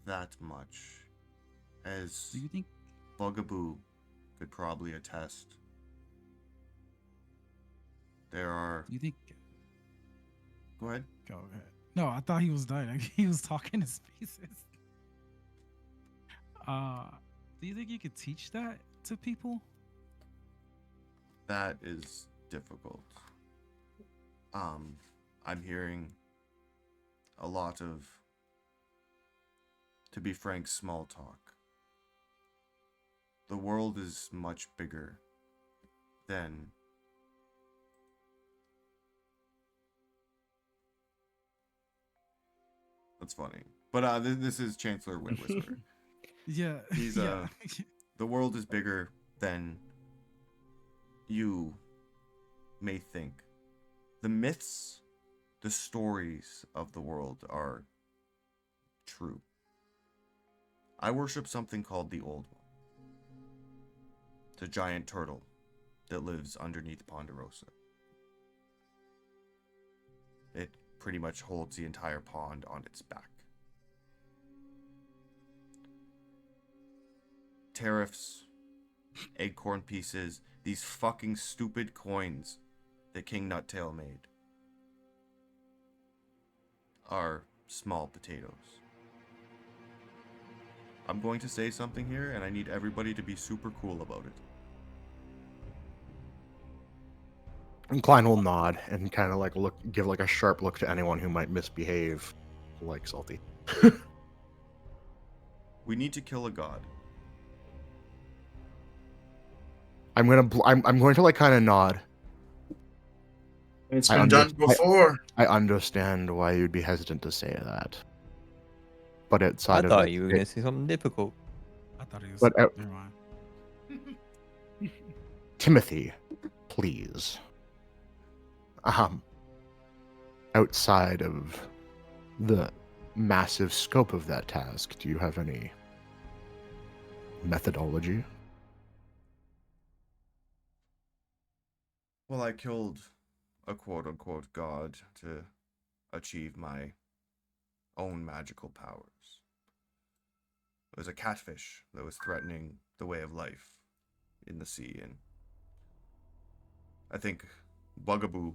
that much. As Do you think Bugaboo could probably attest. There are. do you think Go ahead. go ahead. No, I thought he was done. Like, he was talking to spaces. Do you think you could teach that to people? That is difficult. I'm hearing a lot of, to be frank, small talk. The world is much bigger than that's funny. But this is Chancellor Wind Whisperer. Yeah. He's yeah. the world is bigger than you may think. The myths, the stories of the world are true. I worship something called the Old One. It's a giant turtle that lives underneath Ponderosa. It pretty much holds the entire pond on its back. Tariffs, acorn pieces, these fucking stupid coins that King Nuttail made are small potatoes. I'm going to say something here, and I need everybody to be super cool about it. And Klein will nod and kind of like give like a sharp look to anyone who might misbehave, like Salty. We need to kill a god. I'm going to like kind of nod. It's I been done before. I understand why you'd be hesitant to say that, but I outside of thought that, you were gonna say something difficult. I thought he was. But, Never mind. Timothy, please. Outside of the massive scope of that task, do you have any methodology? Well, I killed a quote-unquote god to achieve my own magical powers. It was a catfish that was threatening the way of life in the sea, and I think Bugaboo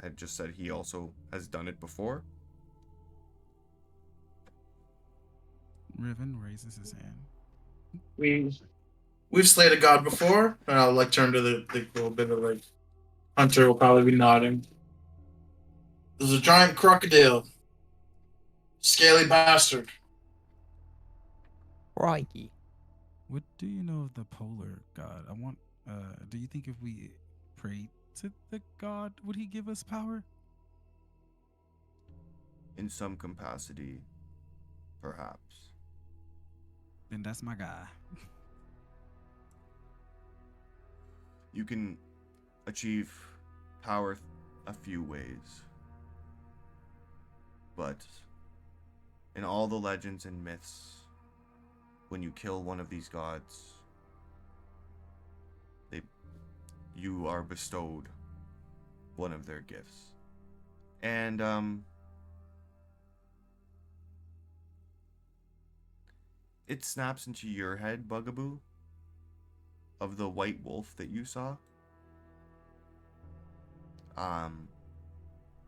had just said he also has done it before. Riven raises his hand. We've slayed a god before, and I'll like turn to the little bit of like Hunter will probably be nodding. There's a giant crocodile, scaly bastard. Crikey. What do you know of the polar god? I want. Do you think if we prayed to the god, would he give us power? In some capacity, perhaps. Then that's my guy. You can achieve power a few ways. But in all the legends and myths, when you kill one of these gods, you are bestowed one of their gifts. And it snaps into your head, Bugaboo, of the white wolf that you saw.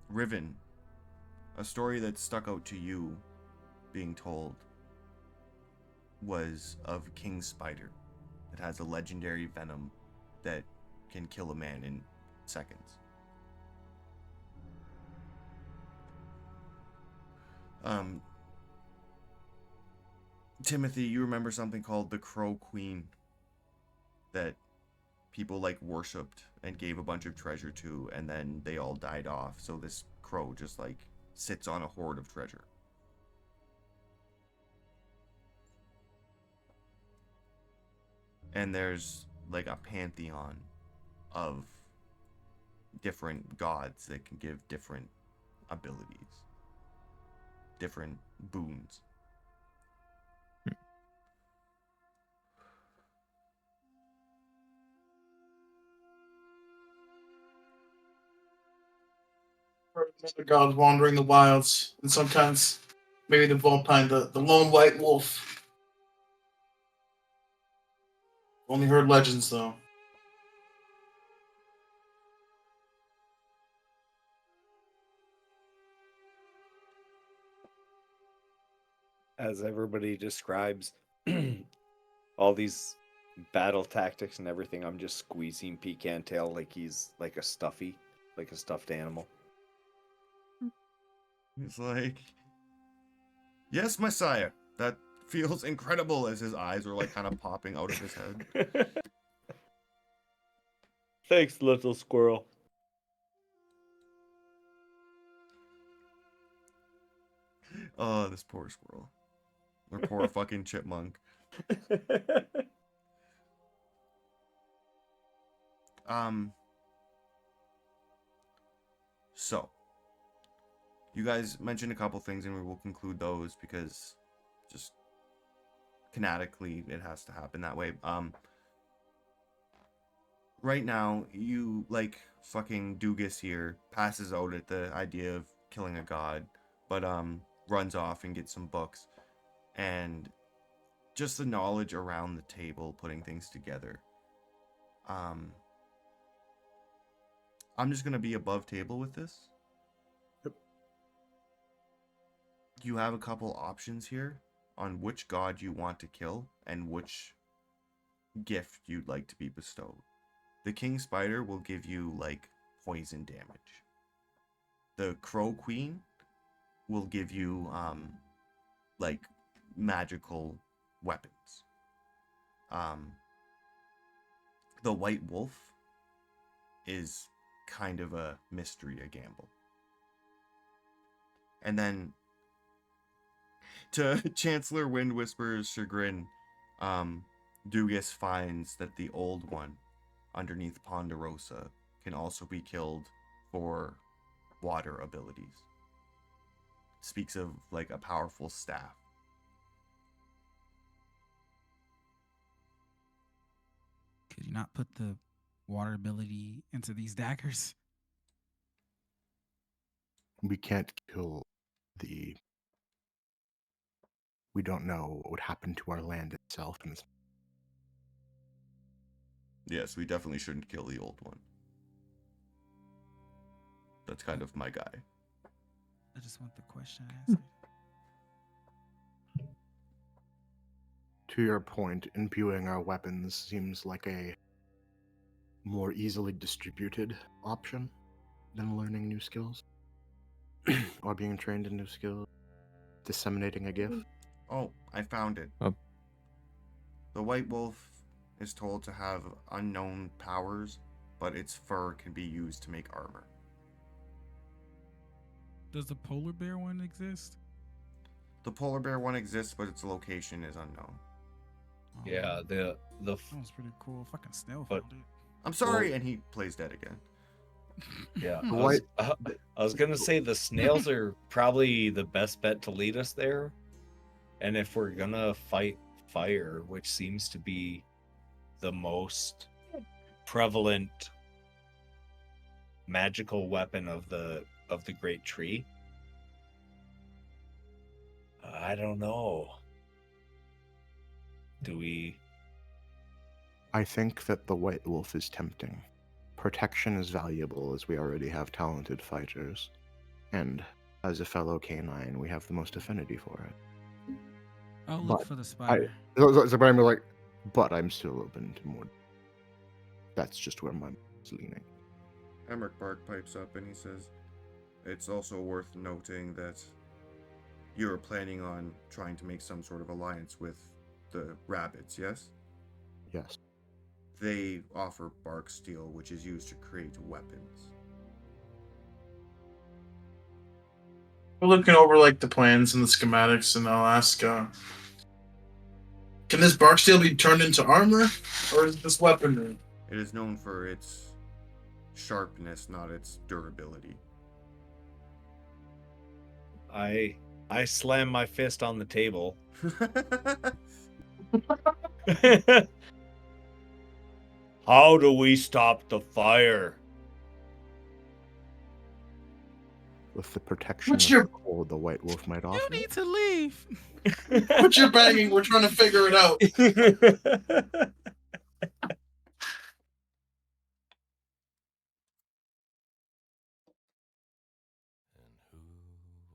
Riven, a story that stuck out to you being told was of King Spider. It has a legendary venom that can kill a man in seconds. Timothy, you remember something called the Crow Queen that people like worshipped and gave a bunch of treasure to, and then they all died off. So this crow just like sits on a hoard of treasure. And there's like a pantheon of different gods that can give different abilities, different boons. Another god wandering the wilds, and sometimes maybe the Vulpine, the lone white wolf. Only heard legends though. As everybody describes all these battle tactics and everything, I'm just squeezing Pecan Tail like he's like a stuffed animal. He's like, yes, Messiah, that feels incredible, as his eyes are like kind of popping out of his head. Thanks, little squirrel. Oh, this poor squirrel. Or poor fucking chipmunk. So, you guys mentioned a couple things, and we will conclude those because just canonically it has to happen that way. Right now, you like fucking Dugas here passes out at the idea of killing a god, but runs off and gets some books, and just the knowledge around the table, putting things together. I'm just gonna be above table with this. Yep. You have a couple options here on which god you want to kill and which gift you'd like to be bestowed. The king spider will give you like poison damage. The crow queen will give you like magical weapons. The white wolf is kind of a mystery, a gamble. And then, to Chancellor Wind Whisperer's chagrin, Dugas finds that the old one underneath Ponderosa can also be killed for water abilities. Speaks of like a powerful staff. Could you not put the water ability into these daggers? We can't kill the. We don't know what would happen to our land itself. And Yes, we definitely shouldn't kill the old one. That's kind of my guy. I just want the question answered. to your point, imbuing our weapons seems like a more easily distributed option than learning new skills or being trained in new skills, disseminating a gift. Oh, I found it. Oh. The white wolf is told to have unknown powers, but its fur can be used to make armor. Does the polar bear one exist? The polar bear one exists, but its location is unknown. Oh, Yeah, the that was pretty cool. Fucking snail But- found it. I'm sorry, and he plays dead again. yeah. White- I was gonna say the snails are probably the best bet to lead us there, and if we're gonna fight fire, which seems to be the most prevalent magical weapon of the great tree, I don't know. Do we? I think that the white wolf is tempting. Protection is valuable as we already have talented fighters, and as a fellow canine, we have the most affinity for it. I'll look But for the spider. So Brian was like, but I'm still open to more. That's just where my mind's leaning. Emmerich Bark pipes up and he says, it's also worth noting that you're planning on trying to make some sort of alliance with the rabbits, yes? Yes. They offer bark steel, which is used to create weapons. We're looking over like the plans and the schematics, and I'll ask, can this bark steel be turned into armor, or is this weaponry? It is known for its sharpness, not its durability. I slam my fist on the table. How do we stop the fire? With the protection What's of your- the cold the White Wolf might You offer. need to leave. Quit your banging. We're trying to figure it out.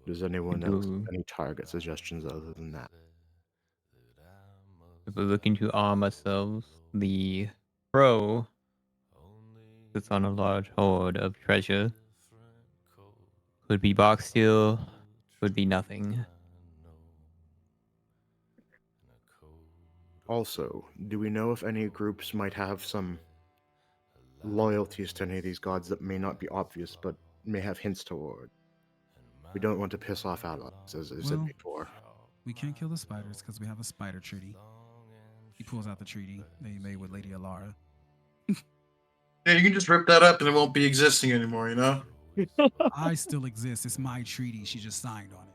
Does anyone else Do- have any target suggestions other than that? If we're looking to arm ourselves, the crow sits on a large hoard of treasure. Could be box steel, could be nothing. Also, do we know if any groups might have some loyalties to any of these gods that may not be obvious but may have hints toward? We don't want to piss off allies, as I said Well, before. We can't kill the spiders because we have a spider treaty. He pulls out the treaty that he made with Lady Alara. Yeah, you can just rip that up and it won't be existing anymore, you know? I still exist. It's my treaty. She just signed on it.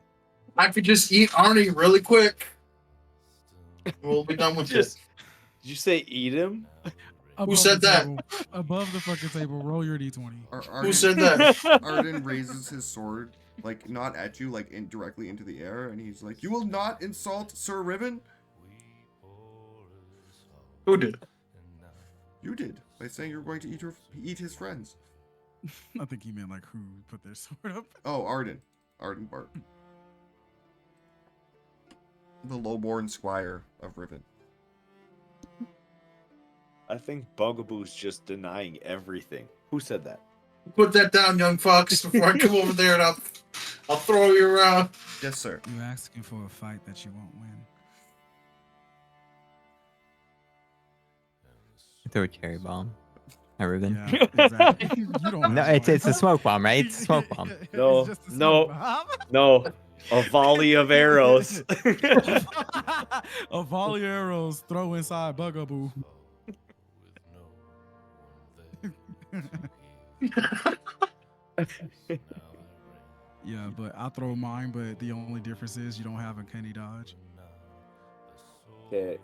I could just eat Arnie really quick. We'll be done with Just- this. Did you say eat him? Above said the that? table, above the fucking table, roll your d20. Who said that? Arden raises his sword, like not at you, like directly into the air, and he's like, "You will not insult Sir Riven." Who did? You did by saying you were going to eat his friends. I think he meant like who put their sword up. Oh, Arden Bart, the lowborn squire of Riven. I think Bugaboo's just denying everything. Who said that? Put that down, young fox, before I come over there and I'll throw you around. Yes, sir. You're asking for a fight that you won't win. Throw a cherry bomb. Hi, Ruben. Yeah, exactly. You don't No, have it's one. a smoke bomb, right? It's a smoke bomb. No, It's just a no. smoke bomb. No, a volley of arrows. A volley of arrows throw inside Bugaboo. Yeah, but I throw mine, but the only difference is you don't have a Kenny dodge. Okay.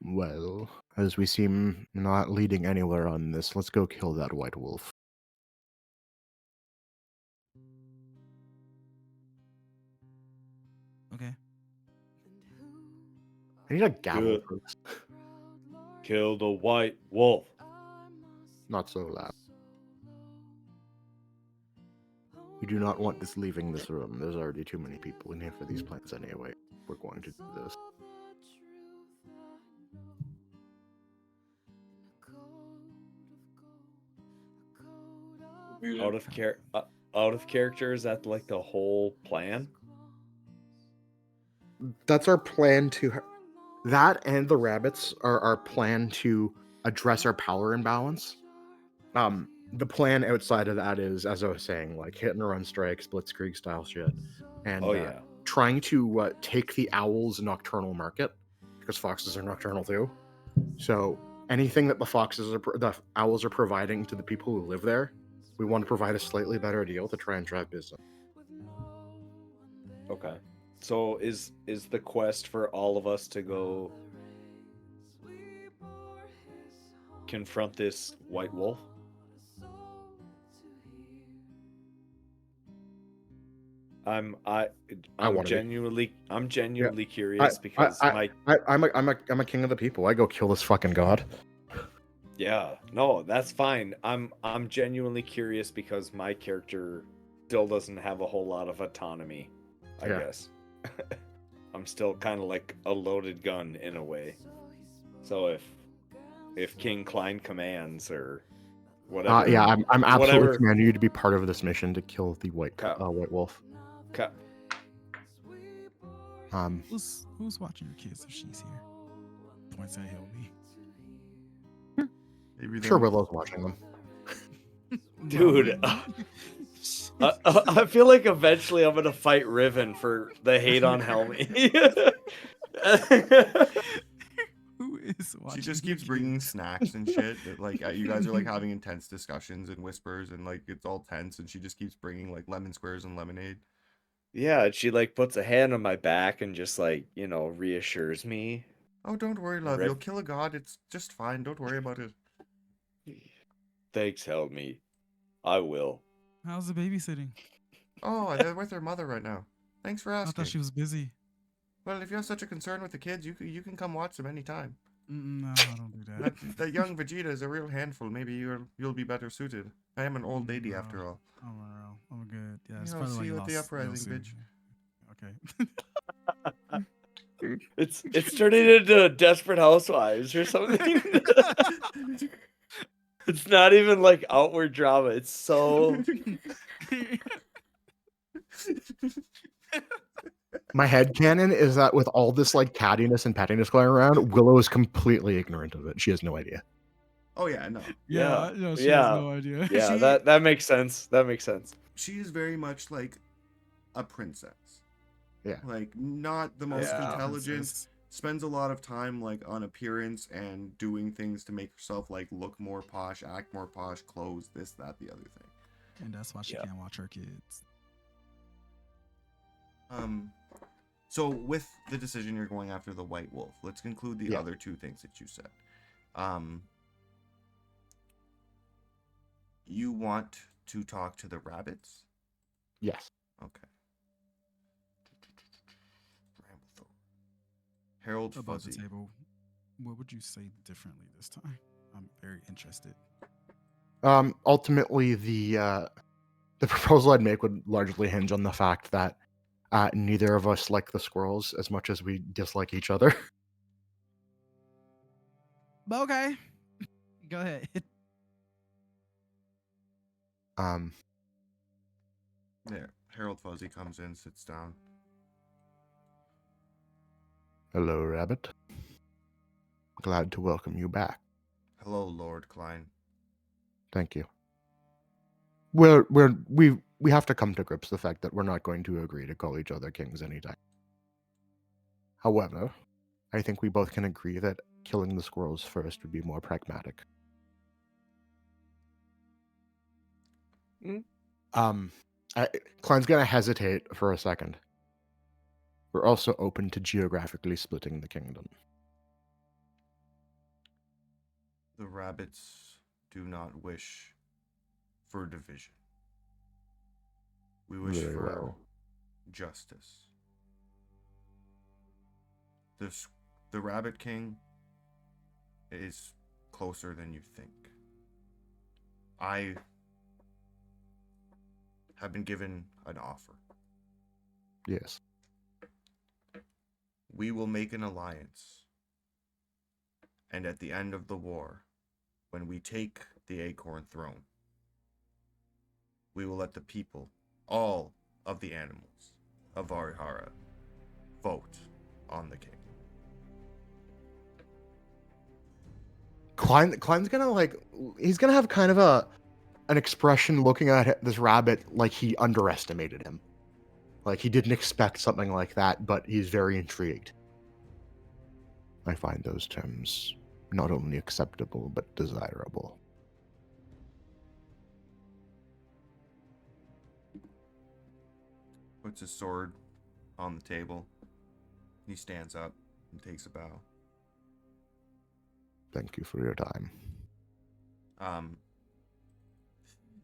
Well, as we seem not leading anywhere on this, let's go kill that White Wolf. Okay. I need a gavel Good. for this. Kill the white wolf. Not so loud. We do not want this leaving this room. There's already too many people in here for these plans anyway. We're going to do this. Out of character, is that like the whole plan? That's our plan to... That and the rabbits are our plan to address our power imbalance. The plan outside of that is, as I was saying, like hit and run strikes, blitzkrieg style shit. And Oh yeah. trying to take the owls' nocturnal market, because foxes are nocturnal too. So anything that the owls are providing to the people who live there, we want to provide a slightly better deal to try and drive business. Okay. So is the quest for all of us to go confront this white wolf? I'm wanna be. genuinely curious because I'm a king of the people. I go kill this fucking god. yeah, no, that's fine. I'm genuinely curious because my character still doesn't have a whole lot of autonomy, I Yeah. guess. I'm still kind of like a loaded gun in a way. So if King Klein commands or Whatever. Yeah, I'm absolutely Whatever. commanding you to be part of this mission to kill the Okay. white wolf. Okay. Who's watching your kids if she's here? Points at Hildy. Maybe Sure, them- Willow's watching them. Dude, I feel like eventually I'm gonna fight Riven for the hate on Helmy. Who is watching? She just your keeps bringing kids? snacks and shit. That, like you guys are like having intense discussions and whispers and like it's all tense, and she just keeps bringing like lemon squares and lemonade. Yeah, and she like puts a hand on my back and just like, reassures me. Oh, don't worry, love. Riv- You'll kill a god. It's just fine. Don't worry about it. Thanks, Helmy. I will. How's the babysitting? Oh, they're with their mother right now. Thanks for I asking. thought she was busy. Well, if you have such a concern with the kids, you can come watch them anytime. No, I don't do that. That young Vegeta is a real handful. Maybe you'll be better suited. I am an old lady No. after all. I'm good. Yeah, it's I'll probably why see you you at the lost uprising, Yossi. Okay. It's turning into Desperate Housewives or something. It's not even like outward drama. It's so My headcanon is that with all this like cattiness and pettiness going around, Willow is completely ignorant of it. She has no idea. Oh yeah, no. Yeah, no, she yeah. has no idea. Yeah, She- that makes sense. That makes sense. She is very much like a princess. Yeah. Like not the most Yeah. intelligent. Princess. Spends a lot of time like on appearance and doing things to make herself like look more posh, act more posh, clothes, this, that, the other thing. And that's why she Yeah. can't watch her kids. So with the decision you're going after the white wolf, let's conclude the Yeah. other two things that you said. You want to talk to the rabbits? Yes. Okay. Harold Above Fuzzy. the table, what would you say differently this time? I'm very interested. Ultimately, the proposal I'd make would largely hinge on the fact that neither of us like the squirrels as much as we dislike each other. Okay. Go ahead. There. Harold Fuzzy comes in, sits down. Hello, Rabbit. Glad to welcome you back. Hello, Lord Klein. Thank you. We have to come to grips with the fact that we're not going to agree to call each other kings anytime. However, I think we both can agree that killing the squirrels first would be more pragmatic. Klein's gonna hesitate for a second. We're also open to geographically splitting the kingdom. The rabbits do not wish for division. We wish Very for well. justice. The Rabbit King is closer than you think. I have been given an offer. Yes. We will make an alliance. And at the end of the war, when we take the Acorn Throne, we will let the people, all of the animals of Varihara, vote on the king. Klein's gonna he's gonna have kind of an expression looking at this rabbit like he underestimated him. Like he didn't expect something like that, but he's very intrigued. I find those terms not only acceptable, but desirable. Puts his sword on the table. He stands up and takes a bow. Thank you for your time.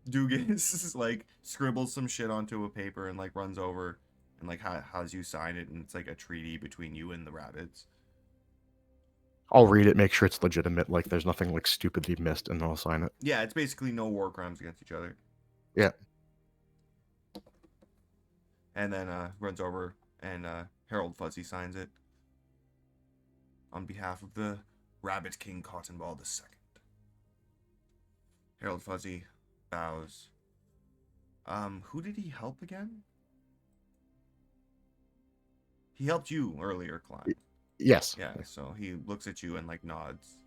Dugas like scribbles some shit onto a paper and like runs over and like has you sign it, and it's like a treaty between you and the rabbits. I'll read it, make sure it's legitimate, like there's nothing like stupidly missed, and I'll sign it. Yeah, it's basically no war crimes against each other. Yeah. And then runs over and Harold Fuzzy signs it on behalf of the Rabbit King Cotton Ball II. Harold Fuzzy bows. Who did he help again? He helped you earlier, Klein. Yes. Yeah, so he looks at you and like nods.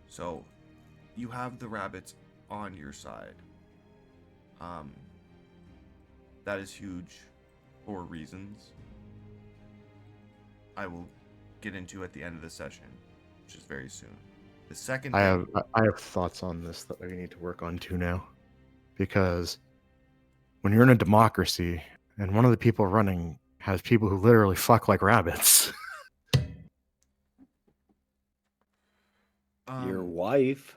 So, you have the rabbits on your side. That is huge for reasons I will get into at the end of the session, which is very soon. The second thing, I have thoughts on this that we need to work on too now, because when you're in a democracy and one of the people running has people who literally fuck like rabbits. Your wife.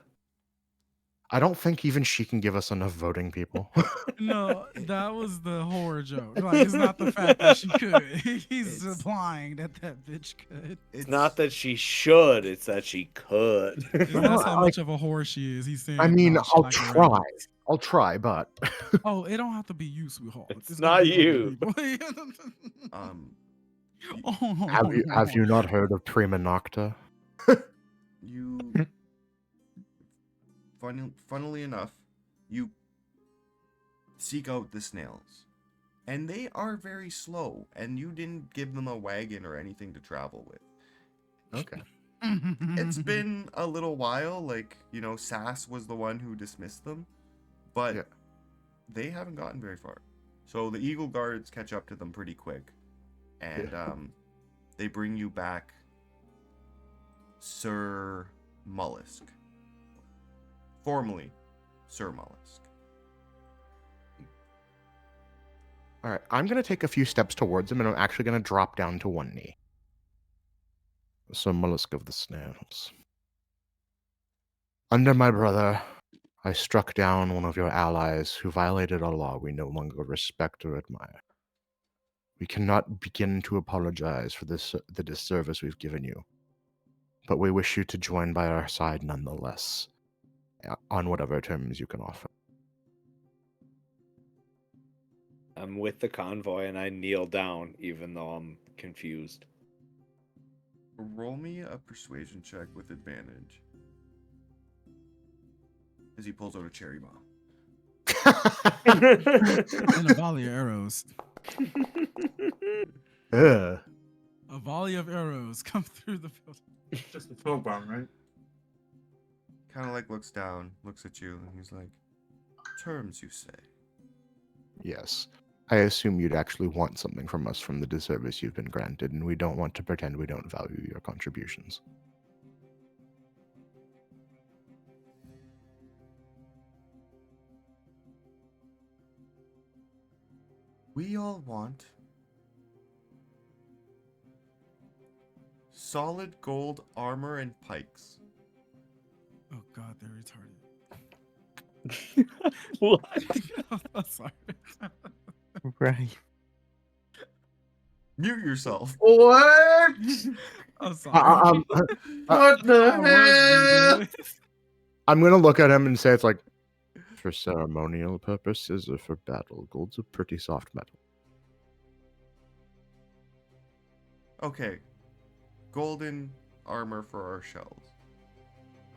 I don't think even she can give us enough voting people. No, that was the horror joke. Like, it's not the fact that she could. He's It's- implying that that bitch could. It's not that she should, it's that she could. That's how much of a whore she is. He's saying, I mean, nah, she I'll like the try. rabbits. I'll try, but Oh, it don't have to be you, sweetheart. It's gonna not be other you. people. Oh, have you not heard of Prima Nocta? you funnily enough, you seek out the snails. And they are very slow, and you didn't give them a wagon or anything to travel with. Okay. It's been a little while, like, you know, Sass was the one who dismissed them, but Yeah. they haven't gotten very far. So the Eagle Guards catch up to them pretty quick, and they bring you back Sir Mollusk. Formerly Sir Mollusk. All right, I'm going to take a few steps towards him, and I'm actually going to drop down to one knee. So, Mollusk of the Snails. Under my brother, I struck down one of your allies who violated a law we no longer respect or admire. We cannot begin to apologize for the disservice we've given you, but we wish you to join by our side nonetheless, on whatever terms you can offer. I'm with the convoy and I kneel down, even though I'm confused. Roll me a persuasion check with advantage. As he pulls out a cherry bomb. and a volley of arrows. Ugh. A volley of arrows come through the building. Just a smoke bomb, right? Kind of like looks down, looks at you, and he's like, terms, you say? Yes. I assume you'd actually want something from us from the disservice you've been granted, and we don't want to pretend we don't value your contributions. We all want solid gold armor and pikes. Oh God, they're retarded. What? I'm sorry. Right. Mute yourself. What? I'm sorry. What the I was hell? muted. I'm going to look at him and say it's like, for ceremonial purposes or for battle, gold's a pretty soft metal. Okay. Golden armor for our shells.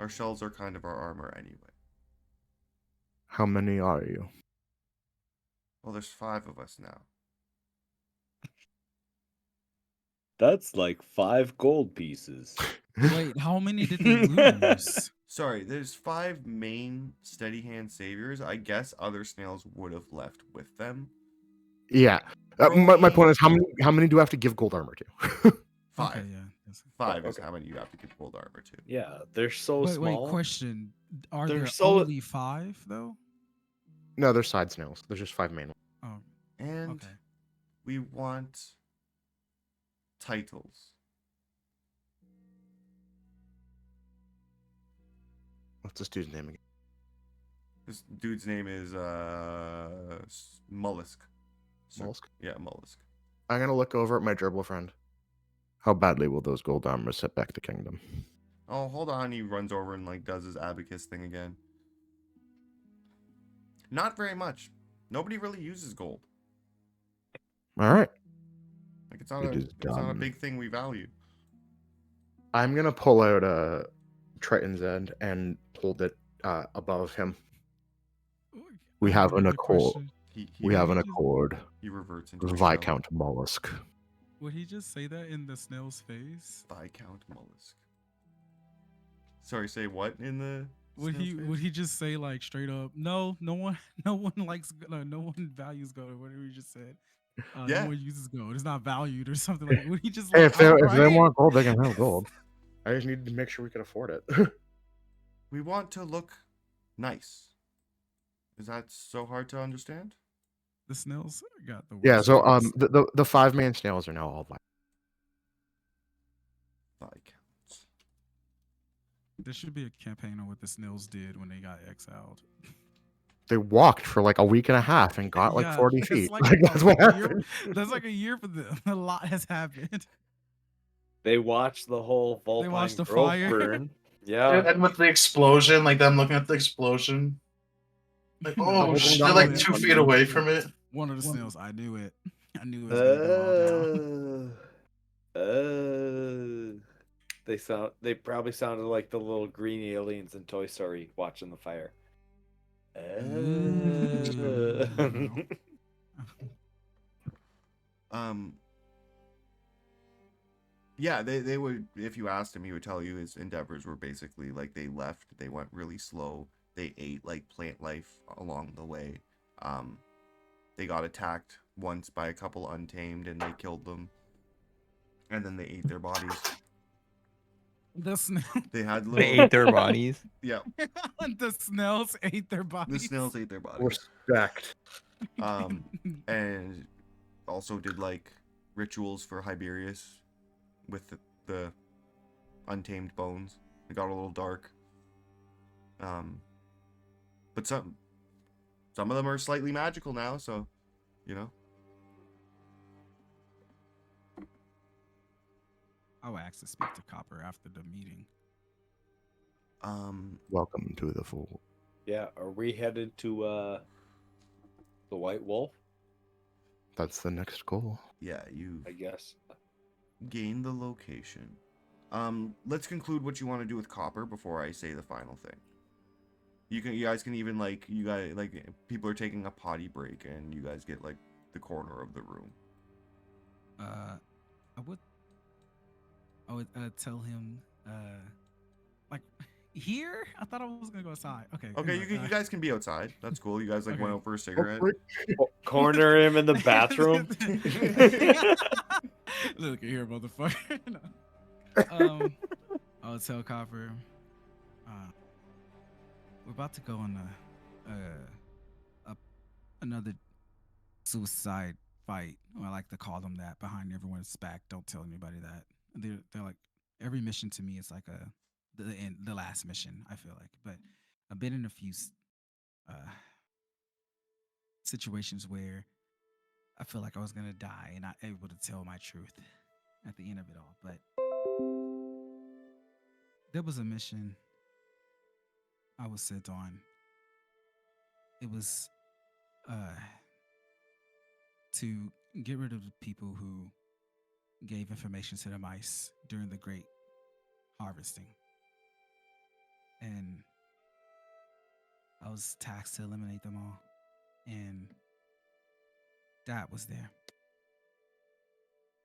Our shells are kind of our armor anyway. How many are you? Well, there's 5 of us now. That's like 5 gold pieces. Wait, how many did they lose? Sorry, there's 5 main steady hand saviors. I guess other snails would have left with them. Yeah. My point is, how many do I have to give gold armor to? 5. Okay, yeah. Yes. 5 is Okay. how many you have to give gold armor to. Yeah, they're so Wait, small. question. Are They're there so- only 5 though? No, they're side snails. There's just 5 main ones. Oh, And okay. we want titles. What's this dude's name again? This dude's name is Mollusk. Mollusk? Yeah, Mollusk. I'm going to look over at my gerbil friend. How badly will those gold armors set back the kingdom? Oh, hold on. He runs over and like does his abacus thing again. Not very much. Nobody really uses gold. All right. Like it's not It a is it's not a done. big thing we value. I'm going to pull out Triton's end and hold it above him. We I have an a accord. question. We have an just- accord. He reverts into a shell. Viscount Mollusk. Would he just say that in the snail's face? Viscount Mollusk. Sorry, say what in the? Would snail's he face? would he just say like straight up, no one likes no one values gold, whatever he just said. Yeah. No one uses gold. It's not valued or something like that. Would he just Hey, like if they outright? want gold, they can have gold. I just need to make sure we can afford it. We want to look nice. Is that so hard to understand? The snails got the worst. Yeah, so face. the 5-man snails are now all black. Viscounts. There should be a campaign on what the snails did when they got exiled. They walked for like a week and a half and got like Yeah, 40 that's feet. like Like, that's what a year- happened. That's like a year for them. A lot has happened. They watched the whole Vulpine watched the Grove fire. burn. Yeah. And with the explosion, like them looking at the explosion. Like, No, oh, Double shit, down they're like on 2 it. feet away from it. One of the snails. I knew it. I knew it was gonna go all down. They probably sounded like the little green aliens in Toy Story watching the fire. Ooh. Yeah, they would, if you asked him, he would tell you his endeavors were basically like they left, they went really slow, they ate like plant life along the way. They got attacked once by a couple untamed and they killed them. And then they ate their bodies. The snail. They had little They ate their bodies. Yeah, The snails ate their bodies. the snails ate their bodies. Respect. And also did like rituals for Hiberius with the untamed bones. It got a little dark. But some of them are slightly magical now, so you know. I will ask to speak to Copper after the meeting. Welcome to the fold. Yeah, are we headed to the White Wolf? That's the next goal. Yeah, you I guess. gain the location. Let's conclude what you want to do with Copper before I say the final thing. You guys can even people are taking a potty break and you guys get like the corner of the room. I would tell him like here. I thought I was gonna go outside. Okay. Okay, anyway, you guys can be outside. That's cool. You guys went Okay. out for a cigarette. Corner him in the bathroom. Look at here, motherfucker. No. I'll tell Copper. We're about to go on another suicide fight. I like to call them that. Behind everyone's back. Don't tell anybody that. They're like every mission to me is like the last mission. I feel like, but I've been in a few situations where I feel like I was gonna die and not able to tell my truth at the end of it all. But there was a mission I was sent on. It was to get rid of the people who gave information to the mice during the great harvesting. And I was tasked to eliminate them all. And Dad was there.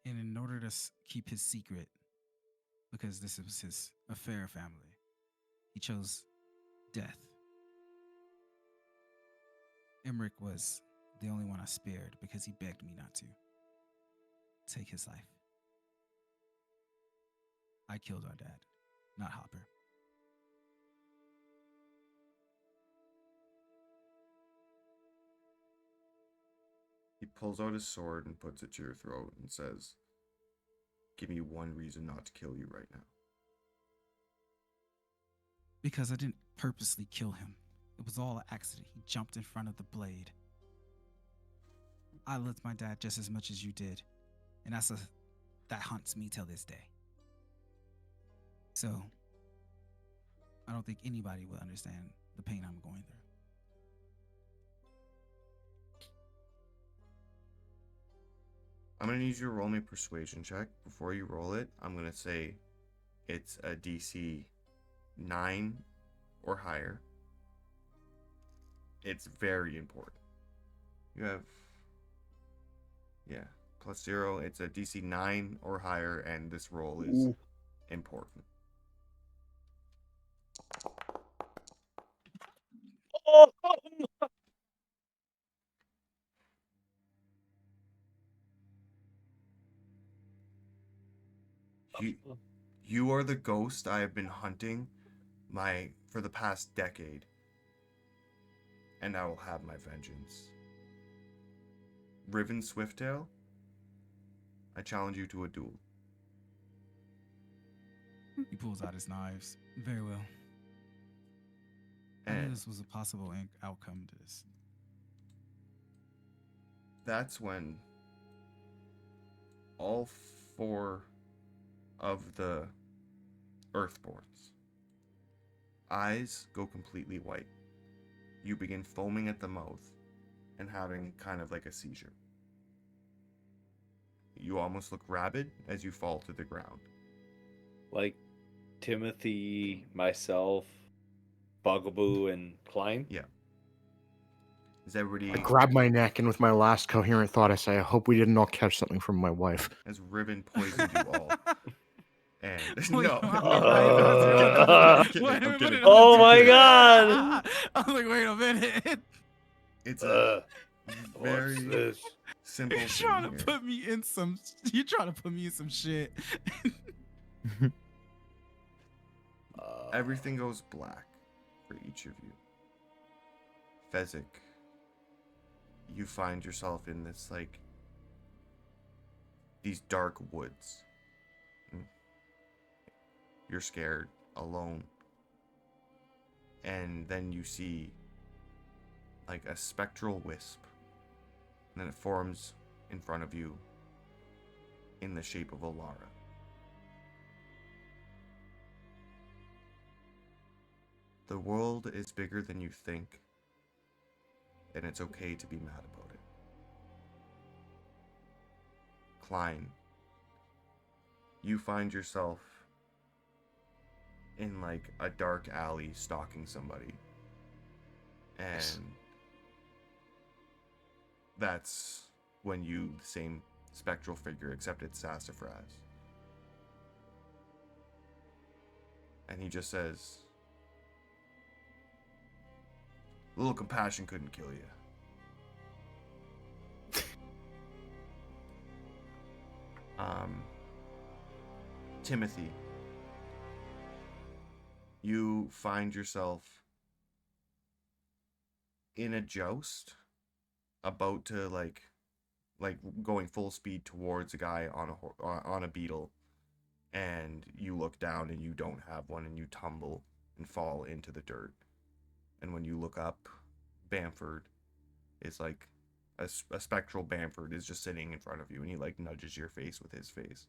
And in order to keep his secret, because this was his affair family, he chose death. Emmerich was the only one I spared because he begged me not to take his life. I killed our dad, not Hopper. He pulls out his sword and puts it to your throat and says, "Give me one reason not to kill you right now." Because I didn't purposely kill him. It was all an accident. He jumped in front of the blade. I loved my dad just as much as you did. And that haunts me till this day. So, I don't think anybody will understand the pain I'm going through. I'm going to need you to roll me a persuasion check. Before you roll it, I'm going to say it's a DC 9 or higher, it's very important. You have, yeah, +0. It's a DC 9 or higher, and this roll is important. You are the ghost I have been hunting for the past decade, and I will have my vengeance. Riven Swifttail, I challenge you to a duel. He pulls out his knives. Very well. I knew And this was a possible outcome to this. that's when all 4 of the Earthborns eyes go completely white. You begin foaming at the mouth and having kind of like a seizure. You almost look rabid as you fall to the ground. Like Timothy, myself, Bugaboo, and Klein? Yeah. Is everybody... I grab my neck, and with my last coherent thought, I say, I hope we didn't all catch something from my wife. Has Riven poisoned you all? And Wait, no. Uh, I'm kidding. Oh my god! I was like, wait a minute. It's a What's very this? simple You're thing trying to here. put me in some. You're trying to put me in some shit. Everything goes black for each of you. Fezzik, you find yourself in this, like, these dark woods. You're scared, alone. And then you see, like, a spectral wisp. And then it forms in front of you in the shape of Alara. The world is bigger than you think, and it's okay to be mad about it. Klein, you find yourself in like a dark alley stalking somebody. And that's when the same spectral figure, except it's Sassafras. And he just says, "A little compassion couldn't kill you." Timothy, you find yourself in a joust, about to like going full speed towards a guy on a beetle, and you look down and you don't have one, and you tumble and fall into the dirt. And when you look up, Bamford is like a spectral Bamford is just sitting in front of you, and he like nudges your face with his face.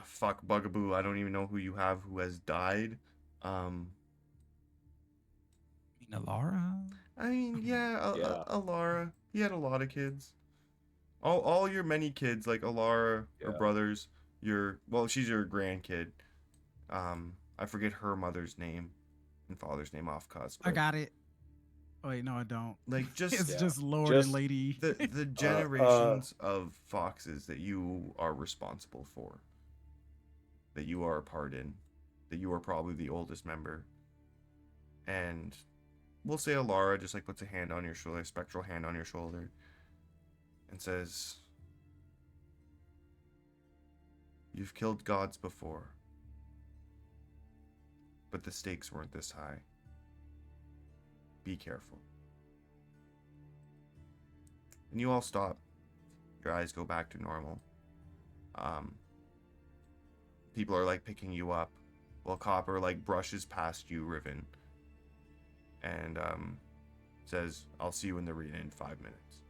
Fuck, Bugaboo, I don't even know who you have who has died. Alara? I mean, yeah, Yeah. Alara. He had a lot of kids. All your many kids, like Alara, or Yeah. brothers, she's your grandkid. I forget her mother's name and father's name off cusp. I got it. Wait, no, I don't. Like, just It's Yeah. just Lord Just and Lady. the generations of foxes that you are responsible for, that you are a part in, that you are probably the oldest member. And we'll say Alara just like puts a hand on your shoulder, a spectral hand on your shoulder, and says, "You've killed gods before, but the stakes weren't this high. Be careful." And you all stop. Your eyes go back to normal. People are like picking you up, while Copper like brushes past you, Riven, and says, "I'll see you in the arena in 5 minutes."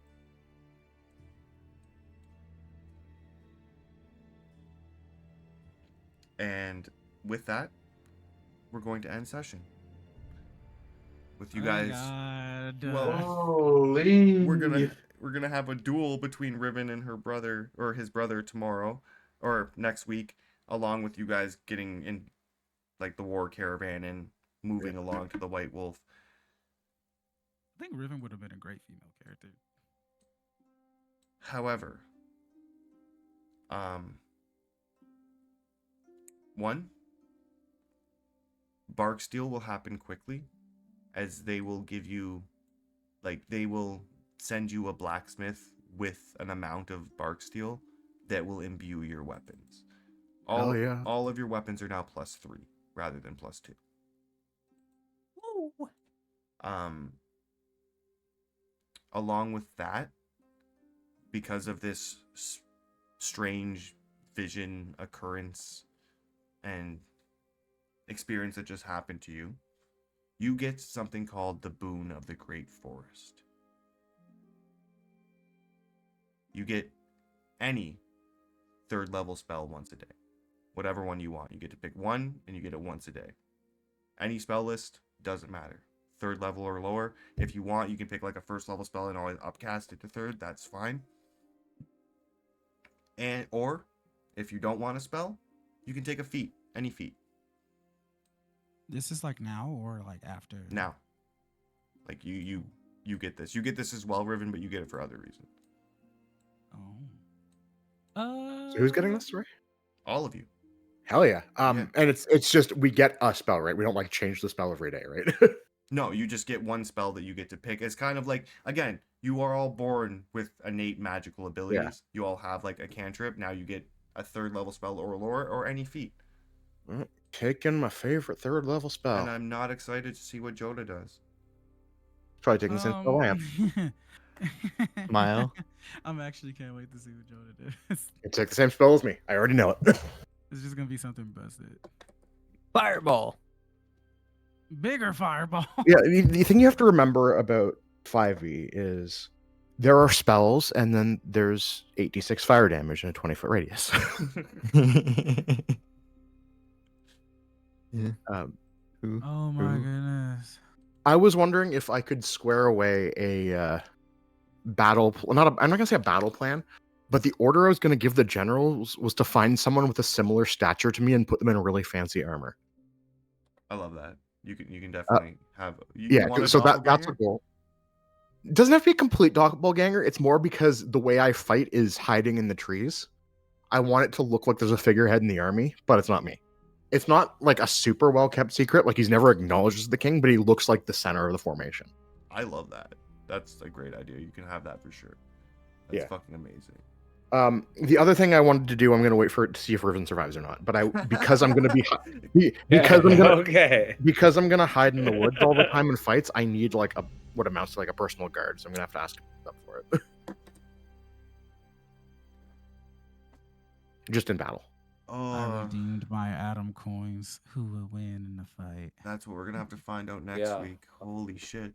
And with that, we're going to end session. With you guys, God. well, Holy. we're gonna we're gonna have a duel between Riven and her brother or his brother tomorrow or next week, along with you guys getting in like the war caravan and moving along to the White Wolf. I think Riven would have been a great female character. However, one, bark steel will happen quickly, as they will give you, like, they will send you a blacksmith with an amount of bark steel that will imbue your weapons. Hell yeah. All of your weapons are now +3 rather than +2. Ooh. Along with that, because of this strange vision occurrence and experience that just happened to you, you get something called the Boon of the Great Forest. You get any 3rd level spell once a day. Whatever one you want. You get to pick one and you get it once a day. Any spell list, doesn't matter. 3rd level or lower. If you want, you can pick like a 1st level spell and always upcast it to 3rd. That's fine. Or if you don't want a spell, you can take a feat. Any feat. This is like now or like after? Now. Like you get this. You get this as well, Riven, but you get it for other reasons. Oh. So who's getting this, right? All of you. Hell yeah. Yeah. And it's just we get a spell, right? We don't like change the spell every day, right? No, you just get one spell that you get to pick. It's kind of like, again, you are all born with innate magical abilities. Yeah. You all have like a cantrip. Now you get a 3rd level spell or lower or any feat. Taking my favorite 3rd level spell. And I'm not excited to see what Joda does. Probably taking the same spell I am. Smile. I'm actually can't wait to see what Joda does. You take the same spell as me. I already know it. It's just gonna be something busted. Fireball. Bigger fireball. Yeah, the thing you have to remember about 5e is there are spells and then there's 8d6 fire damage in a 20-foot radius. Yeah. Oh my goodness. I was wondering if I could square away a battle. I'm not gonna say a battle plan, but the order I was gonna give the generals was to find someone with a similar stature to me and put them in really fancy armor. I love that. You can definitely have. Yeah, want a so that's a doppelganger? goal. It doesn't have to be a complete doppelganger. It's more because the way I fight is hiding in the trees. I want it to look like there's a figurehead in the army, but it's not me. It's not like a super well kept secret. Like he's never acknowledged as the king, but he looks like the center of the formation. I love that. That's a great idea. You can have that for sure. That's fucking amazing. The other thing I wanted to do, I'm gonna wait for it to see if Riven survives or not. But because I'm gonna because I'm gonna hide in the woods all the time in fights. I need like what amounts to like a personal guard. So I'm gonna have to ask up for it. Just in battle. I redeemed my Adam coins. Who will win in the fight? That's what we're gonna have to find out next Yeah. week. Holy shit.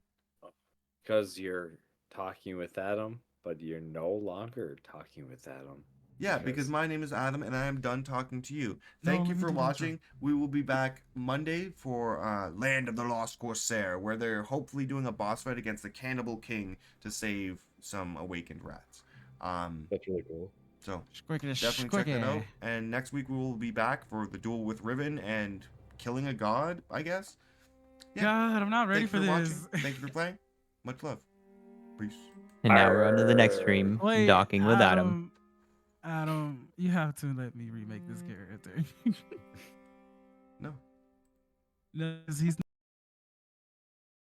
Because you're talking with Adam, but you're no longer talking with Adam. Yeah, because my name is Adam and I am done talking to you. Thank you let me for do the intro. watching. We will be back Monday for Land of the Lost Corsair, where they're hopefully doing a boss fight against the Cannibal King to save some awakened rats. That's really cool. So definitely check that out. And next week we will be back for the duel with Riven and killing a god, I guess. Yeah. God, I'm not ready Thank for you this. watching. Thank you for playing. Much love. Peace. And now we're on to the next stream, Wait, docking with Adam. Adam, you have to let me remake this character. No. No, 'cause he's